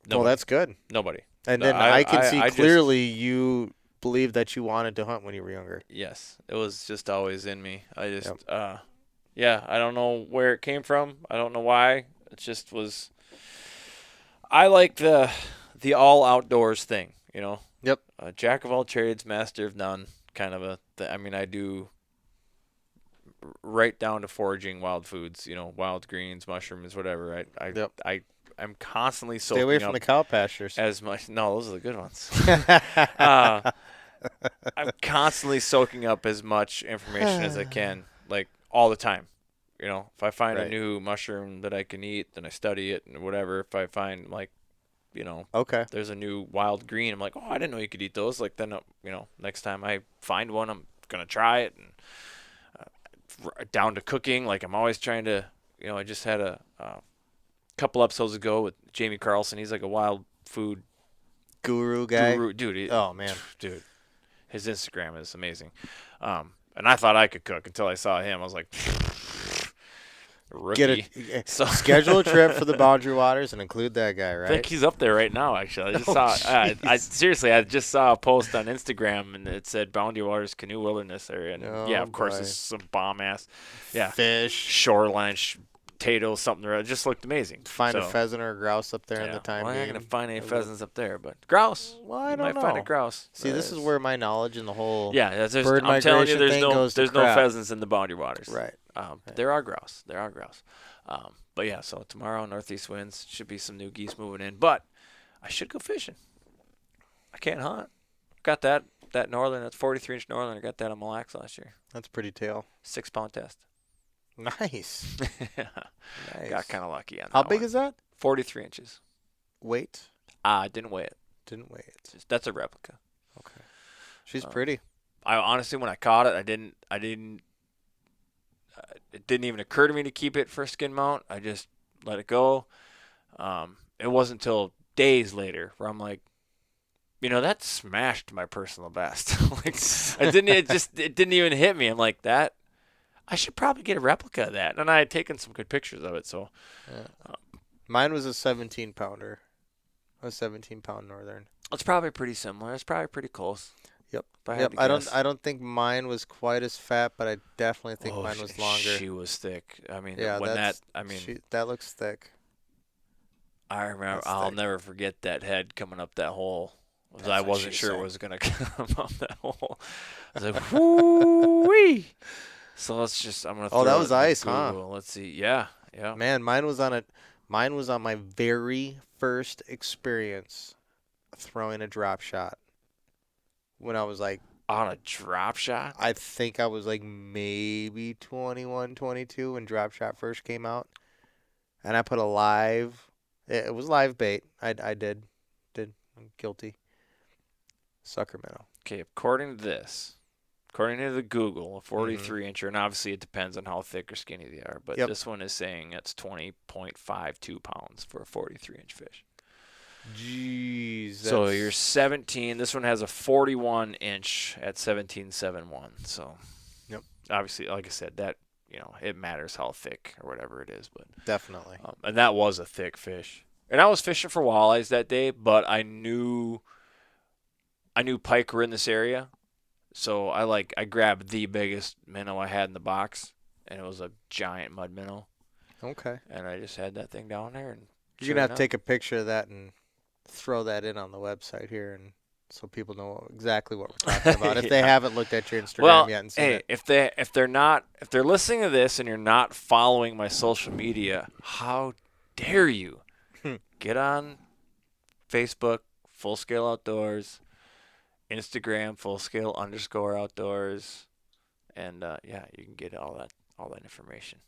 Well, Nobody. that's good. Nobody. And No, then I can see I just- clearly you believed that you wanted to hunt when you were younger. Yes, it was just always in me. I just, yeah, I don't know where it came from. I don't know why. It just was. I like the all outdoors thing, Yep. Jack of all trades, master of none, kind of I mean, I do right down to foraging wild foods, wild greens, mushrooms, whatever. I'm constantly soaking Stay away from up the cow pastures. as much. No, those are the good ones. I'm constantly soaking up as much information as I can, like all the time. If I find a Right. new mushroom that I can eat, then I study it and whatever. If I find Okay. there's a new wild green, I'm like, oh, I didn't know you could eat those. Like then, next time I find one, I'm gonna try it. And down to cooking, like I'm always trying to. I just had a couple episodes ago with Jamie Carlson. He's like a wild food Guru guy. guru, dude. Oh man. Dude, his Instagram is amazing. And I thought I could cook until I saw him. I was like, rookie. So Schedule a trip for the Boundary Waters and include that guy, I right? think he's up there right now. Actually, I just Oh, saw. jeez. I just saw a post on Instagram and it said Boundary Waters Canoe Wilderness area. And Oh, yeah, of course, boy. it's some bomb ass, yeah, Fish. shoreline, potatoes, something or other. It just looked amazing. Find a So, pheasant or a grouse up there in yeah. the time Well, I'm being. not gonna find any It pheasants up there, but grouse. Well, I You don't might find a know. grouse. See, this is where my knowledge and the whole Yeah, bird I'm telling you, migration there's thing no goes to there's no crap. pheasants in the boundary waters. Right. There are grouse. There are grouse. But yeah, so tomorrow northeast winds, should be some new geese moving in. But I should go fishing. I can't hunt. Got that northern, that 43-inch northern. I got that on Mille Lacs last year. That's pretty tail. 6-pound test. Nice. Yeah. Nice. Got kind of lucky on that. How big one. is that? 43 inches. Weight? I didn't weigh it. Didn't weigh it. That's a replica. Okay. She's pretty. I honestly, when I caught it, it didn't even occur to me to keep it for a skin mount. I just let it go. It wasn't until days later where I'm like, that smashed my personal best. Like, it didn't even hit me. I'm like, that, I should probably get a replica of that. And I had taken some good pictures of it. So, Mine was a 17-pounder. A 17-pound northern. it's probably pretty similar. It's probably pretty close. Yep. If I had Yep. to I guess. don't think mine was quite as fat, but I definitely think mine was longer. She was thick. I mean, Yeah, that looks thick. I remember. That's I'll thick. never forget that head coming up that hole. 'Cause That's I what wasn't she sure said. it was gonna come up that hole. I was like, whoo-wee. So I'm gonna. Oh, that throw was it in ice, huh? Google. Let's see. Yeah. Man, mine was on my very first experience throwing a drop shot. When I was like, On a drop shot. I think I was like maybe 21, 22 when drop shot first came out. And I put it was live bait. I did. I'm guilty. Sucker minnow. Okay. According to the Google, a 43-incher, and obviously it depends on how thick or skinny they are, but Yep. this one is saying it's 20.52 pounds for a 43-inch fish. Jeez. So you're 17. This one has a 41-inch at 17.71. So, Yep. Obviously, like I said, that it matters how thick or whatever it is, but Definitely. and that was a thick fish. And I was fishing for walleyes that day, but I knew pike were in this area, so I grabbed the biggest minnow I had in the box, and it was a giant mud minnow, Okay. and I just had that thing down there. And You're going to have to take a picture of that and throw that in on the website here, and so people know exactly what we're talking about if they Yeah. haven't looked at your Instagram yet and seen hey, it. if they're listening to this and you're not following my social media, how dare you? Get on Facebook, Full Scale Outdoors, Instagram, Full Scale _outdoors, and you can get all that information.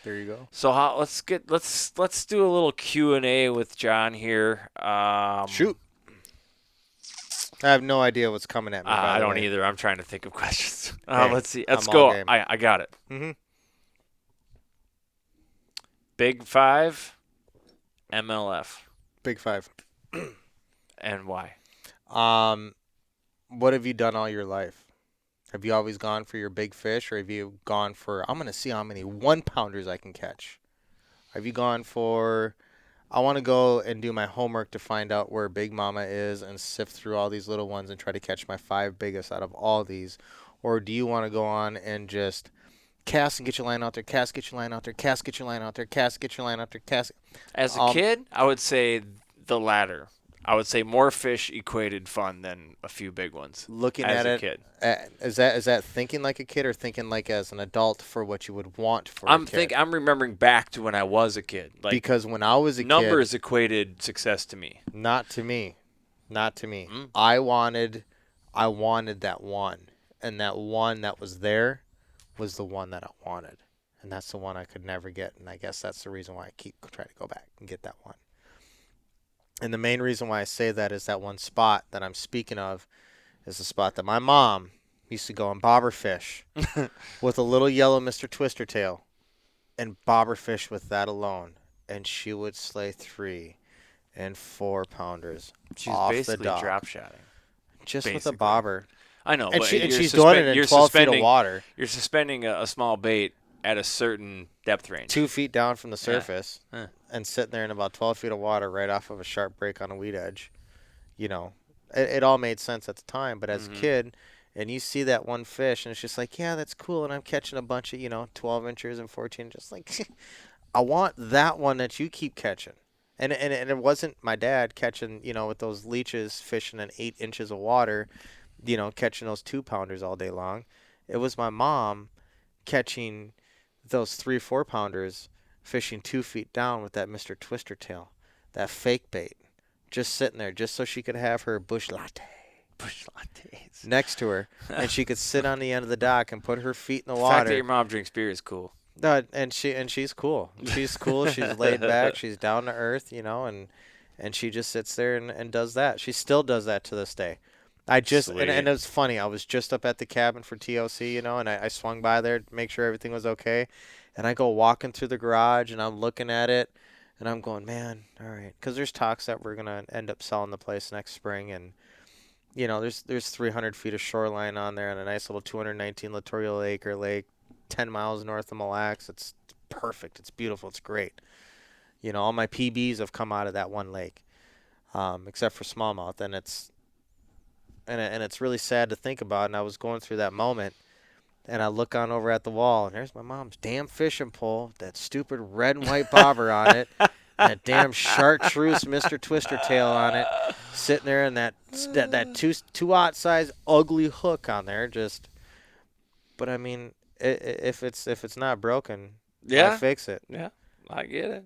There you go. So let's do a little Q&A with John here. Shoot. I have no idea what's coming at me. by I the don't way. either. I'm trying to think of questions. Hey, Let's see. Let's I'm go. all game. I got it. Mm-hmm. Big 5, MLF, Big 5. and why? What have you done all your life? Have you always gone for your big fish, or have you gone for, I'm going to see how many 1-pounders I can catch? Have you gone for, I want to go and do my homework to find out where Big Mama is and sift through all these little ones and try to catch my 5 biggest out of all these? Or do you want to go on and just cast and get your line out there, cast, get your line out there, cast, get your line out there, cast, get your line out there, cast? As a kid, I would say the latter. I would say more fish equated fun than a few big ones. Looking as at a it, kid. is that thinking like a kid or thinking like as an adult for what you would want for I'm a kid? I'm remembering back to when I was a kid. Like Because when I was a numbers equated success to me. kid, not to me. Mm. I wanted that one, and that one that was there was the one that I wanted, and that's the one I could never get, and I guess that's the reason why I keep trying to go back and get that one. And the main reason why I say that is that one spot that I'm speaking of is the spot that my mom used to go and bobber fish with a little yellow Mr. Twister tail and bobber fish with that alone. And she would slay 3 and 4-pounders She's off the basically dock. drop shotting. Just with basically. a bobber. I know, And, but she's doing it in 12 feet of water. You're suspending a small bait at a certain depth range. 2 feet down from the surface Huh. and sitting there in about 12 feet of water right off of a sharp break on a weed edge. You know, it all made sense at the time. But as a kid, and you see that one fish, and it's just like, yeah, that's cool. And I'm catching a bunch of, 12 inches and 14, just like, I want that one that you keep catching. And it wasn't my dad catching, with those leeches fishing in 8 inches of water, catching those 2-pounders all day long. It was my mom catching those 3-4 pounders fishing 2 feet down with that Mr. Twister tail, that fake bait, just sitting there just so she could have her bush latte. Bush lattes. Next to her, and she could sit on the end of the dock and put her feet in the The water. fact that your mom drinks beer is cool. No, and she's cool. She's cool. She's laid back. She's down to earth, and she just sits there and does that. She still does that to this day. And it was funny. I was just up at the cabin for TOC, and I swung by there to make sure everything was okay. And I go walking through the garage, and I'm looking at it, and I'm going, man, all right. Because there's talks that we're going to end up selling the place next spring. And, there's 300 feet of shoreline on there and a nice little 219 littoral acre lake, 10 miles north of Mille Lacs. It's perfect. It's beautiful. It's great. All my PBs have come out of that one lake, except for smallmouth. And it's really sad to think about. And I was going through that moment, and I look on over at the wall, and there's my mom's damn fishing pole, that stupid red and white bobber on it, and that damn chartreuse Mr. Twister tail on it, sitting there, and that 2/0 size ugly hook on there. But I mean, if it's not broken, I'll fix it. Yeah, I get it.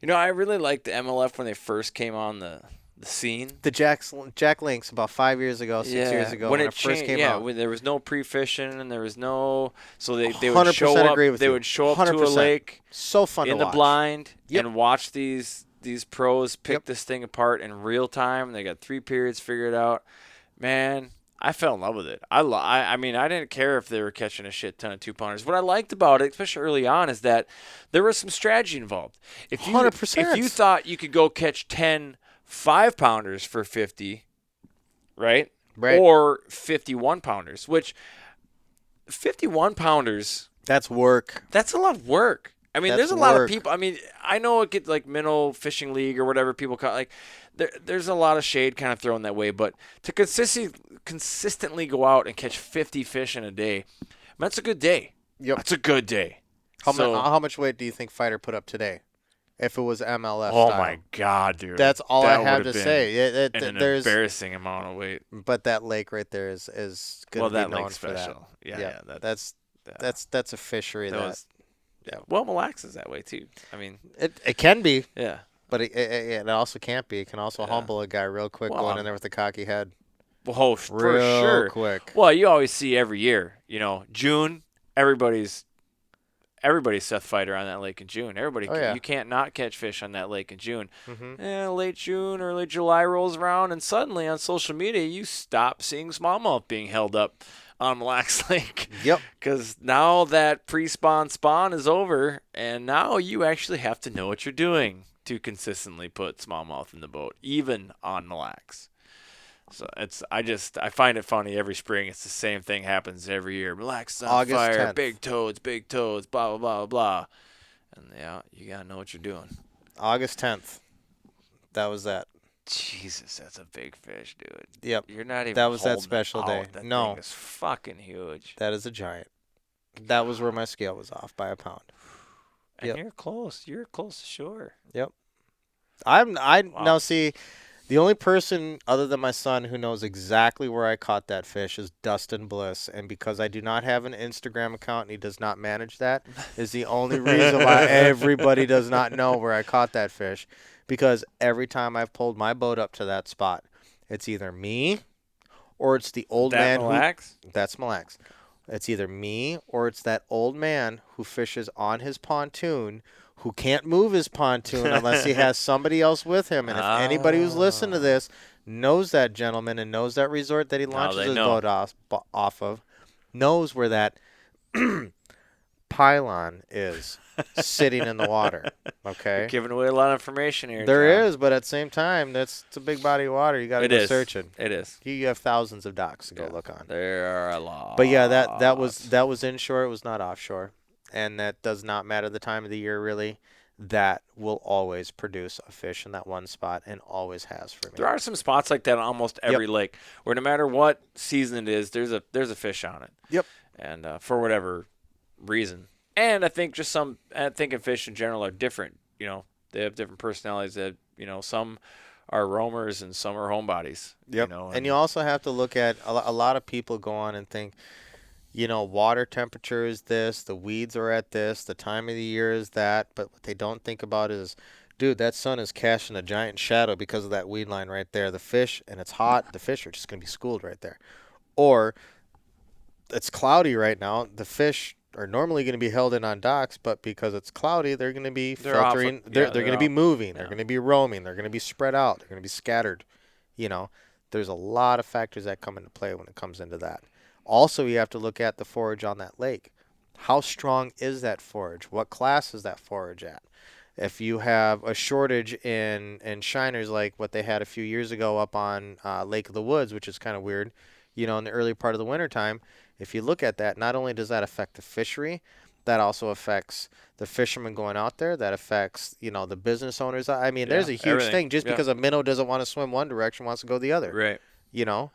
I really liked the MLF when they first came on the scene. The Jack Links about 5 years ago, 6 years ago when it first came out. When there was no pre-fishing and there was no, so they would show up. Agree with they you. would show up 100%. to a lake, so fun in to the watch. blind, Yep. and watch these pros pick this thing apart in real time. They got 3 periods figured out. Man, I fell in love with it. I mean, I didn't care if they were catching a shit ton of 2-pounders. What I liked about it, especially early on, is that there was some strategy involved. 100%. If you thought you could go catch 10 5-pounders for 50, right? Or 51-pounders, which 51-pounders. That's work. That's a lot of work. I mean, there's a lot of people. I mean, I know it gets like minnow fishing league or whatever people call it. Like, there's a lot of shade kind of thrown that way. But to consistently go out and catch 50 fish in a day, that's a good day. Yep. That's a good day. How much weight do you think Fighter put up today? If it was MLF Oh style? my God, dude! That's all that I have to say. an There's embarrassing amount of weight. But that lake right there is good to be that known lake's for special. that. Yeah, That's a fishery that yeah. Well, Mille Lacs is that way too. I mean, it can be, yeah, but it also can't be. It can also humble a guy real quick going in there with a cocky head. Well, for Real sure. quick. Well, you always see every year. June, everybody's Seth Fighter on that lake in June. You can't not catch fish on that lake in June. Mm-hmm. Late June, early July rolls around, and suddenly on social media you stop seeing smallmouth being held up on Mille Lacs Lake. Yep. Because now that pre-spawn spawn is over, and now you actually have to know what you're doing to consistently put smallmouth in the boat, even on Mille Lacs. So I find it funny every spring. It's the same thing happens every year. Mille Lacs on August fire, 10th. big toads, blah, blah, blah, blah. And you got to know what you're doing. August 10th. That was that. Jesus, that's a big fish, dude. Yep. You're not even That was that holding it special day. out. That No. thing is fucking huge. That is a giant. That was where my scale was off by a pound. And Yep. you're close. You're close to shore. Yep. Wow. Now see, the only person other than my son who knows exactly where I caught that fish is Dustin Bliss, and because I do not have an Instagram account and he does not manage that, is the only reason why everybody does not know where I caught that fish. Because every time I've pulled my boat up to that spot, it's either me or it's the old man Mille Lacs? That's Mille Lacs. It's either me or it's that old man who fishes on his pontoon who can't move his pontoon unless he has somebody else with him. And if anybody who's listened to this knows that gentleman and knows that resort that he launches his boat off of, knows where that pylon is sitting in the water. Okay? You're giving away a lot of information here. There John. is, but at the same time, it's a big body of water. You got to go searching. It is. You have thousands of docks to go look on. There are a lot. But yeah, that was inshore. It was not offshore, and that does not matter the time of the year really. That will always produce a fish in that one spot, and always has for me. There are some spots like that on almost every lake, where no matter what season it is, there's a fish on it. Yep. And for whatever reason, And I think fish in general are different. You know, they have different personalities. That some are roamers and some are homebodies. Yep. You know, and you also have to look at a lot of people go on and think, water temperature is this, the weeds are at this, the time of the year is that. But what they don't think about is, dude, that sun is casting a giant shadow because of that weed line right there. The fish, and it's hot, the fish are just going to be schooled right there. Or it's cloudy right now. The fish are normally going to be held in on docks, but because it's cloudy, they're going to be filtering. They're going to be moving. They're going to be roaming. They're going to be spread out. They're going to be scattered. There's a lot of factors that come into play when it comes into that. Also, you have to look at the forage on that lake. How strong is that forage? What class is that forage at? If you have a shortage in shiners like what they had a few years ago up on Lake of the Woods, which is kind of weird, in the early part of the wintertime, if you look at that, not only does that affect the fishery, that also affects the fishermen going out there. That affects, the business owners. I mean, there's a huge thing. Just because a minnow doesn't want to swim one direction, wants to go the other. Right.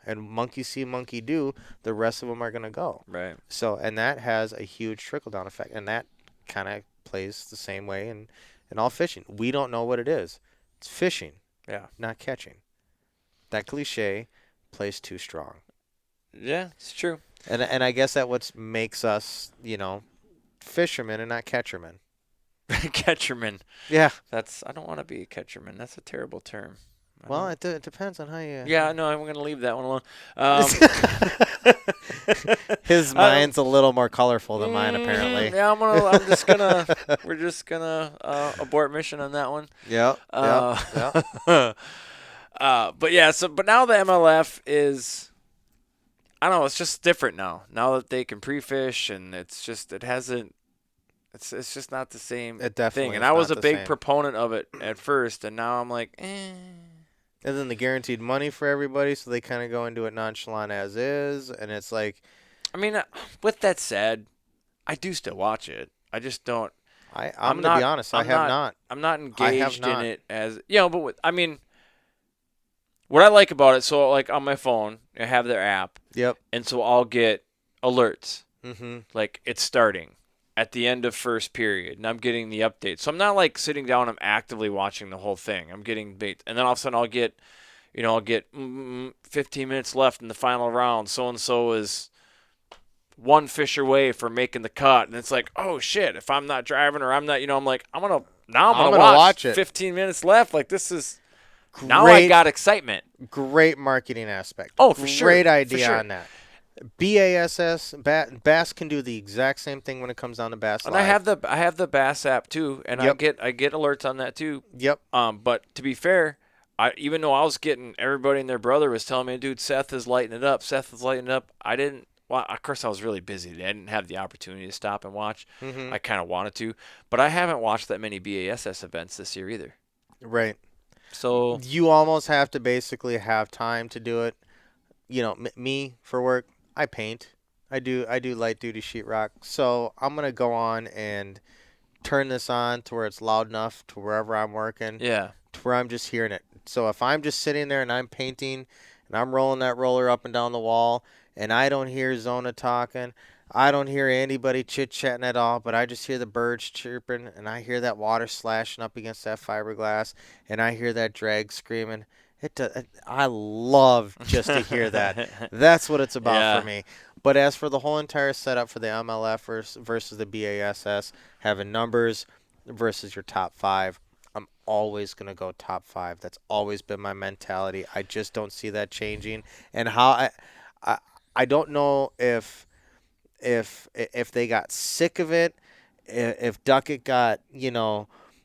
And monkey see, monkey do, the rest of them are going to go. Right. So, and that has a huge trickle-down effect. And that kind of plays the same way in all fishing. We don't know what it is. It's fishing, not catching. That cliche plays too strong. Yeah, it's true. And I guess that what makes us, fishermen and not catchermen. Catcherman. Yeah. I don't want to be a catcherman. That's a terrible term. Well, it depends on how you... Yeah, no, I'm going to leave that one alone. His mind's a little more colorful than mine, apparently. Yeah, we're just gonna abort mission on that one. Yeah. But but now the MLF is, I don't know, it's just different now. Now that they can pre-fish, and it's just not the same thing. And I was a big proponent of it at first, and now I'm like, And then the guaranteed money for everybody, so they kind of go into it nonchalant as is, and it's like... I mean, with that said, I do still watch it. I just don't... I'm going to be honest, I have not. I'm not engaged in it as... but what I like about it, so like on my phone, I have their app. Yep. And so I'll get alerts. Mm-hmm. Like, it's starting at the end of first period, and I'm getting the update. So I'm not like sitting down, I'm actively watching the whole thing. I'm getting bait, and then all of a sudden I'll get 15 minutes left in the final round. So-and-so is one fish away from making the cut, and it's like, oh shit, if I'm not driving or I'm not, I'm like, I'm going to watch it. 15 minutes left. Like, this is, now I got excitement. Great marketing aspect. Oh, for sure. Great idea on that. BASS, Bass can do the exact same thing when it comes down to Bass Live. And I have the Bass app too, and I get alerts on that too. Yep. But to be fair, even though I was getting, everybody and their brother was telling me, dude, Seth is lighting it up. I didn't. Well, of course I was really busy. I didn't have the opportunity to stop and watch. Mm-hmm. I kind of wanted to, but I haven't watched that many BASS events this year either. Right. So you almost have to basically have time to do it. Me for work, I paint. I do light duty sheetrock. So I'm gonna go on and turn this on to where it's loud enough to wherever I'm working. Yeah. To where I'm just hearing it. So if I'm just sitting there and I'm painting and I'm rolling that roller up and down the wall and I don't hear Zona talking, I don't hear anybody chit-chatting at all, but I just hear the birds chirping and I hear that water slashing up against that fiberglass and I hear that drag screaming. I love just to hear that. That's what it's about for me. But as for the whole entire setup for the MLF versus the BASS, having numbers versus your top five, I'm always going to go top five. That's always been my mentality. I just don't see that changing. And how I don't know if they got sick of it, if Duckett got,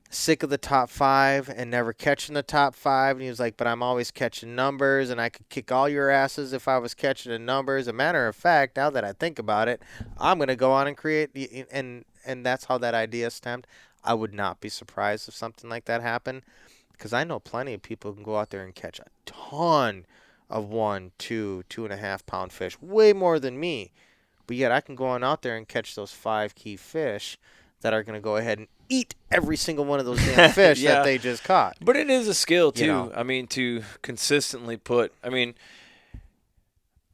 sick of the top five and never catching the top five, and he was like, but I'm always catching numbers and I could kick all your asses if I was catching the numbers. As a matter of fact, now that I think about it, I'm going to go on and create and that's how that idea stemmed. I would not be surprised if something like that happened, because I know plenty of people who can go out there and catch a ton of 1, 2, 2.5 pound fish, way more than me, but yet I can go on out there and catch those 5 key fish that are going to go ahead and eat every single one of those damn fish that they just caught. But it is a skill, too. I mean, to consistently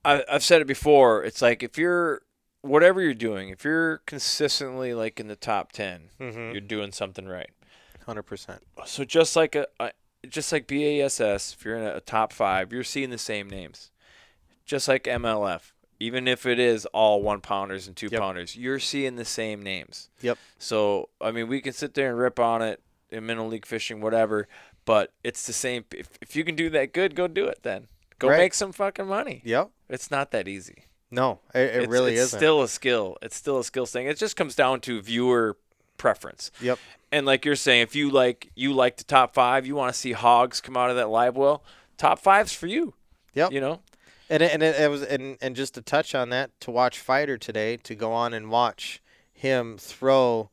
I've said it before. It's like if you're whatever you're doing, if you're consistently like in the top 10, Mm-hmm. you're doing something right. 100%. So just like just like BASS, if you're in a top 5, you're seeing the same names. Just like MLF, even if it is all 1 pounders and 2 Yep. pounders, you're seeing the same names. Yep. So I mean, we can sit there and rip on it in minnow league fishing, whatever, but it's the same. If you can do that good, go do it then. Go Right. make some fucking money. Yep. It's not that easy. No, it really it's isn't. still a skill. It's still a skill thing. It just comes down to viewer preference. Yep. And like you're saying, if you like the top 5, you want to see hogs come out of that live well, top 5's for you. Yep. You know? And it was and just to touch on that, to watch Fighter today, to go on and watch him throw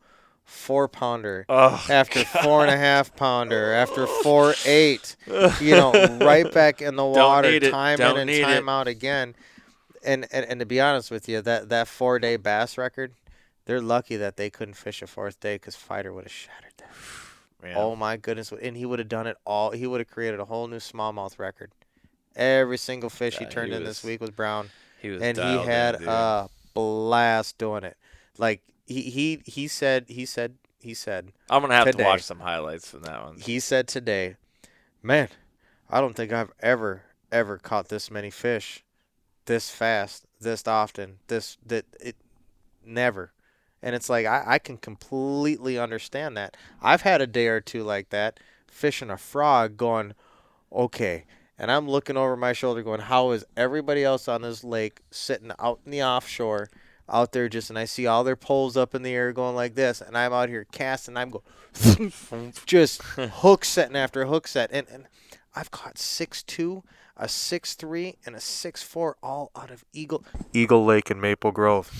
4-pounder Oh, after 4.5 pounder, after 4.8, you know, right back in the water, need it. time Don't in and need time it. out again. And to be honest with you, that 4-day bass record, they're lucky that they couldn't fish a 4th day because Fighter would have shattered that. Man. Oh my goodness! And he would have done it all. He would have created a whole new smallmouth record. Every single fish he Yeah, turned he in was- this week was brown, he was and he dialed in, had dude. a blast doing it. Like he said. I'm gonna have today. to watch some highlights from that one. He said today, man, I don't think I've ever caught this many fish, this fast, this often, never. And it's like I can completely understand that. I've had a day or two like that, fishing a frog, going, okay. And I'm looking over my shoulder going, how is everybody else on this lake sitting out in the offshore, out there and I see all their poles up in the air going like this, and I'm out here casting, I'm going, just hook setting after hook set. And I've caught 6.2, a 6.3, and a 6.4 all out of Eagle Lake in Maple Grove.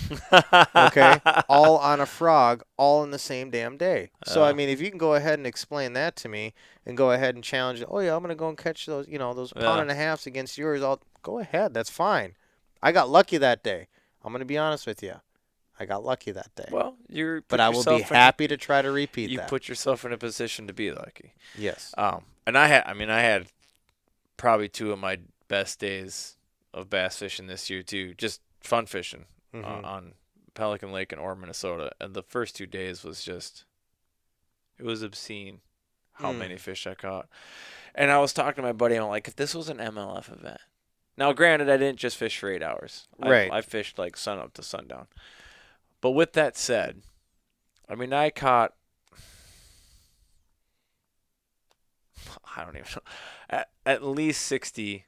Okay? All on a frog, all in the same damn day. So, I mean, if you can go ahead and explain that to me and go ahead and challenge, oh, yeah, I'm going to go and catch those, those pound and a halves against yours, I'll go ahead. That's fine. I got lucky that day. I'm going to be honest with you. I got lucky that day. Well, But I will be happy to try to repeat You that. put yourself in a position to be lucky. Yes. And I had probably 2 of my best days of bass fishing this year too. Just fun fishing on Pelican Lake in Orem, Minnesota. And the first 2 days was just, it was obscene how many fish I caught. And I was talking to my buddy, I'm like, if this was an MLF event. Now, granted, I didn't just fish for 8 hours. Right. I fished like sun up to sundown. But with that said, I mean, I caught, I don't even know, at least 60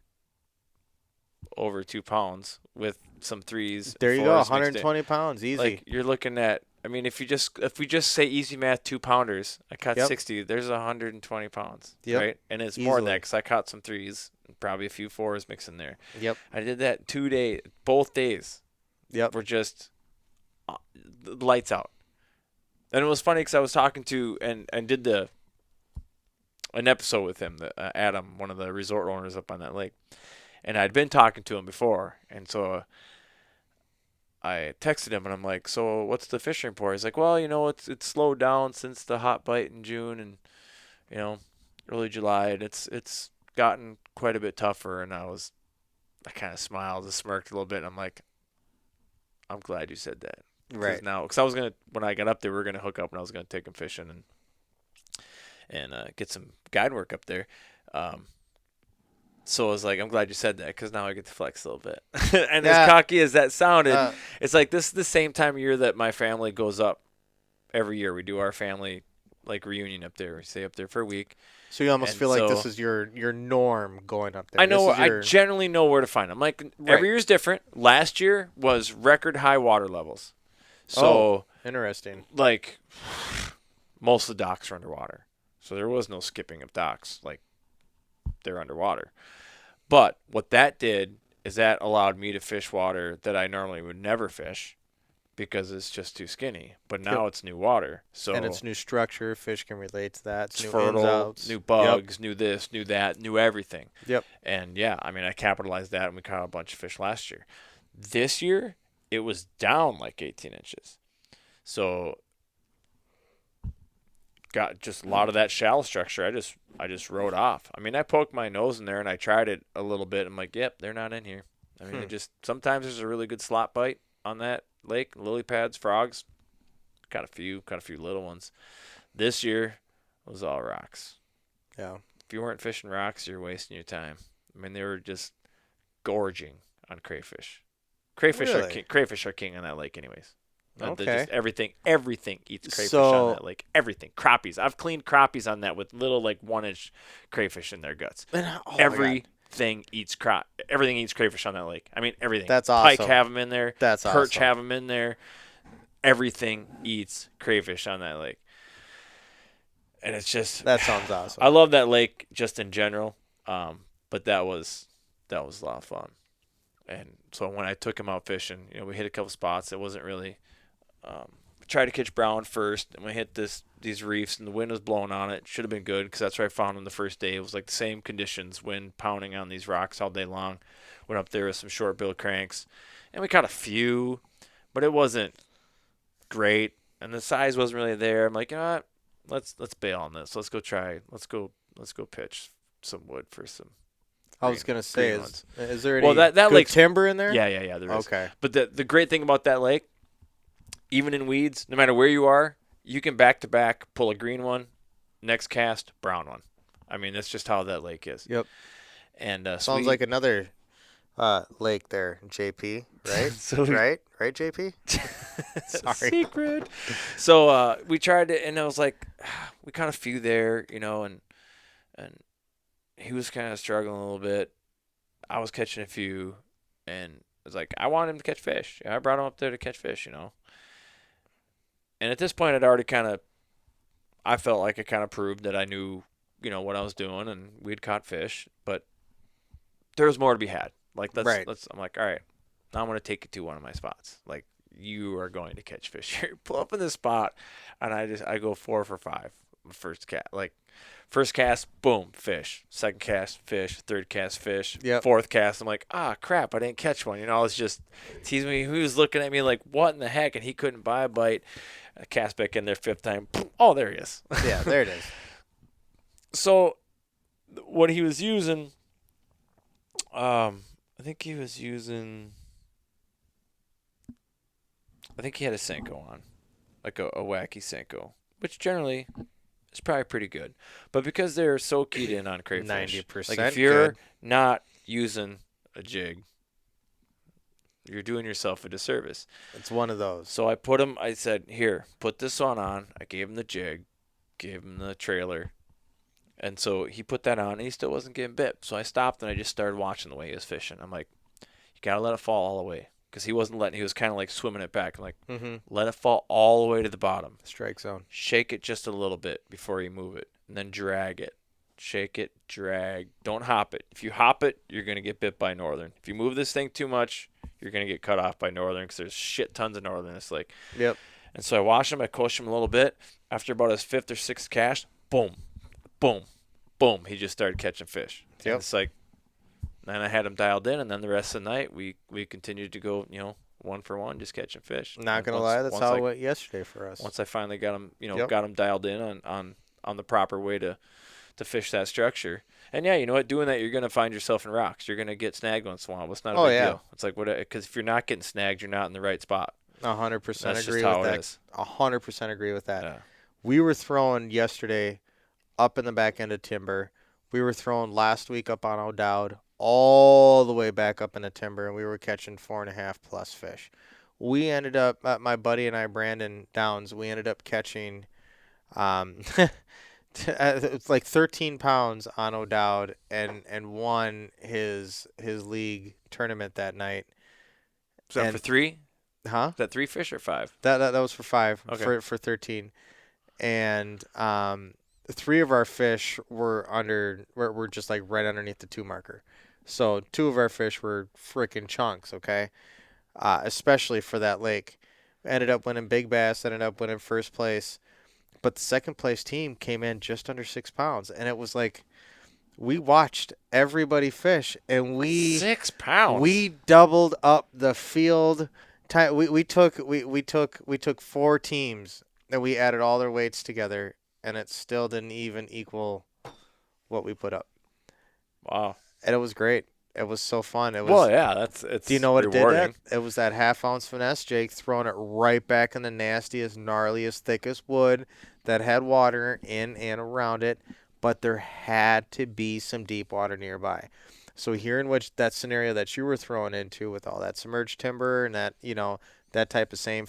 over 2 pounds with some threes. There you go, 120 pounds, easy. Like you're looking at, I mean, if we just say easy math, 2 pounders, I caught 60. There's 120 pounds, right? And it's more than that because I caught some threes, and probably a few 4s mixed in there. Yep. I did that 2 days, both days. Yep. Were just lights out. And it was funny because I was talking to and did an episode with him, Adam, one of the resort owners up on that lake. And I'd been talking to him before, and so I texted him, and I'm like, so what's the fishing report? He's like, well, it's slowed down since the hot bite in June and, early July, and it's gotten quite a bit tougher. And I kind of smiled and smirked a little bit, and I'm like, I'm glad you said that. Right. Now, because when I got up there, we were going to hook up, and I was going to take him fishing and get some guide work up there. So I was like, I'm glad you said that because now I get to flex a little bit. And as cocky as that sounded, it's like this is the same time of year that my family goes up every year. We do our family reunion up there. We stay up there for a week. So you almost feel like this is your norm going up there. I know. I generally know where to find them. Like every year is different. Last year was record high water levels. So interesting. Like most of the docks are underwater. So there was no skipping of docks. Like they're underwater. But what that did is that allowed me to fish water that I normally would never fish because it's just too skinny. But now it's new water. So and it's new structure. Fish can relate to that. It's new fertile, ins, outs. new bugs, new this, new that, new everything. Yep. And I capitalized that and we caught a bunch of fish last year. This year, it was down like 18 inches. So got just a lot of that shallow structure. I just rode off. I mean, I poked my nose in there and I tried it a little bit. I'm like, yep, they're not in here. I mean, sometimes there's a really good slot bite on that lake. Lily pads, frogs, got a few little ones. This year was all rocks. Yeah. If you weren't fishing rocks, you're wasting your time. I mean, they were just gorging on crayfish. Really? Crayfish are king on that lake, anyways. Okay. Just everything eats crayfish So- on that lake. Everything, crappies. I've cleaned crappies on that with little like 1-inch crayfish in their guts. Oh my God. Everything eats Everything eats crayfish on that lake. I mean, everything. That's Pike awesome. have them in there. That's Perch awesome. have them in there. Everything eats crayfish on that lake. And it's just That sounds awesome. I love that lake just in general, but that was a lot of fun. And so when I took him out fishing, we hit a couple spots. It wasn't really. We tried to catch brown first, and we hit these reefs, and the wind was blowing on it. Should have been good because that's where I found him the first day. It was like the same conditions, wind pounding on these rocks all day long. Went up there with some short bill cranks, and we caught a few, but it wasn't great, and the size wasn't really there. I'm like, you know what? Let's bail on this. Let's go pitch some wood for some. I was green- gonna say, green is there any Well, that good lake's- timber in there? Yeah, there is. Okay. But the great thing about that lake, even in weeds, no matter where you are, you can back to back pull a green one, next cast brown one. I mean, that's just how that lake is. Yep. And Sounds like another lake there, JP. Right? So- right, JP. Sorry. secret. So we tried it, and I was like, we caught a few there, and he was kind of struggling a little bit. I was catching a few, and I was like, I wanted him to catch fish. I brought him up there to catch fish, And at this point, I felt like I kind of proved that I knew, what I was doing, and we'd caught fish, but there was more to be had. Like, Right. I'm like, all right, now I'm going to take you to one of my spots. Like, you are going to catch fish here. Pull up in this spot, and I go 4 for 5. First cast, boom, fish. Second cast, fish. Third cast, fish. Yep. Fourth cast, I'm like, crap, I didn't catch one. I was just teasing me. He was looking at me like, what in the heck? And he couldn't buy a bite. I cast back in there 5th time. Oh, there he is. Yeah, there it is. So what he was using, I think he had a Senko on, like a wacky Senko, which generally is probably pretty good. But because they're so keyed in on crayfish, 90% like if you're good. not using a jig, you're doing yourself a disservice. It's one of those. So I said, here, put this one on. I gave him the jig, gave him the trailer. And so he put that on, and he still wasn't getting bit. So I stopped, and I just started watching the way he was fishing. I'm like, you got to let it fall all the way. Because he was kind of like swimming it back. I'm like, let it fall all the way to the bottom. Strike zone. Shake it just a little bit before you move it, and then drag it. Shake it, drag. Don't hop it. If you hop it, you're going to get bit by northern. If you move this thing too much, you're going to get cut off by northern because there's shit tons of northern in this lake. Yep. And so I washed him. I coached him a little bit. After about his 5th or 6th cast, boom, boom, boom, he just started catching fish. Yep. And it's like, then I had him dialed in, and then the rest of the night we continued to go, 1 for 1, just catching fish. Not And gonna lie, that's how it went yesterday for us. Once I finally got him, Yep. got him dialed in on the proper way to fish that structure. And yeah, you know what? Doing that, you're gonna find yourself in rocks. You're gonna get snagged once in a while. It's not a big deal. It's like because if you're not getting snagged, you're not in the right spot. 100% That's agree just how with it that. is. 100% agree with that. Yeah. We were throwing yesterday up in the back end of timber. We were throwing last week up on O'Dowd, all the way back up in the timber, and we were catching 4.5 plus fish. We ended up, my buddy and I, Brandon Downs, we ended up catching, it's like 13 pounds on O'Dowd, and won his league tournament that night. Is that And- for 3? Huh? Is that 3 fish or 5? That was for 5. Okay. For 13, and 3 of our fish were just like right underneath the 2 marker. So 2 of our fish were freaking chunks. Okay, especially for that lake. Ended up winning big bass. Ended up winning first place, but the second place team came in just under 6 pounds, and it was like we watched everybody fish, and we 6 pounds. we doubled up the field. We took 4 teams and we added all their weights together, and it still didn't even equal what we put up. Wow. And it was great. It was so fun. It was. Well, yeah, it's Do you know what rewarding. it did that? It was that half-ounce finesse Jake throwing it right back in the nastiest, gnarliest, thickest wood that had water in and around it, but there had to be some deep water nearby. So here in which that scenario that you were thrown into with all that submerged timber and that, that type of same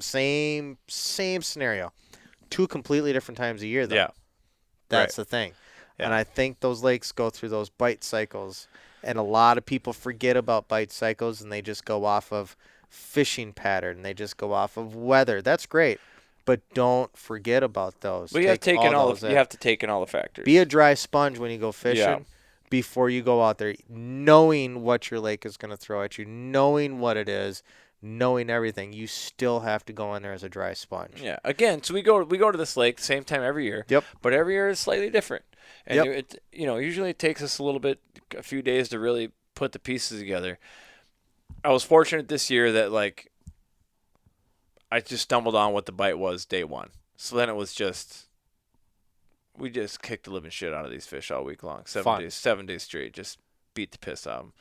scenario. Two completely different times a year, though. Yeah. That's the thing. Yeah. And I think those lakes go through those bite cycles. And a lot of people forget about bite cycles and they just go off of fishing pattern. They just go off of weather. That's great. But don't forget about those. Well, you have to take in those you have to take in all the factors. Be a dry sponge when you go fishing before you go out there, knowing what your lake is going to throw at you, knowing what it is, knowing everything. You still have to go in there as a dry sponge. Yeah. Again, so we go to this lake the same time every year. Yep. But every year is slightly different. And Yep. it usually it takes us a few days to really put the pieces together. I was fortunate this year that I just stumbled on what the bite was day one. So then it was we just kicked the living shit out of these fish all week long. 7 days straight, just beat the piss out of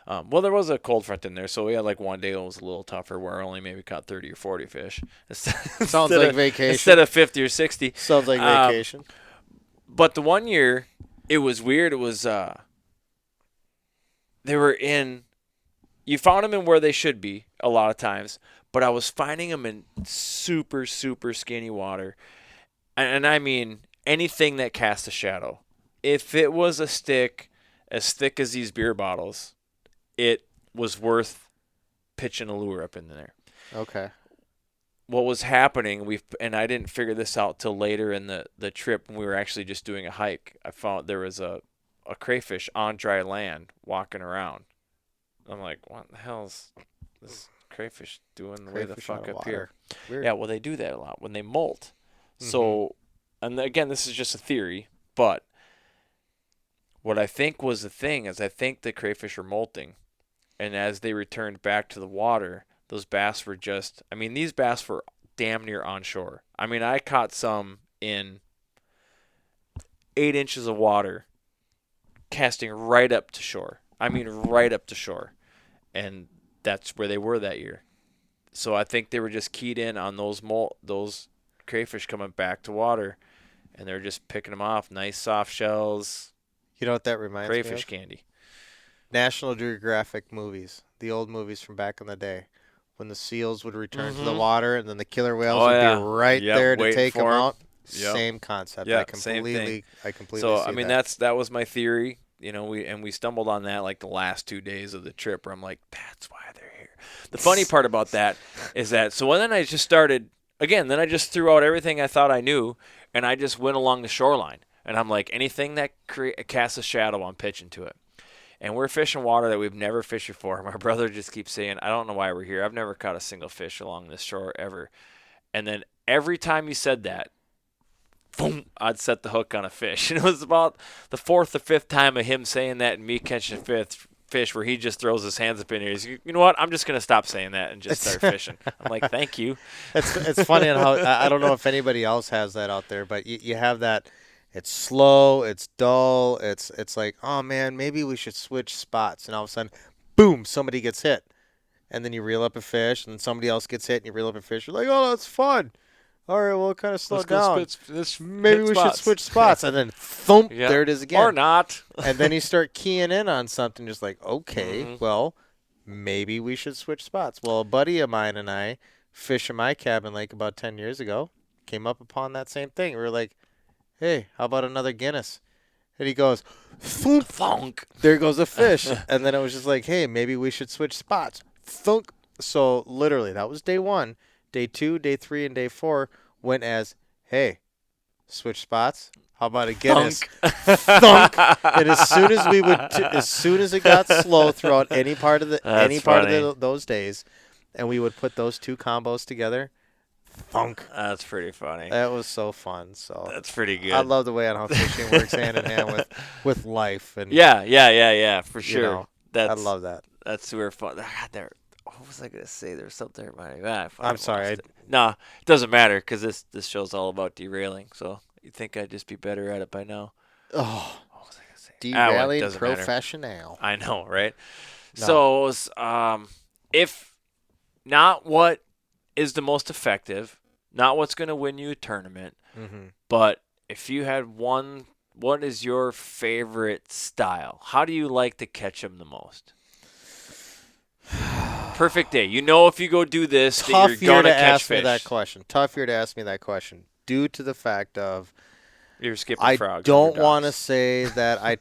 them. Well, there was a cold front in there, so we had one day that was a little tougher where I only maybe caught 30 or 40 fish. Sounds like vacation. Instead of 50 or 60. Sounds like vacation. But the one year, it was weird. It was they were you found them in where they should be a lot of times, but I was finding them in super, super skinny water. And I mean anything that cast a shadow. If it was a stick as thick as these beer bottles, it was worth pitching a lure up in there. Okay. What was happening, and I didn't figure this out till later in the trip when we were actually just doing a hike. I found there was a crayfish on dry land walking around. I'm like, what the hell's this crayfish doing way the fuck up here? Weird. Yeah, well, they do that a lot when they molt. So, and again, this is just a theory, but what I think was the thing is I think the crayfish were molting, and as they returned back to the water, those bass were these bass were damn near on shore. I mean, I caught some in 8 inches of water casting right up to shore. I mean, right up to shore. And that's where they were that year. So I think they were just keyed in on those crayfish coming back to water, and they're just picking them off. Nice soft shells. You know what that reminds me of? Crayfish candy. National Geographic movies, the old movies from back in the day, when the seals would return to the water and then the killer whales would be right there to take them out. Yep. Same concept. Yeah, I completely So see I mean that. that was my theory. We stumbled on that the last 2 days of the trip where I'm like, that's why they're here. The funny part about that is that then I just started again. Then I just threw out everything I thought I knew, and I just went along the shoreline. And I'm like, anything that casts a shadow, I'm pitching to it. And we're fishing water that we've never fished before. My brother just keeps saying, I don't know why we're here. I've never caught a single fish along this shore ever. And then every time he said that, boom, I'd set the hook on a fish. And it was about the 4th or 5th time of him saying that and me catching a fifth fish where he just throws his hands up in here. He's, you know what? I'm just going to stop saying that and just start fishing. I'm like, thank you. It's funny how I don't know if anybody else has that out there, but you have that. It's slow, it's dull, it's like, oh man, maybe we should switch spots, and all of a sudden, boom, somebody gets hit, and then you reel up a fish, and then somebody else gets hit, and you reel up a fish. You're like, oh, that's fun. All right, well, kind of slow down. Maybe we should switch spots, and then thump, there it is again. Or not. And then you start keying in on something, just like, okay, well, maybe we should switch spots. Well, a buddy of mine and I, fishing my cabin lake about 10 years ago, came up upon that same thing. We were like, hey, how about another Guinness? And he goes, thunk, Thunk. there goes a fish. And then it was just like, hey, maybe we should switch spots. Thunk. So literally, that was day 1. Day 2, day 3, and day 4 went as, hey, switch spots. How about a Guinness? Thunk. And as soon as it got slow throughout any part of those days, and we would put those two combos together, thunk. That's pretty funny. That was so fun. So That's pretty good. I love the way on how fishing works hand in hand with life. And Yeah, for sure. know, I love that. That's super fun. God, what was I gonna say? There's something that reminded me. I'm sorry. No, it doesn't matter because this show's all about derailing. So you'd think I'd just be better at it by now. Oh, What was I gonna say? Derailing doesn't matter. professional. I know, right? No. So, if not what is the most effective, not what's going to win you a tournament, Mm-hmm. but if you had one, what is your favorite style? How do you like to catch them the most? Perfect day. You know, if you go do this, that Tough you're year going to to catch ask me fish. that question. Tough year to ask me that question due to the fact of You're skipping I frogs. don't want to underdogs. say that I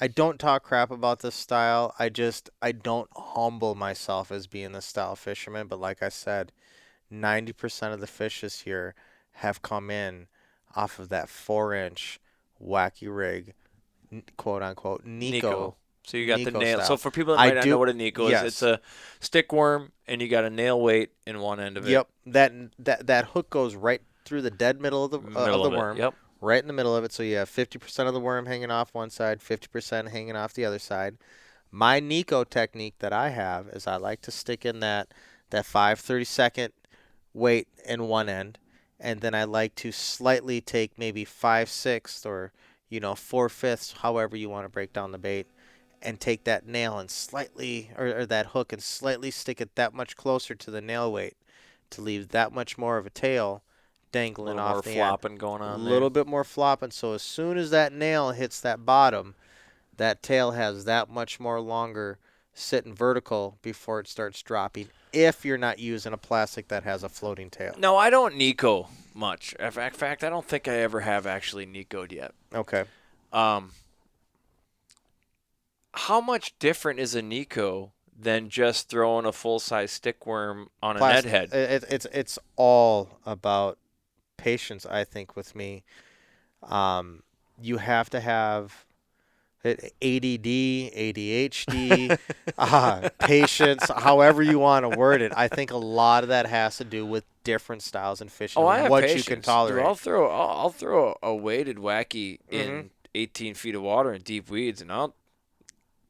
don't talk crap about this style. I don't humble myself as being this style fisherman, but like I said, 90% of the fish this year have come in off of that 4-inch wacky rig, quote unquote Nico. So you got the Nico nail. style. So for people that I might not do- know what a Nico yes. is, it's a stick worm, and you got a nail weight in one end of it. Yep, that hook goes right through the dead middle of the Middle of it. worm. Yep. Right in the middle of it, so you have 50% of the worm hanging off one side, 50% hanging off the other side. My Nico technique that I have is I like to stick in that 5/32 weight in one end, and then I like to slightly take maybe 5/6 or 4/5, however you want to break down the bait, and take that nail and slightly or that hook and slightly stick it that much closer to the nail weight to leave that much more of a tail A dangling little more off the end. flopping going A on little bit more flopping. So as soon as that nail hits that bottom, that tail has that much more longer sitting vertical before it starts dropping. If you're not using a plastic that has a floating tail. there. No, I don't Nico much. In fact, I don't think I ever have actually Nico'd yet. Okay. How much different is a Nico than just throwing a full-size stick worm on a Ned Plastic. head? It's all about patience, I think, with me. You have to have ADD, ADHD, patience, however you want to word it. I think a lot of that has to do with different styles in fishing Oh, I and have what patience. you can Dude, tolerate. I'll throw a weighted wacky in 18 feet of water in deep weeds, and I'll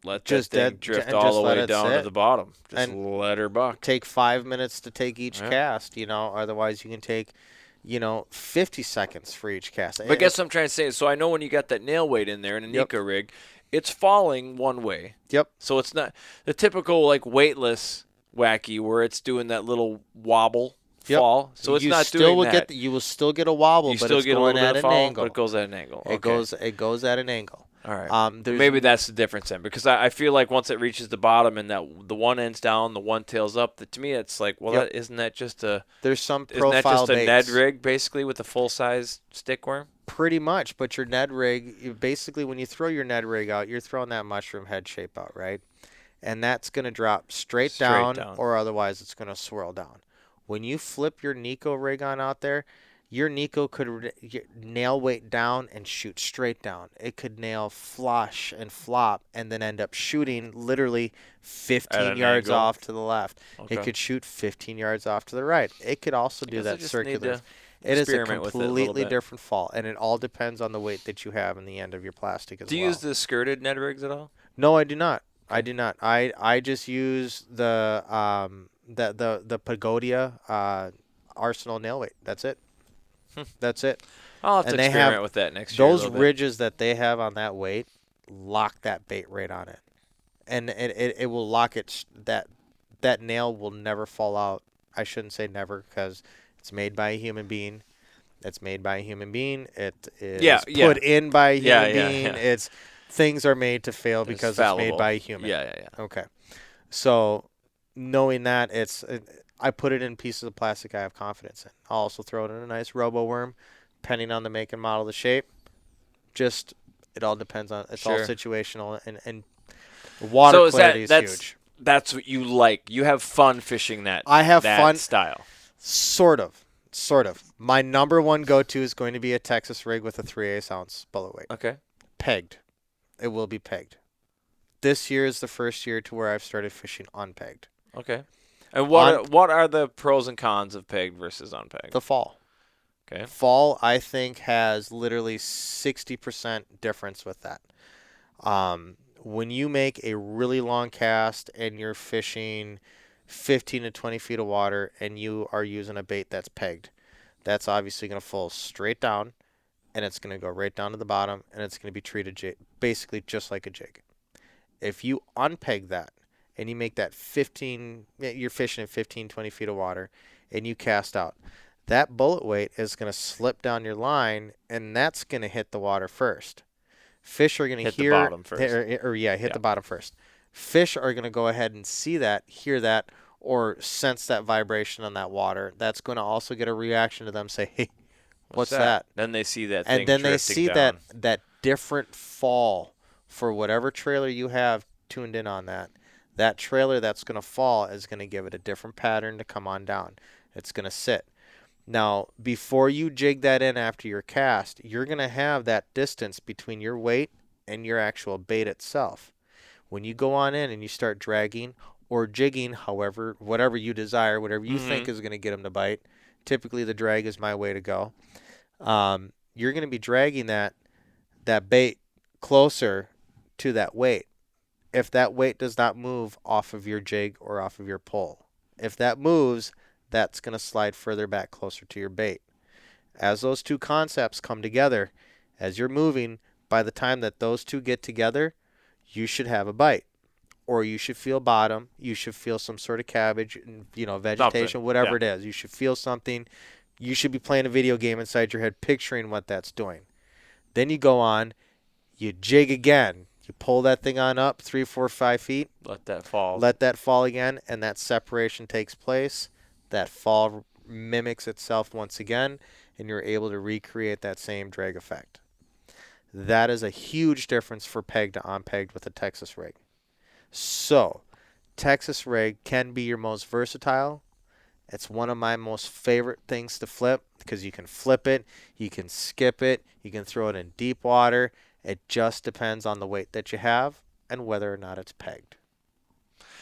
let Just that thing that- drift and all just the let way it down to sit. the bottom. Just And let her buck. Take 5 minutes to take each Yeah. cast, otherwise you can take 50 seconds for each cast. But guess what I'm trying to say? So I know when you got that nail weight in there in a Yep. Nico rig, it's falling one way. Yep. So it's not the typical like weightless wacky where it's doing that little wobble Yep. fall. So it's you not still doing will that. you will still get a wobble, You but still it's get a going little bit at of an fall, angle. but it goes at an angle. It goes at an angle. All right. There's Maybe that's the difference then, because I feel like once it reaches the bottom and that the one end's down, the one tail's up, to me it's like, well, Yep. isn't that just a there's some isn't that profile just a baits. Ned rig basically with a full size stick worm? Pretty much, but your Ned rig, basically when you throw your Ned rig out, you're throwing that mushroom head shape out, right? And that's going to drop straight down, or otherwise it's going to swirl down. When you flip your Nico rig on out there, your Nico could nail weight down and shoot straight down. It could nail flush and flop and then end up shooting literally 15 yards angle? off to the left. Okay. It could shoot 15 yards off to the right. It could also do guess I that just need circular. to It is a experiment with it a little completely bit. different fall, and it all depends on the weight that you have in the end of your plastic as Do you well. use the skirted Ned rigs at all? No, I do not. I do not. I just use the Pagodia Arsenal nail weight. That's it. That's it. I'll have to And they experiment have with that next year. a Those little bit. ridges that they have on that weight lock that bait right on it, and it will lock it. That nail will never fall out. I shouldn't say never because it's made by a human being. It's made by a human being. It is put in by a human being. Yeah. It's things are made to fail because it's made fallible. by a human. Yeah. Okay. So knowing that I put it in pieces of plastic I have confidence in. I'll also throw it in a nice robo worm, depending on the make and model, the shape. Just it all depends on all Sure. situational and water So clarity is that's huge. That's what you like. You have fun fishing that. I have that fun style. Sort of. My number one go-to is going to be a Texas rig with a 3/8 ounce bullet weight. Okay. Pegged. It will be pegged. This year is the first year to where I've started fishing unpegged. Okay. And what are the pros and cons of pegged versus unpegged? The fall. Okay. Fall, I think, has literally 60% difference with that. When you make a really long cast and you're fishing 15 to 20 feet of water and you are using a bait that's pegged, that's obviously going to fall straight down and it's going to go right down to the bottom, and it's going to be treated basically just like a jig. If you unpeg that and you make that 15, you're fishing in 15, 20 feet of water, and you cast out, that bullet weight is going to slip down your line, and that's going to hit the water first. Fish are going to Hit hear the bottom first. Hit the bottom first. Fish are going to go ahead and see that, hear that, or sense that vibration on that water. That's going to also get a reaction to them. Say, hey, what's that? Then they see that thing And then they drifting see down. that different fall for whatever trailer you have tuned in on that. That trailer that's going to fall is going to give it a different pattern to come on down. It's going to sit. Now, before you jig that in after your cast, you're going to have that distance between your weight and your actual bait itself. When you go on in and you start dragging or jigging, whatever you desire, whatever you think is going to get them to bite, typically the drag is my way to go. You're going to be dragging that bait closer to that weight. If that weight does not move off of your jig or off of your pole, if that moves, that's going to slide further back closer to your bait. As those two concepts come together, as you're moving, by the time that those two get together, you should have a bite. Or you should feel bottom. You should feel some sort of cabbage, vegetation, Something, whatever it is. You should feel something. You should be playing a video game inside your head, picturing what that's doing. Then you go on, you jig again. You pull that thing on up 3, 4, 5 feet. Let that fall. Let that fall again, and that separation takes place. That fall mimics itself once again, and you're able to recreate that same drag effect. That is a huge difference for peg to unpegged with a Texas rig. So, Texas rig can be your most versatile. It's one of my most favorite things to flip because you can flip it, you can skip it, you can throw it in deep water. It just depends on the weight that you have and whether or not it's pegged.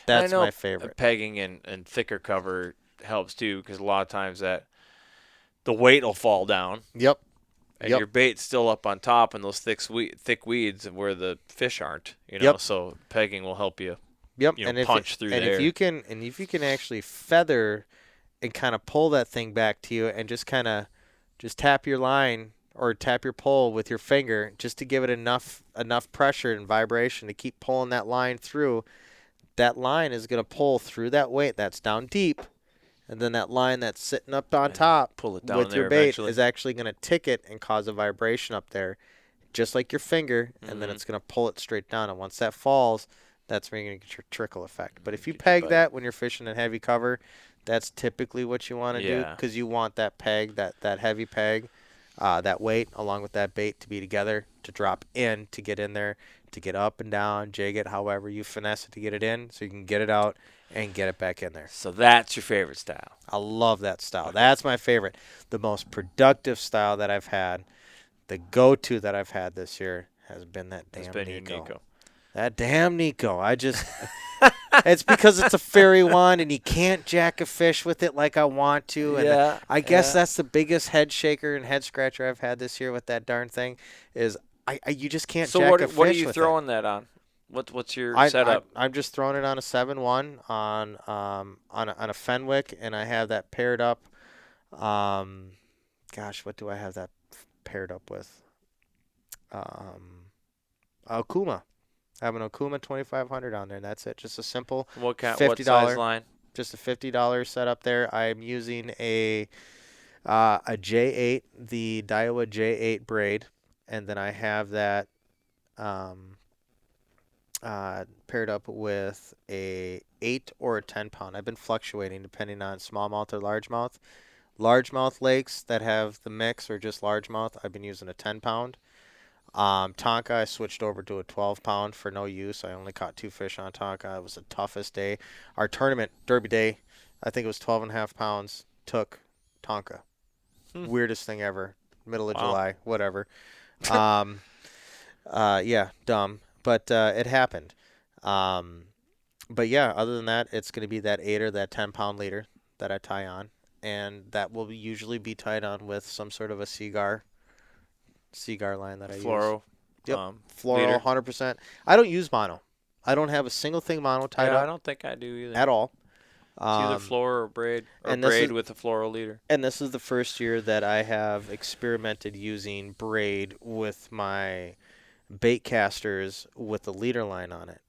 That's my favorite. Pegging and thicker cover helps too, because a lot of times that the weight will fall down. Yep. And your bait's still up on top, and those thick weeds where the fish aren't. Yep. So pegging will help you. Yep. Punch through there. If you can actually feather and kind of pull that thing back to you, and just kind of tap your line or tap your pole with your finger, just to give it enough pressure and vibration to keep pulling that line through. That line is going to pull through that weight that's down deep. And then that line that's sitting up on top pull it down with there your bait eventually. is actually going to tick it and cause a vibration up there, just like your finger, and then it's going to pull it straight down. And once that falls, that's where you're going to get your trickle effect. But if you peg that when you're fishing in heavy cover, that's typically what you want to do, because you want that peg, that heavy peg, that weight along with that bait to be together, to drop in, to get in there, to get up and down, jig it, however you finesse it to get it in, so you can get it out and get it back in there. So that's your favorite style. I love that style. That's my favorite. The most productive style that I've had, the go-to that I've had this year, has been that damn Nico. That damn Nico. It's because it's a fairy wand and you can't jack a fish with it like I want to. And I guess that's the biggest head shaker and head scratcher I've had this year with that darn thing, is you just can't jack a fish with it. So what are you throwing that on? What's your setup? I'm just throwing it on a 7-1 on a Fenwick, and I have that paired up. Gosh, what do I have that paired up with? Okuma. I have an Okuma 2500 on there, and that's it. Just a simple what $50 size line? Just a $50 setup there. I'm using a J8, the Daiwa J8 braid, and then I have that paired up with a 8 or a 10 pound. I've been fluctuating depending on smallmouth or largemouth. Largemouth lakes that have the mix or just largemouth, I've been using a 10 pound. Tonka, I switched over to a 12 pound for no use. I only caught 2 fish on Tonka. It was the toughest day. Our tournament, Derby Day, I think it was 12.5 pounds, took Tonka. Weirdest thing ever. Middle of July, whatever. Yeah, dumb. But it happened. But yeah, other than that, it's going to be that 8 or that 10 pound leader that I tie on. And that will usually be tied on with some sort of a Seagar line that I use. Fluoro. Yep. Fluoro, 100%. I don't use mono. I don't have a single thing mono tied up I don't think I do either. at all. It's either floor or braid, or and this braid is- with a floral leader. And this is the first year that I have experimented using braid with my bait casters with the leader line on it.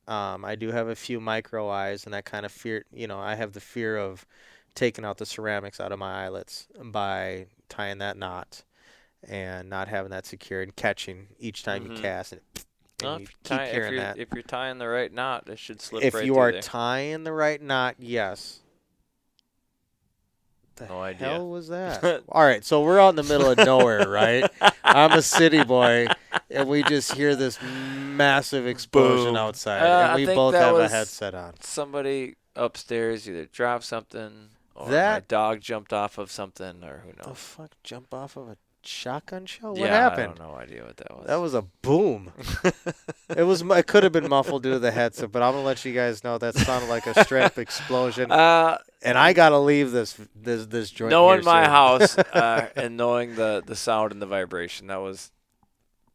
I do have a few micro eyes, and I kind of fear, I have the fear of taking out the ceramics out of my eyelets by tying that knot and not having that secure and catching each time you cast. And Well, you if, keep you're hearing that. if you're tying the right knot, it should slip If right you through are there. tying the right knot, yes. The No idea. hell was that? All right, so we're out in the middle of nowhere, right? I'm a city boy, and we just hear this massive explosion Boom. outside, I and we think both that have a was- headset on. Somebody upstairs either dropped something, or my That- dog jumped off of something, or who The knows. fuck? Jump off of a shotgun shell? Yeah, What I happened? don't know idea what that was. That was a boom. It could have been muffled due to the headset, but I'm gonna let you guys know that sounded like a straight up explosion. And I gotta leave this joint. knowing here my soon. house and knowing the sound and the vibration, that was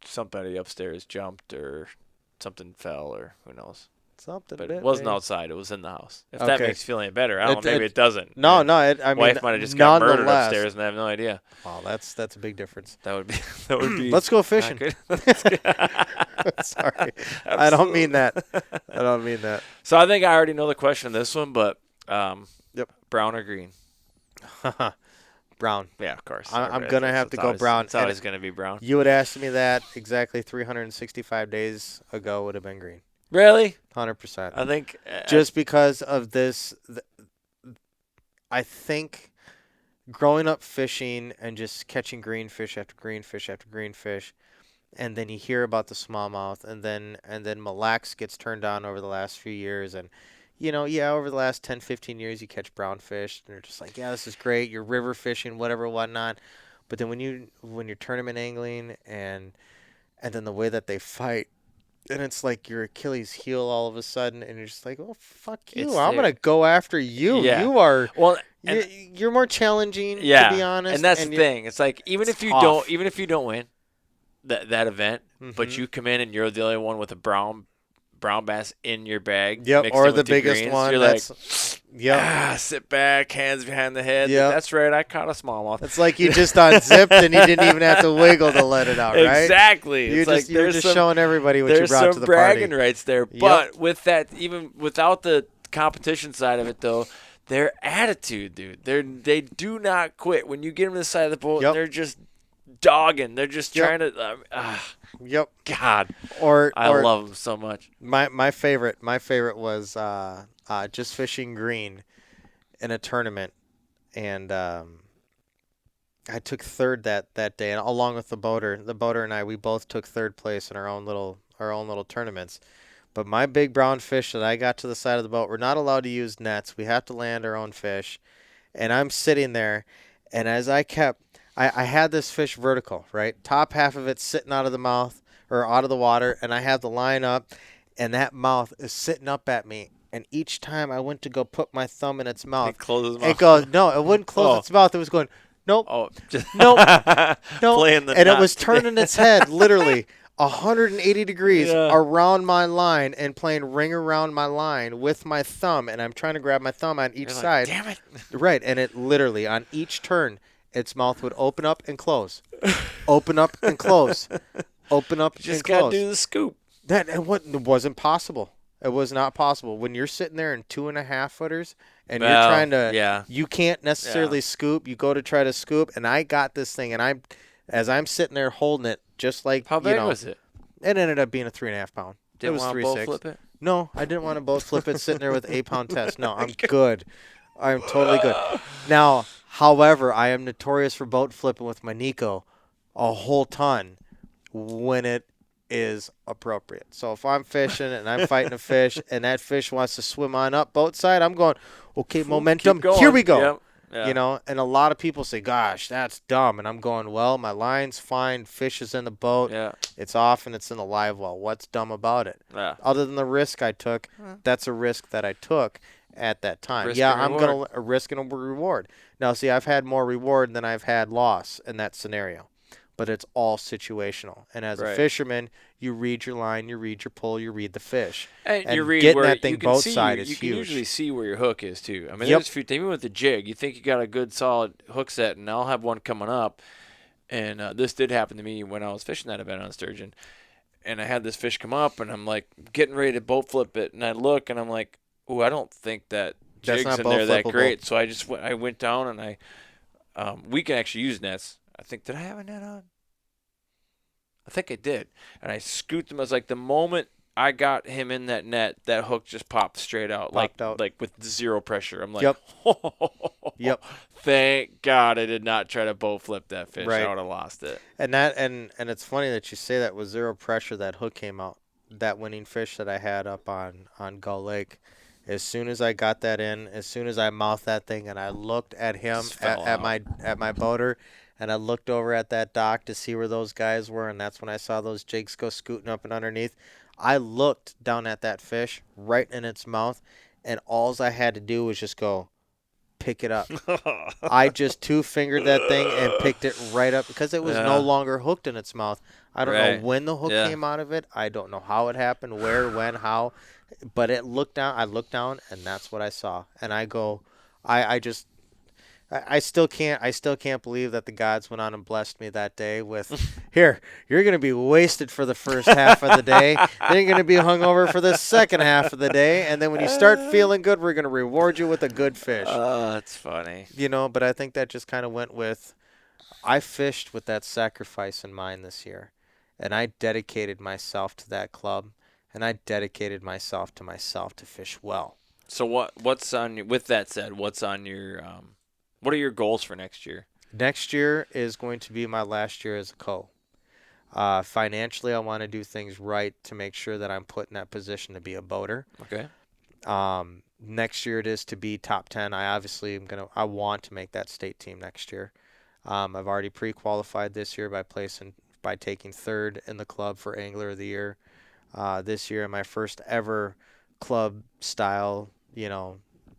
somebody upstairs jumped or something fell or who knows. Something. But bit, it wasn't maybe. outside; it was in the house. If that Okay. makes you feel any better, I don't know. It- Maybe it doesn't. No, Yeah. no. I mean, Wife might have just got murdered nonetheless- upstairs, and I have no idea. Wow, that's a big difference. That would be. That would be. Let's go not fishing. good. Sorry, I don't mean that. I don't mean that. So I think I already know the question of this one, but Yep. brown or green? Brown. Yeah, of course. I'm Right. gonna have It's to go always- brown. It's And always going to be brown. You would ask me that exactly 365 days ago would have been green. Really? 100%. I think Just because of this, I think growing up fishing and just catching green fish after green fish after green fish, and then you hear about the smallmouth, and then Mille Lacs gets turned on over the last few years, and over the last 10, 15 years you catch brown fish, and you're just like, yeah, this is great. You're river fishing, whatever, whatnot. But then when you're tournament angling, and then the way that they fight. And it's like your Achilles heel all of a sudden, and you're just like, "Oh, fuck you! It's I'm there. gonna go after you. Yeah. You are, well, and, you're more challenging, yeah, to be honest." and that's the you're- thing. It's like even it's if you tough. don't win that event, but Mhm. you come in and you're the only one with a brown bass in your bag. Yep, mixed or in the with your biggest greens, one. You're That's yep. sit back, hands behind the head. Yep. That's right. I caught a smallmouth. It's like you just unzipped and you didn't even have to wiggle to let it out, right? Exactly. You're It's just like you're there's just some, showing everybody what you there's brought to some the bragging party. rights there. Yep. But with that, even without the competition side of it, though, their attitude, dude, they do not quit. When you get them to the side of the boat, Yep. they're just dogging. They're just Yep. trying to. Yep. God, Or I love them so much. my favorite was just fishing green in a tournament, and I took third that day, and along with the boater. The boater and I, we both took third place in our own little tournaments. But my big brown fish that I got to the side of the boat, we're not allowed to use nets. We have to land our own fish, and I'm sitting there, and as I had this fish vertical, right, top half of it sitting out of the mouth or out of the water, and I have the line up, and that mouth is sitting up at me. And each time I went to go put my thumb in its mouth, It closes it goes, no, it wouldn't close Oh. its mouth. It was going, nope, Oh, just nope, nope. Playing the And it knot. was turning its head literally 180 degrees Yeah. around my line and playing ring around my line with my thumb. And I'm trying to grab my thumb on each You're like, side. Damn it! Right. And it literally, on each turn, its mouth would open up and close, open up and close, open up Just and gotta close. do the scoop. It wasn't possible. It was not possible. When you're sitting there in 2.5 footers and you're Well, trying to, yeah. you can't necessarily scoop. You go to try to scoop, and I got this thing, and as I'm sitting there holding it, just like How big was it? it ended up being a 3.5 pound. Didn't it was want to 3.6. flip it. No, I didn't want to both flip it sitting there with 8-pound test. No, I'm good. I'm totally good. Now, however, I am notorious for boat flipping with my Nico a whole ton when it is appropriate. So if I'm fishing and I'm fighting a fish and that fish wants to swim on up boat side, I'm going, okay, momentum, Keep going. here we go. Yep. Yeah. You know, and a lot of people say, gosh, that's dumb. And I'm going, well, my line's fine. Fish is in the boat. Yeah. It's off and it's in the live well. What's dumb about it? Yeah. Other than the risk I took, that's a risk that I took at that time. Risk yeah, and I'm going reward. to risk and a reward. Now, see, I've had more reward than I've had loss in that scenario. But it's all situational. And as a Right. fisherman, you read your line, you read your pull, you read the fish. And you And read getting where that thing you can both see side you, is you can huge. usually see where your hook is too. I mean, Yep. there's a few, even with the jig, you think you got a good solid hook set, and I'll have one coming up. And this did happen to me when I was fishing that event on sturgeon. And I had this fish come up, and I'm like getting ready to boat flip it, and I look, and I'm like, "Oh, I don't think that That's jig's not in boat there that flippable. great." So I just I went down, and we can actually use nets. I think, did I have a net on? I think I did. And I scooped him. I was like, the moment I got him in that net, that hook just popped straight out, Popped out. like with zero pressure. I'm like, Yep. Yep. Thank God I did not try to bow flip that fish. Right. I would have lost it. And it's funny that you say that with zero pressure, that hook came out. That winning fish that I had up on Gull Lake, as soon as I got that in, as soon as I mouthed that thing and I looked at him Just fell at out. my boater, and I looked over at that dock to see where those guys were, and that's when I saw those jigs go scooting up and underneath. I looked down at that fish right in its mouth, and all I had to do was just go, pick it up. I just two-fingered that thing and picked it right up because it was no longer hooked in its mouth. I don't know Right. when the hook Yeah. came out of it. I don't know how it happened, where, when, how. But it looked down. I looked down, and that's what I saw. And I go, I still can't believe that the gods went on and blessed me that day with, here, you're going to be wasted for the first half of the day. Then you're going to be hungover for the second half of the day. And then when you start feeling good, we're going to reward you with a good fish. Oh, that's funny. But I think that just kind of went with, I fished with that sacrifice in mind this year. And I dedicated myself to that club. And I dedicated myself to fish well. So what's on your, with that said, what's on your what are your goals for next year? Next year is going to be my last year as a co. Financially, I want to do things right to make sure that I'm put in that position to be a boater. Okay. Next year it is to be top 10. I want to make that state team next year. I've already pre-qualified this year by taking third in the club for Angler of the Year. This year, my first ever club style,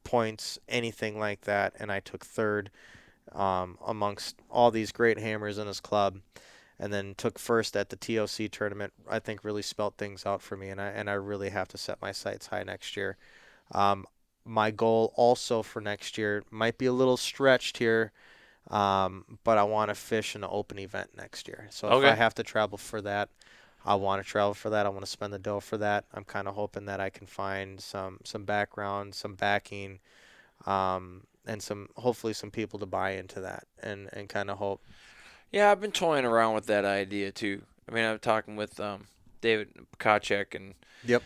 points, anything like that, and I took third amongst all these great hammers in his club, and then took first at the TOC tournament. I think really spelt things out for me, and I really have to set my sights high next year. My goal also for next year might be a little stretched here, but I want to fish in an open event next year. So Okay. if I have to travel for that, I want to travel for that. I want to spend the dough for that. I'm kind of hoping that I can find some background, some backing, and hopefully some people to buy into that, and kind of hope. Yeah, I've been toying around with that idea too. I mean, I'm talking with David Kachek, and Yep.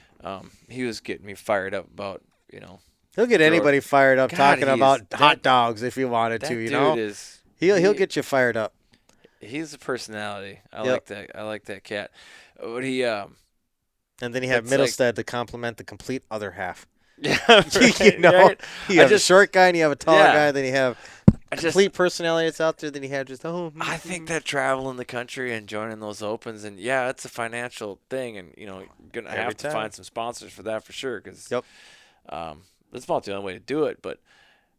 he was getting me fired up about He'll get anybody fired up God, talking he's- about that- hot dogs if you wanted that to. dude is He'll get you fired up. he's a personality. I Yep. like that. I like that cat. But he And then you have It's like- Middlestead to complement the complete other half. yeah, right? You have a short guy and you have a taller Yeah. guy, then you have I just complete personality that's out there, then you have just I think that traveling the country and joining those opens, and yeah, it's a financial thing, and you're gonna Every have to time. find some sponsors for that for sure, because Yep. that's about the only way to do it. But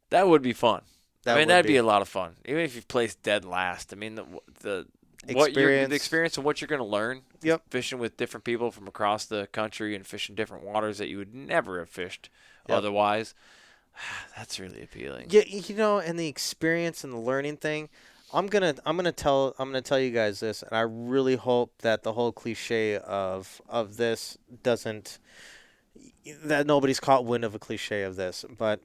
that would be fun. That'd be a lot of fun, even if you placed dead last. I mean, the experience and what you're gonna learn. Yep. Fishing with different people from across the country and fishing different waters that you would never have fished Yep. otherwise. That's really appealing. Yeah, and the experience and the learning thing. I'm gonna tell you guys this, and I really hope that the whole cliche of this doesn't, that nobody's caught wind of a cliche of this. But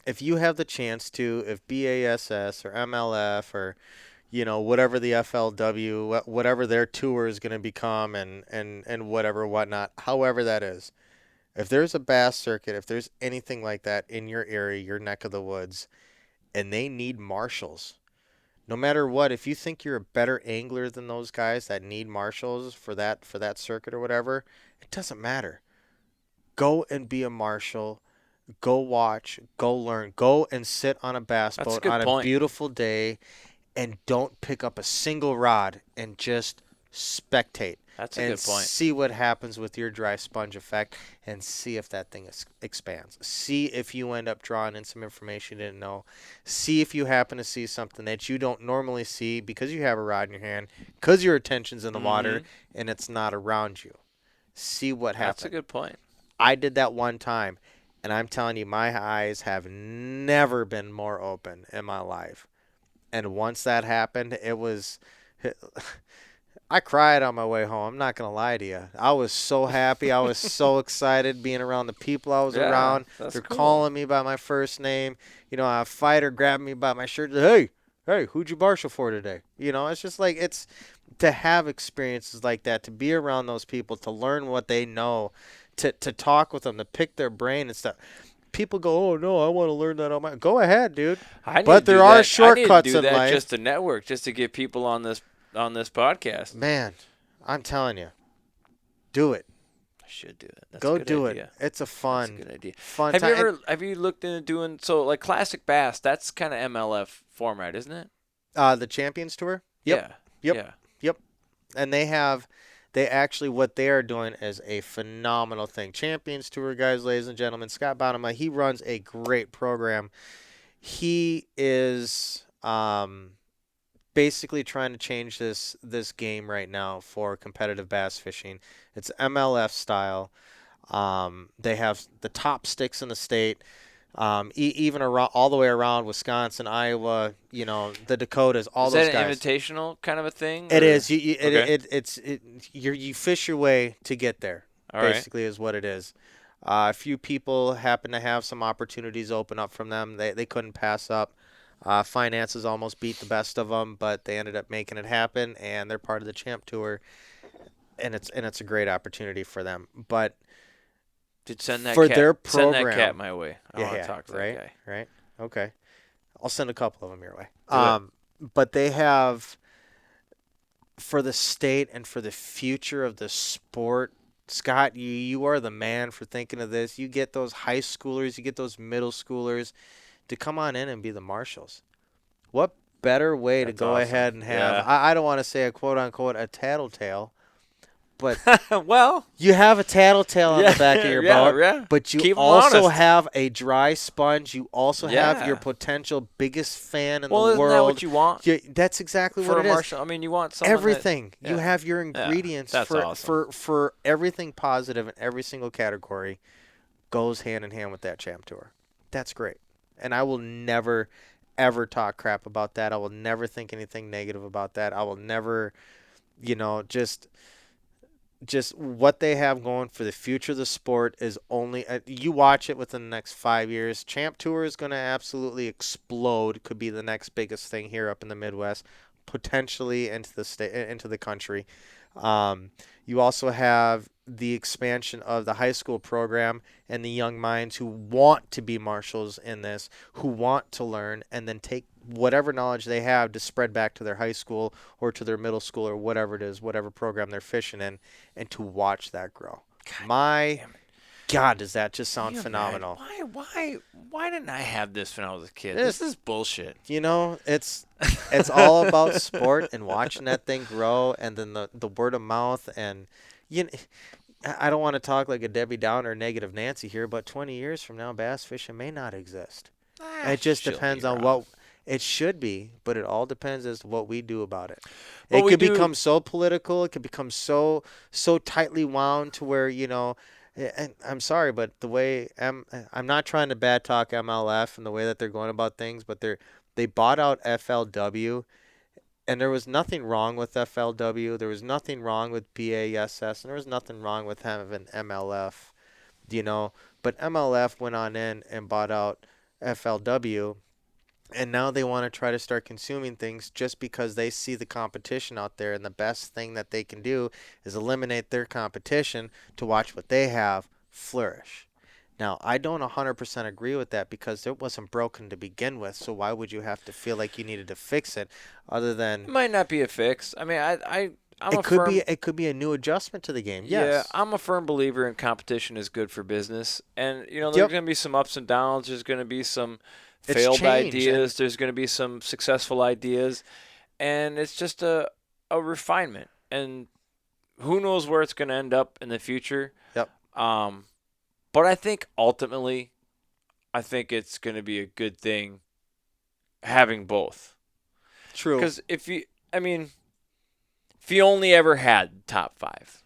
if you have the chance to, if BASS or MLF or whatever the FLW, whatever their tour is going to become, and whatnot, however that is, if there's a bass circuit, if there's anything like that in your area, your neck of the woods, and they need marshals, no matter what, if you think you're a better angler than those guys that need marshals for that circuit or whatever, it doesn't matter. Go and be a marshal. Go watch. Go learn. Go and sit on a bass That's a boat good on a point. beautiful day, and don't pick up a single rod and just spectate. That's a and good point. see what happens with your dry sponge effect, and see if that thing expands. See if you end up drawing in some information you didn't know. See if you happen to see something that you don't normally see because you have a rod in your hand, because your attention's in the water and it's not around you. See what happens. That's a good point. I did that one time, and I'm telling you, my eyes have never been more open in my life. And once that happened, it was I cried on my way home. I'm not going to lie to you. I was so happy. I was so excited being around the people I was around. That's They're cool. calling me by my first name. You know, a fighter grabbed me by my shirt. Hey, who'd you marshal for today? You know, it's just like, it's to have experiences like that, to be around those people, to learn what they know, to talk with them, to pick their brain and stuff. People go, oh, no, I want to learn that on my. Go ahead, dude. But there are shortcuts in life. Just to network, just to get people on this podcast. Man, I'm telling you, do it. I should do it. That's Go a good do idea. it. It's a fun, That's a good idea. fun Have time. have you looked into doing so like classic bass? That's kind of MLF format, isn't it? The Champions Tour? Yep. Yeah. Yep. Yeah. Yep. And they actually, what they are doing is a phenomenal thing. Champions Tour, guys, ladies and gentlemen. Scott Bonema, he runs a great program. He is basically trying to change this game right now for competitive bass fishing. It's MLF style. They have the top sticks in the state. Even around, all the way around Wisconsin, Iowa, you know, the Dakotas, all those guys. Is that an invitational kind of a thing? It or? is. Okay. You fish your way to get there. All right. Basically, is what it is. A few people happen to have some opportunities open up from them. They couldn't pass up. Finances almost beat the best of them, but they ended up making it happen, and they're part of the Champ Tour, and it's a great opportunity for them. But Send that for cat, their send program, that cat my way. I want to yeah, talk to right, that guy. right, okay. I'll send a couple of them your way. Do it. But they have, for the state and for the future of the sport, Scott, you are the man for thinking of this. You get those high schoolers, you get those middle schoolers to come on in and be the marshals. What better way That's to go awesome. ahead and have, Yeah. I don't want to say a quote-unquote a tattletale, but Well, you have a tattletale on the back of your boat, yeah. but you Keep 'em also honest. have a dry sponge. You also have Yeah. your potential biggest fan in Well, the isn't world. that what you want That's exactly for what a it is. marshal? I mean, you want someone Everything. You yeah. have your ingredients that's for, awesome. for everything positive in every single category goes hand in hand with that Champ Tour. That's great. And I will never, ever talk crap about that. I will never think anything negative about that. I will never, just what they have going for the future of the sport is only you watch it within the next 5 years. Champ Tour is going to absolutely explode. Could be the next biggest thing here up in the Midwest, potentially into the state, into the country. You also have the expansion of the high school program and the young minds who want to be marshals in this, who want to learn and then take whatever knowledge they have to spread back to their high school or to their middle school or whatever it is, whatever program they're fishing in, and to watch that grow. My God, does that just sound phenomenal? Why didn't I have this when I was a kid? This is bullshit. It's all about sport and watching that thing grow, and then the word of mouth. And I don't want to talk like a Debbie Downer or negative Nancy here, but 20 years from now, bass fishing may not exist. It just She'll depends be on wrong. what it should be, but it all depends as to what we do about it. Well, It we could do- become so political. It could become so tightly wound to where and I'm sorry, but the way I'm not trying to bad talk MLF and the way that they're going about things, but they bought out FLW, and there was nothing wrong with FLW. There was nothing wrong with BASS, and there was nothing wrong with having MLF, But MLF went on in and bought out FLW, and now they want to try to start consuming things just because they see the competition out there, and the best thing that they can do is eliminate their competition to watch what they have flourish. Now, I don't 100% agree with that because it wasn't broken to begin with, so why would you have to feel like you needed to fix it other than It might not be a fix. I mean, I'm it could be a new adjustment to the game. Yes. Yeah, I'm a firm believer in competition is good for business. And, there's Yep. going to be some ups and downs. There's going to be some It's failed change, ideas. There's going to be some successful ideas. And it's just a refinement. And who knows where it's going to end up in the future. Yep. But I think ultimately, I think it's going to be a good thing having both. True. Because if you only ever had top 5,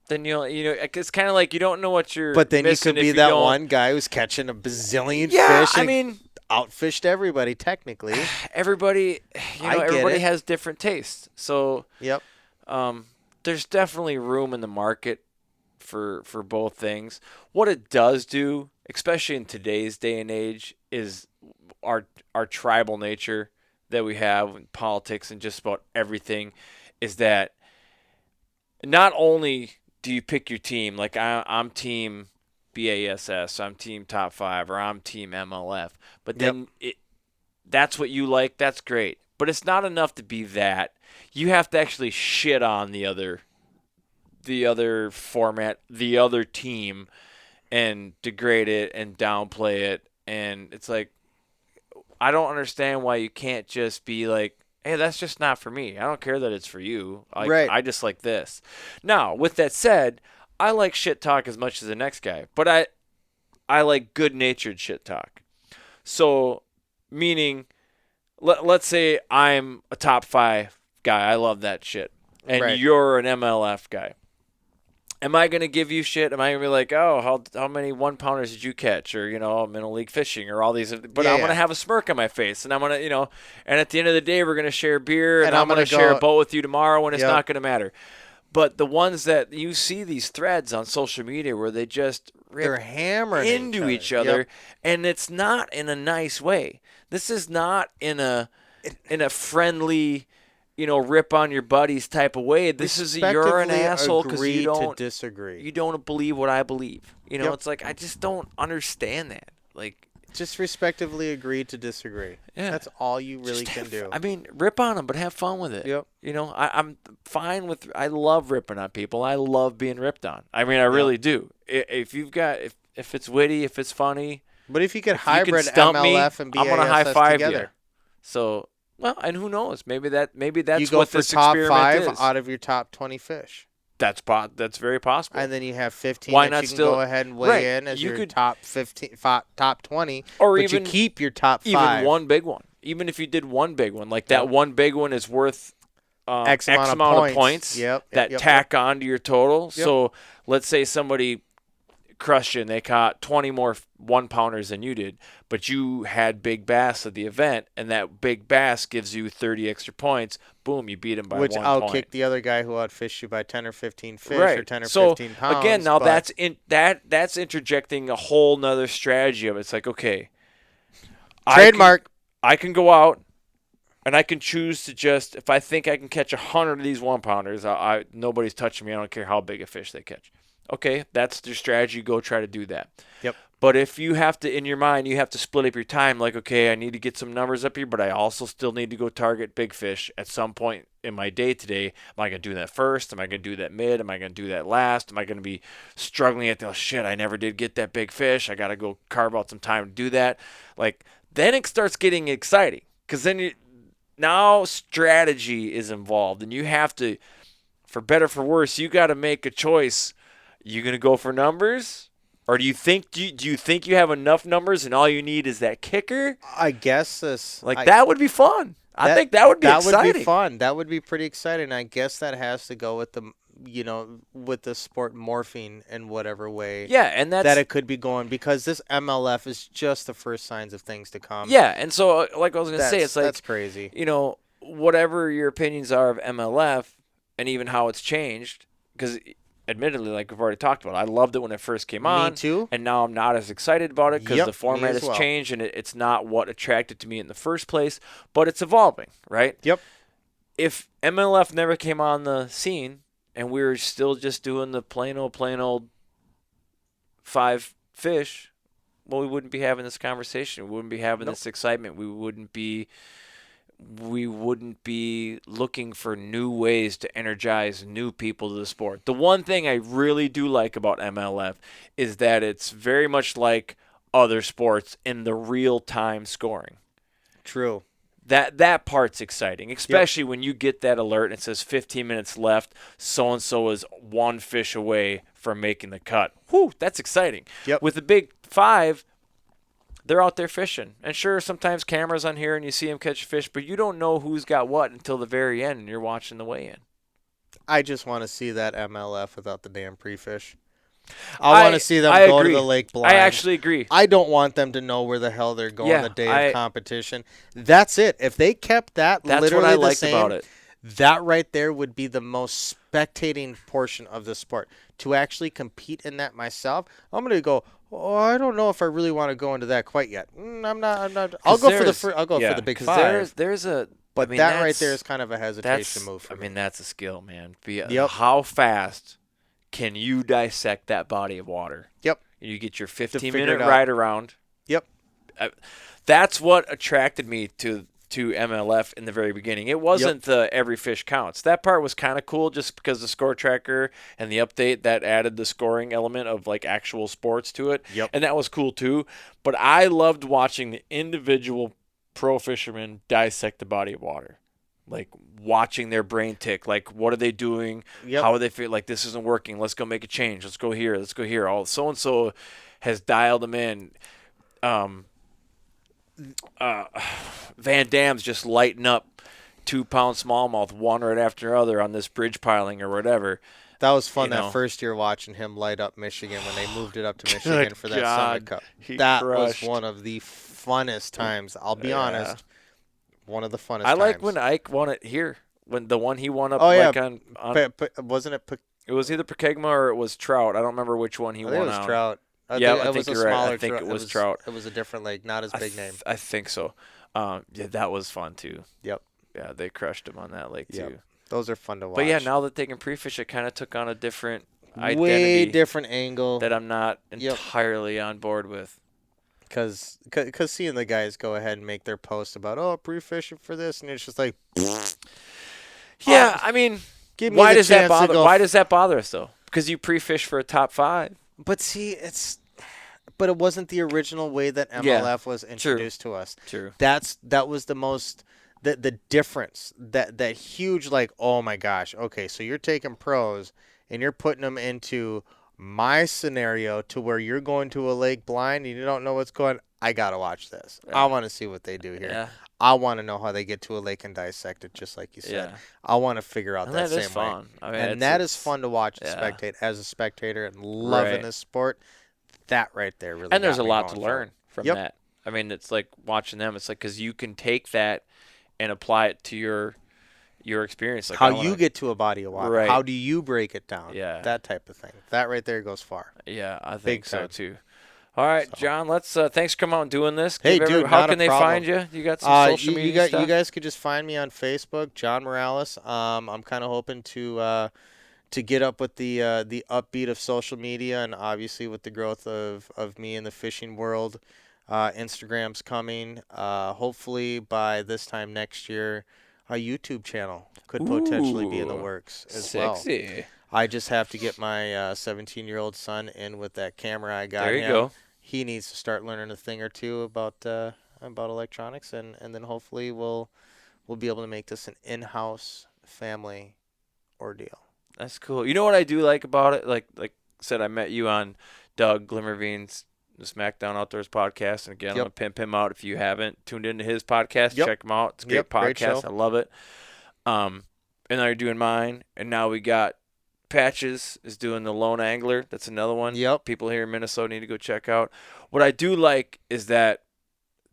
then it's kind of like you don't know what you're. But then you missing could be if that don't- one guy who's catching a bazillion Yeah, fish. I and mean, outfished everybody technically. everybody, I get everybody it. has different tastes. So Yep. there's definitely room in the market for both things. What it does do, especially in today's day and age, is our tribal nature that we have in politics and just about everything, is that not only do you pick your team, like I'm team BASS, I'm team top 5, or I'm team MLF, but then that's what you like, that's great. But it's not enough to be that. You have to actually shit on the other format, the other team, and degrade it and downplay it. And it's like, I don't understand why you can't just be like, hey, that's just not for me. I don't care that it's for you. Right. I just like this. Now, with that said, I like shit talk as much as the next guy, but I like good-natured shit talk. So, meaning, let's say I'm a top 5 guy. I love that shit. And Right. you're an MLF guy. Am I going to give you shit? Am I going to be like, oh, how many 1-pounders did you catch? Or, middle league fishing or all these. But Yeah, I'm going to yeah. have a smirk on my face. And I'm going to, and at the end of the day, we're going to share beer. And And I'm I'm going to gonna share go- a boat with you tomorrow when it's Yep. not going to matter. But the ones that you see these threads on social media where they just They're rip hammering into each other. Yep. And it's not in a nice way. This is not in a friendly, rip on your buddies type of way. This is you're an Respectively asshole because agree you don't to disagree. you don't believe what I believe. Yep. It's like I just don't understand that. Like, Just respectively agree to disagree. Yeah. That's all you really just can have- do. I mean, rip on them, but have fun with it. Yep. I'm fine with. I love ripping on people. I love being ripped on. I mean, I really do. If you've got if it's witty, if it's funny, But if you could if you can hybrid stump me, MLF and BASS I'm gonna high five together, you. So, well, and who knows? Maybe that's you go what for this top experiment 5 is. out of your top 20 fish. That's very possible. And then you have 15 Why that not you can still- go ahead and weigh right, in as you your could- top 15, top 20, Or but even- you keep your top 5. Even one big one. Even if you did one big one, like that Yep. one big one is worth X amount of points. Yep, that yep, tack on to your total. Yep. So let's say somebody crushed you and they caught 20 more 1-pounders than you did, but you had big bass at the event, and that big bass gives you 30 extra points. Boom, you beat him by which 1 I'll point. kick the other guy who outfished you by 10 or 15 fish Right. or 10 or So, 15 pounds. again, now but that's interjecting a whole nother strategy of it's like, okay, trademark. I can go out and I can choose to just, if I think I can catch 100 of these 1-pounders, nobody's touching me. I don't care how big a fish they catch. Okay, that's your strategy. Go try to do that. Yep. But if you have to, in your mind, you have to split up your time. Like, okay, I need to get some numbers up here, but I also still need to go target big fish at some point in my day today. Am I going to do that first? Am I going to do that mid? Am I going to do that last? Am I going to be struggling at the, oh, shit, I never did get that big fish. I got to go carve out some time to do that. Like, then it starts getting exciting because then now strategy is involved, and you have to, for better for worse, you got to make a choice. You going to go for numbers? Or do you think you have enough numbers and all you need is that kicker? I guess That would be fun. I think that would be exciting. That would be fun. That would be pretty exciting. I guess that has to go with with the sport morphing in whatever way. Yeah, and that it could be going, because this MLF is just the first signs of things to come. Yeah, and so like I was going to say, it's like that's crazy. Whatever your opinions are of MLF and even how it's changed, because admittedly, like we've already talked about, I loved it when it first came on. Me too. And now I'm not as excited about it because Yep, the format me as has well. changed and it's not what attracted to me in the first place, but it's evolving, right? Yep. If MLF never came on the scene and we were still just doing the plain old 5 fish, well, we wouldn't be having this conversation. We wouldn't be having this excitement. We wouldn't be looking for new ways to energize new people to the sport. The one thing I really do like about MLF is that it's very much like other sports in the real-time scoring. True. That part's exciting, especially when you get that alert and it says 15 minutes left. So and so is one fish away from making the cut. Whew, that's exciting. Yep. With the big 5, they're out there fishing, and sure, sometimes cameras on here and you see them catch fish, but you don't know who's got what until the very end, and you're watching the weigh-in. I just want to see that MLF without the damn pre-fish. I want to see them go agree. to the lake blind. I actually agree. I don't want them to know where the hell they're going Yeah, the day of competition. That's it. If they kept that That's literally what I the liked same, about it. that right there would be the most spectating portion of the sport. To actually compete in that myself, I'm going to go, oh, I don't know if I really want to go into that quite yet. I'm not. I'll go for the big 5. There's a But I mean, that right there is kind of a hesitation that's move for I me. mean, that's a skill, man. Yep. How fast can you dissect that body of water? Yep. You get your figure 15-minute it out. ride around. Yep. That's what attracted me to MLF in the very beginning. It wasn't the every fish counts. That part was kind of cool just because the score tracker and the update that added the scoring element of like actual sports to it. Yep. And that was cool too. But I loved watching the individual pro fishermen dissect the body of water. Like watching their brain tick. Like, what are they doing? Yep. How are they feel? Like, this isn't working. Let's go make a change. Let's go here. Let's go here. All so-and-so has dialed them in. Van Dam's just lighting up 2-pound smallmouth one right after another on this bridge piling or whatever. That was fun You know. that first year watching him light up Michigan when they moved it up to Michigan for that Summit God, Cup. he That crushed. was one of the funnest times. I'll be honest. One of the funnest I like times. when Ike won it here. When the one he won up Oh, yeah. like on Wasn't it? it was either Pokegma or it was Trout. I don't remember which one he I won think it was out. Trout. Yeah, think I it think was a you're right. I smaller think trout. it was Trout. It was a different lake, not as big name. I think so. Yeah, that was fun too. Yep. Yeah, they crushed him on that lake Yep. too. Those are fun to watch. But yeah, now that they can pre-fish, it kind of took on a different way identity different angle. that I'm not Yep. entirely on board with. Because seeing the guys go ahead and make their post about pre-fishing for this, and it's just like, Yeah, I mean, give me why the does that chance to bother? go Why does that bother us though? Because you pre-fish for a top 5. But see, but it wasn't the original way that MLF was introduced to us. True. That was the most the difference, that huge, like, oh my gosh, okay, so you're taking pros and you're putting them into my scenario to where you're going to a lake blind and you don't know what's going. I gotta watch this. I want to see what they do here. Yeah. I want to know how they get to a lake and dissect it, just like you said. Yeah. I want to figure out And that that is same fun. way. I mean, And that is fun to watch and yeah. spectate as a spectator and loving Right. this sport. That right there really. And there's got a me lot going to for it. learn from Yep. that. I mean, it's like watching them. It's like because you can take that and apply it to your experience. Like How I wanna- you get to a body of water. Right. How do you break it down? Yeah. That type of thing. That right there goes far. Yeah, I Big think so time. too. All right, John. Let's thanks for coming out and doing this. Hey, Give dude, how not a can they problem. find you? You got some social media stuff? You guys could just find me on Facebook, John Morales. I'm kind of hoping to get up with the upbeat of social media, and obviously with the growth of me in the fishing world. Instagram's coming. Hopefully by this time next year, a YouTube channel could potentially be in the Ooh, works as well. Sexy. I just have to get my 17-year-old son in with that camera I got There you him. go. He needs to start learning a thing or two about electronics, and then hopefully we'll be able to make this an in-house family ordeal. That's cool. You know what I do like about it? Like I said, I met you on Doug Glimmerveen's the SmackDown Outdoors podcast, and again, I'm Yep. gonna pimp him out. If you haven't tuned into his podcast, Yep. check him out. It's a great Yep, great podcast. show. I love it. And now you're doing mine, and now we got Patches is doing the Lone Angler. That's another one. Yep. People here in Minnesota need to go check out. What I do like is that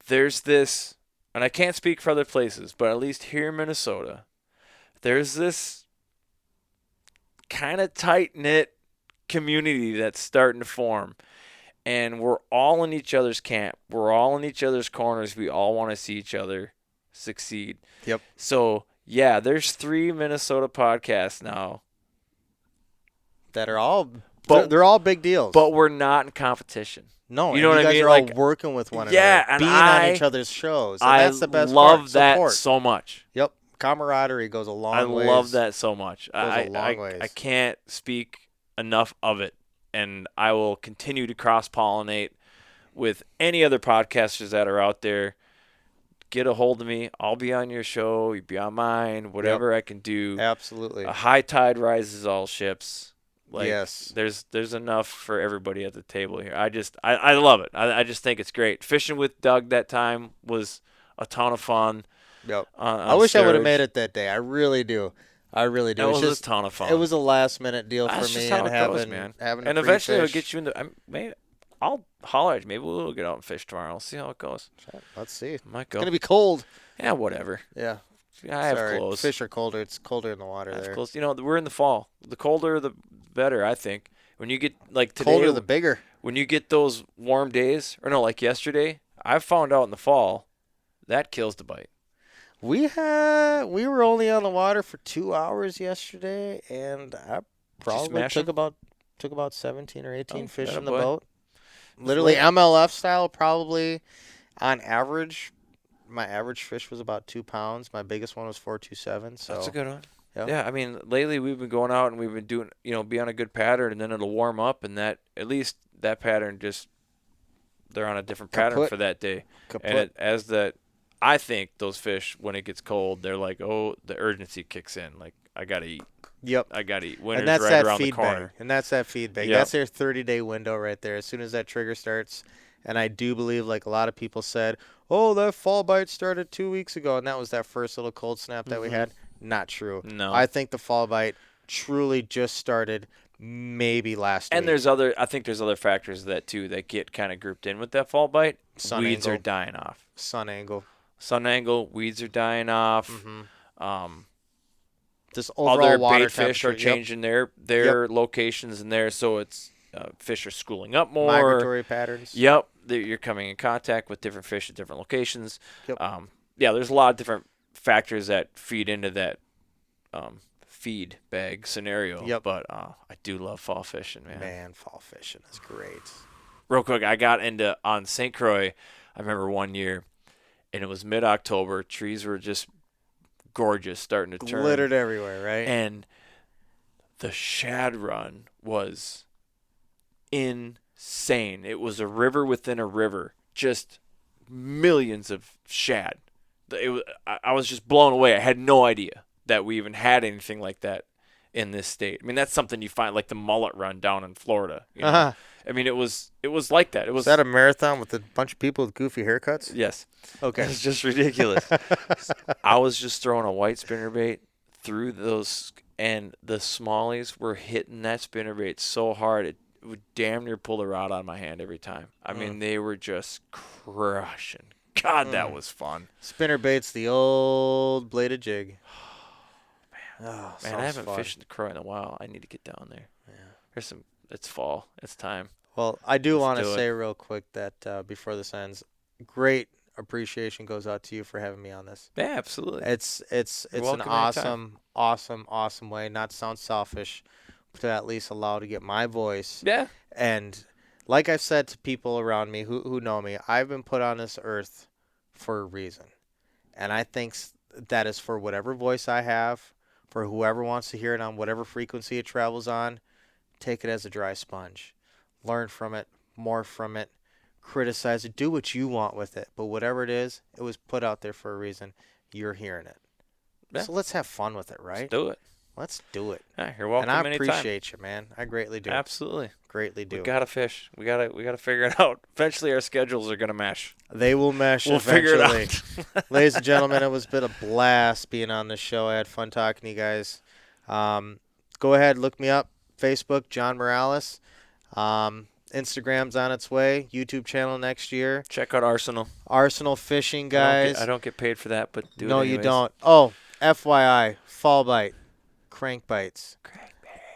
there's this, and I can't speak for other places, but at least here in Minnesota, there's this kind of tight-knit community that's starting to form. And we're all in each other's camp. We're all in each other's corners. We all want to see each other succeed. Yep. So, yeah, there's 3 Minnesota podcasts now. That are all But- they're all big deals. But we're not in competition. no, you and know what I guys mean? are Like, all working with one yeah, another, and being I- on each other's shows. And I that's the best love part. that Support. so much. Yep, camaraderie goes a long I ways. love that so much. Goes a long ways. I can't speak enough of it. And I will continue to cross-pollinate with any other podcasters that are out there. get a hold of me. I'll be on your show. You be on mine. Whatever I can do. Absolutely. A high tide rises all ships. Like, Yes. There's enough for everybody at the table here. I love it. I just think it's great. Fishing with Doug that time was a ton of fun. Yep. On I wish I would have Sturridge. made it that day. I really do. I really do. That It's was just, a ton of fun. It was a last minute deal That's for just me, how and it goes, having man. having a And free eventually it'll fish. get you into. Maybe I'll holler at you. Maybe we'll get out and fish tomorrow. We'll see how it goes. Let's see. Might It's go. gonna be cold. Yeah, whatever. Yeah. I have Sorry. clothes. Fish are colder. It's colder in the water I have there. clothes. You know, we're in the fall. The colder, the better. I think. When you get like today, Colder the bigger. when you get those warm days, or no, like yesterday, I found out in the fall that kills the bite. We were only on the water for 2 hours yesterday, and I probably smash took 'em? about 17 or 18 Oh, fish atta in the boy. boat. Literally MLF style, probably on average. My average fish was about 2 pounds. My biggest one was 427. So That's a good one. Yep. Yeah, I mean, lately we've been going out and we've been doing, be on a good pattern, and then it'll warm up, and that at least that pattern just they're on a different pattern Kaput. for that day. kaput. And I think those fish when it gets cold, they're like, oh, the urgency kicks in. Like I gotta eat. Yep. I gotta eat. Winter's And that's right that around the feedback. corner. And that's that feedback. Yep. That's their 30-day window right there. As soon as that trigger starts, and I do believe, like a lot of people said, oh, that fall bite started 2 weeks ago, and that was that first little cold snap that we had. Not true. No. I think the fall bite truly just started maybe last And week. I think there's other factors of that too that get kind of grouped in with that fall bite. Sun Weeds angle. are dying off. Sun angle. Sun angle, weeds are dying off. Mm-hmm. Just overall Other water bait fish are temperature. Yep. changing their locations in there, so it's fish are schooling up more. Migratory patterns. Yep, you're coming in contact with different fish at different locations. Yep. Yeah, there's a lot of different factors that feed into that feed bag scenario. Yep. But I do love fall fishing, man. Man, fall fishing is great. Real quick, I got into on St. Croix. I remember one year, and it was mid-October. Trees were just gorgeous, starting to turn. Glittered everywhere, right? And the shad run was insane. It was a river within a river, just millions of shad. I was just blown away. I had no idea that we even had anything like that in this state. I mean, that's something you find like the mullet run down in Florida. You know? Uh-huh. I mean, it was like that. It was Is that a marathon with a bunch of people with goofy haircuts? yes. Okay. It's just ridiculous. I was just throwing a white spinnerbait through those, and the smallies were hitting that spinnerbait so hard it would damn near pull the rod out of my hand every time. I mean, they were just crushing. God, that was fun. Spinner bait's the old bladed jig. Oh, Man, I haven't fished the Croix in a while. I need to get down there. Yeah. It's fall. It's time. Well, I do Let's want to do it. say real quick that before this ends, great appreciation goes out to you for having me on this. Yeah, absolutely. It's an welcome awesome, awesome way, not to sound selfish, but to at least allow to get my voice. Yeah. And like I've said to people around me who know me, I've been put on this earth for a reason. And I think that is for whatever voice I have, for whoever wants to hear it on whatever frequency it travels on, take it as a dry sponge. Learn from it, more from it, criticize it, do what you want with it. But whatever it is, it was put out there for a reason. You're hearing it. Yeah. So let's have fun with it, right? Let's do it. Let's do it. Yeah, you're welcome And I anytime. appreciate you, man. I greatly do. Absolutely. Greatly do. We gotta fish. We gotta figure it out. Eventually, our schedules are gonna mesh. They will mesh We'll eventually. figure it out. Ladies and gentlemen, it was been a blast being on this show. I had fun talking to you guys. Go ahead, look me up. Facebook, John Morales. Instagram's on its way. YouTube channel next year. Check out Arsenal. Arsenal Fishing, guys. I don't get paid for that, but do No, it you anyways. don't. Oh, FYI, fall bite, crank bites.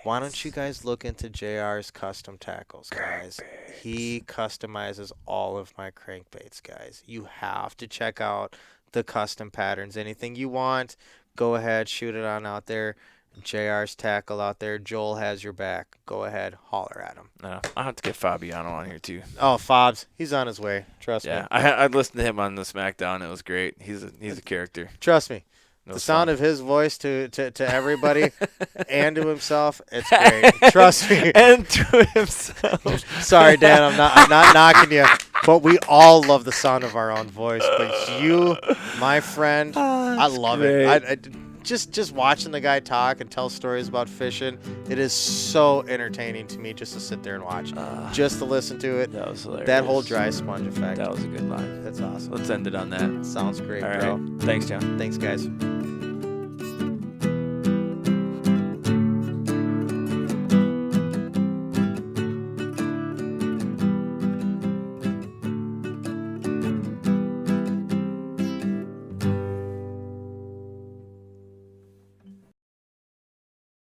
Why don't you guys look into JR's custom tackles, guys? He customizes all of my crankbaits, guys. You have to check out the custom patterns. Anything you want, go ahead, shoot it on out there. JR's tackle out there. Joel has your back. Go ahead, holler at him. No, I'll have to get Fabiano on here too. Oh, Fobs, he's on his way. Trust Yeah, me. I listened to him on the SmackDown. It was great. He's a character. Trust me. It The was sound fun. of his voice to everybody and to himself, it's great. Trust me. and to himself. Sorry, Dan, I'm not knocking you. But we all love the sound of our own voice. But you, my friend, I love it. I just watching the guy talk and tell stories about fishing, it is so entertaining to me just to sit there and watch. Just to listen to it. That was hilarious. That whole dry sponge effect. That was a good line. That's awesome. Let's end it on that. Sounds great, All bro. right. Thanks, John. Thanks, guys.